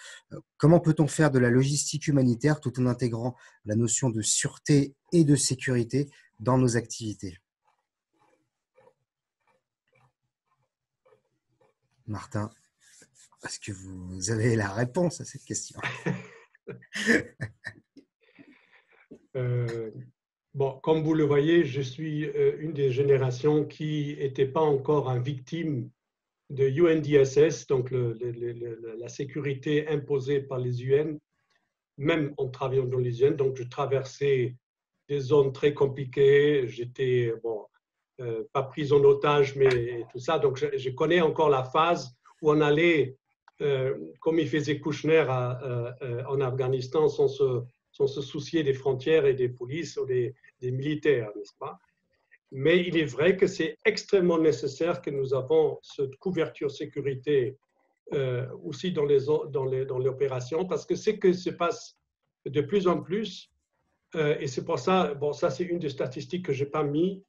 Comment peut-on faire de la logistique humanitaire tout en intégrant la notion de sûreté et de sécurité dans nos activités? Martin, est-ce que vous avez la réponse à cette question? Bon, comme vous le voyez, je suis une des générations qui n'était pas encore une victime de UNDSS, donc la sécurité imposée par les UN, même en travaillant dans les UN. Donc, je traversais des zones très compliquées. J'étais, pas prise en otage, mais tout ça. Donc, je connais encore la phase où on allait, comme il faisait Kouchner en Afghanistan, sans se soucier des frontières et des polices ou des militaires, n'est-ce pas? Mais il est vrai que c'est extrêmement nécessaire que nous avons cette couverture sécurité aussi dans l'opération, parce que ce qui se passe de plus en plus, et c'est pour ça, bon, ça c'est une des statistiques que je n'ai pas mis,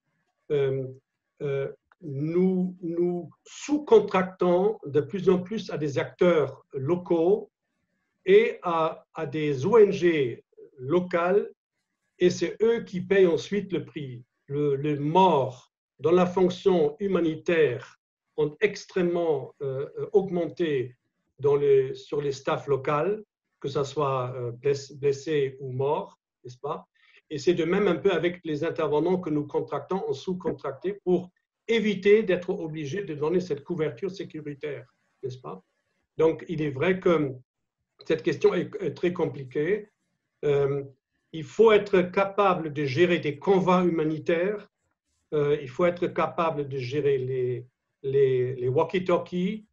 nous sous-contractons de plus en plus à des acteurs locaux et à des ONG locales, et c'est eux qui payent ensuite le prix. Les morts dans la fonction humanitaire ont extrêmement augmenté sur les staffs locaux, que ce soit blessés ou morts, n'est-ce pas? Et c'est de même un peu avec les intervenants que nous contractons en sous-contracté pour éviter d'être obligés de donner cette couverture sécuritaire, n'est-ce pas? Donc, il est vrai que cette question est très compliquée. Il faut être capable de gérer des convois humanitaires. Il faut être capable de gérer les walkie-talkies.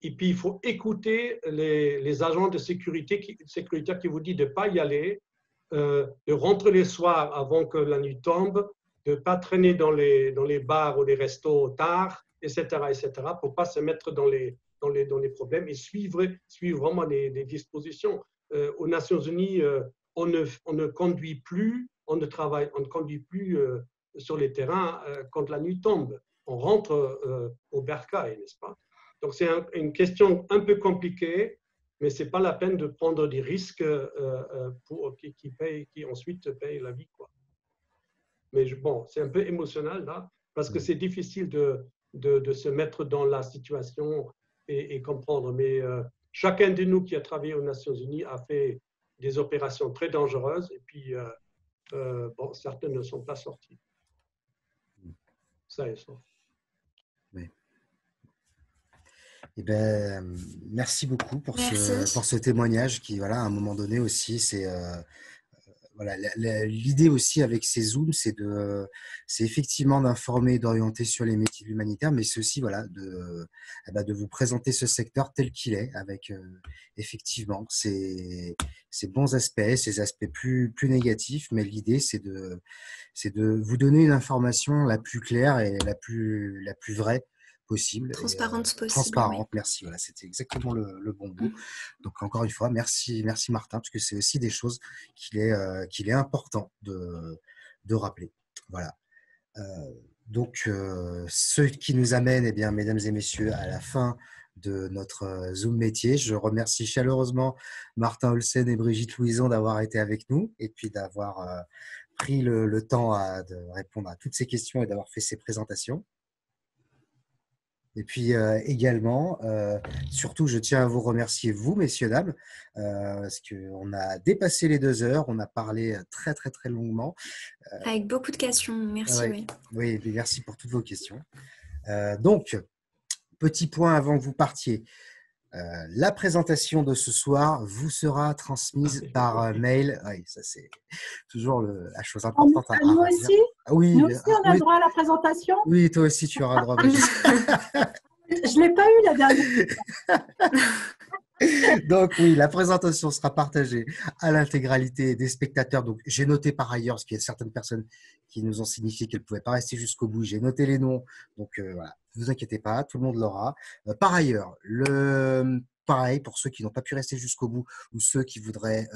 Et puis, il faut écouter les agents de sécuritaires qui vous disent de ne pas y aller, de rentrer les soirs avant que la nuit tombe, de ne pas traîner dans les bars ou les restos tard, etc., pour ne pas se mettre dans les problèmes et suivre vraiment les dispositions. Aux Nations Unies, on ne conduit plus, on ne conduit plus sur les terrains quand la nuit tombe. On rentre au bercail, n'est-ce pas? Donc, c'est une question un peu compliquée, mais ce n'est pas la peine de prendre des risques qui ensuite payent la vie, quoi. Mais bon, c'est un peu émotionnel là, parce que c'est difficile de se mettre dans la situation et comprendre. Mais chacun de nous qui a travaillé aux Nations Unies a fait des opérations très dangereuses et puis bon, certaines ne sont pas sorties. Ça est ça. Oui. Eh ben, merci beaucoup pour Merci. ce témoignage qui, voilà, à un moment donné aussi, c'est voilà, l'idée aussi avec ces Zooms, c'est effectivement d'informer, d'orienter sur les métiers humanitaires, mais c'est aussi, voilà, de vous présenter ce secteur tel qu'il est, avec effectivement ces bons aspects, ces aspects plus négatifs, mais l'idée c'est de vous donner une information la plus claire et la plus vraie possible. Transparente possible. Transparente, Oui. merci. Voilà, c'était exactement le bon mot. Donc encore une fois, merci Martin, parce que c'est aussi des choses qu'il est important de rappeler. Voilà. Donc, ce qui nous amène, eh bien, mesdames et messieurs, à la fin de notre Zoom métier. Je remercie chaleureusement Martin Olsen et Brigitte Louison d'avoir été avec nous et puis d'avoir pris le temps de répondre à toutes ces questions et d'avoir fait ces présentations. Et puis également, surtout, je tiens à vous remercier, vous, messieurs, dames, parce qu'on a dépassé les 2 heures, on a parlé très, très, très longuement. Avec beaucoup de questions, merci. Ouais. Oui. Oui, merci pour toutes vos questions. Donc, petit point avant que vous partiez. La présentation de ce soir vous sera transmise par mail. Oui, ça c'est toujours la chose importante à Nous dire. aussi, Oui, nous aussi, on a le droit à la présentation. Oui, toi aussi, tu auras droit. Je ne l'ai pas eu la dernière. Donc oui, la présentation sera partagée à l'intégralité des spectateurs. Donc j'ai noté par ailleurs, parce qu'il y a certaines personnes qui nous ont signifié qu'elles ne pouvaient pas rester jusqu'au bout. J'ai noté les noms. Donc voilà, ne vous inquiétez pas, tout le monde l'aura. Par ailleurs, pareil pour ceux qui n'ont pas pu rester jusqu'au bout ou ceux qui voudraient,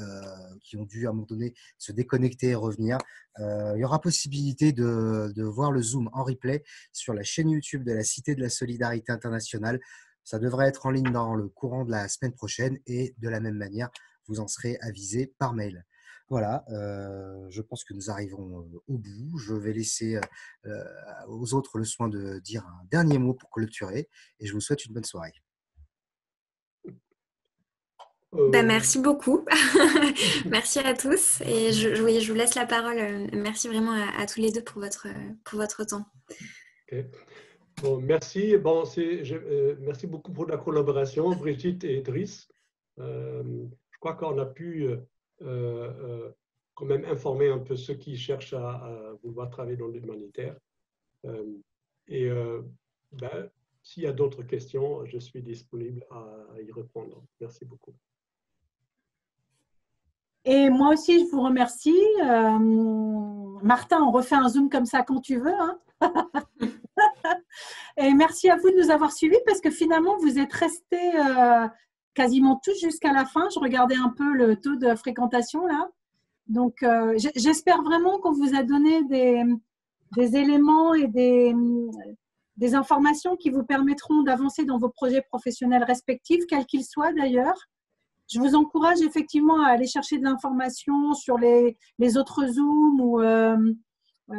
qui ont dû à un moment donné se déconnecter et revenir, il y aura possibilité de voir le Zoom en replay sur la chaîne YouTube de la Cité de la Solidarité Internationale. Ça devrait être en ligne dans le courant de la semaine prochaine et de la même manière, vous en serez avisé par mail. Voilà, je pense que nous arrivons au bout. Je vais laisser aux autres le soin de dire un dernier mot pour clôturer et je vous souhaite une bonne soirée. Merci beaucoup. Merci à tous. Et je vous laisse la parole. Merci vraiment à tous les deux pour votre temps. Okay. Bon, merci. Bon, merci beaucoup pour la collaboration, Brigitte et Driss. Je crois qu'on a pu quand même informer un peu ceux qui cherchent à vouloir travailler dans l'humanitaire. S'il y a d'autres questions, je suis disponible à y répondre. Merci beaucoup. Et moi aussi, je vous remercie. Martin, on refait un Zoom comme ça quand tu veux. Hein. Et merci à vous de nous avoir suivis parce que finalement, vous êtes restés quasiment tous jusqu'à la fin. Je regardais un peu le taux de fréquentation là. Donc, j'espère vraiment qu'on vous a donné des éléments et des informations qui vous permettront d'avancer dans vos projets professionnels respectifs, quels qu'ils soient d'ailleurs. Je vous encourage effectivement à aller chercher de l'information sur les autres Zooms ou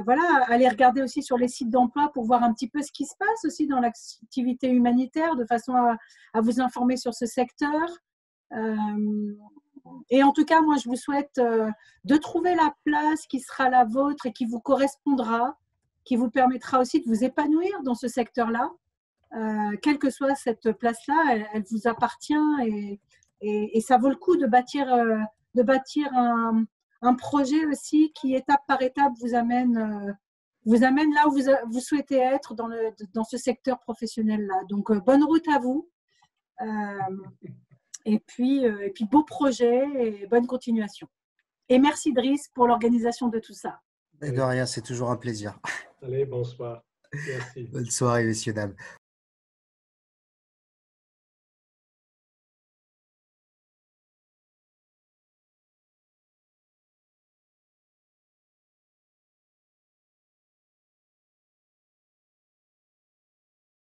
voilà, aller regarder aussi sur les sites d'emploi pour voir un petit peu ce qui se passe aussi dans l'activité humanitaire de façon à vous informer sur ce secteur. Et en tout cas, moi, je vous souhaite de trouver la place qui sera la vôtre et qui vous correspondra, qui vous permettra aussi de vous épanouir dans ce secteur-là. Quelle que soit cette place-là, elle vous appartient et ça vaut le coup de bâtir un projet aussi qui, étape par étape, vous amène là où vous souhaitez être dans ce secteur professionnel-là. Donc, bonne route à vous. Et puis, beau projet et bonne continuation. Et merci, Driss, pour l'organisation de tout ça. De rien, c'est toujours un plaisir. Allez, bonsoir. Merci. Bonne soirée, messieurs, dames.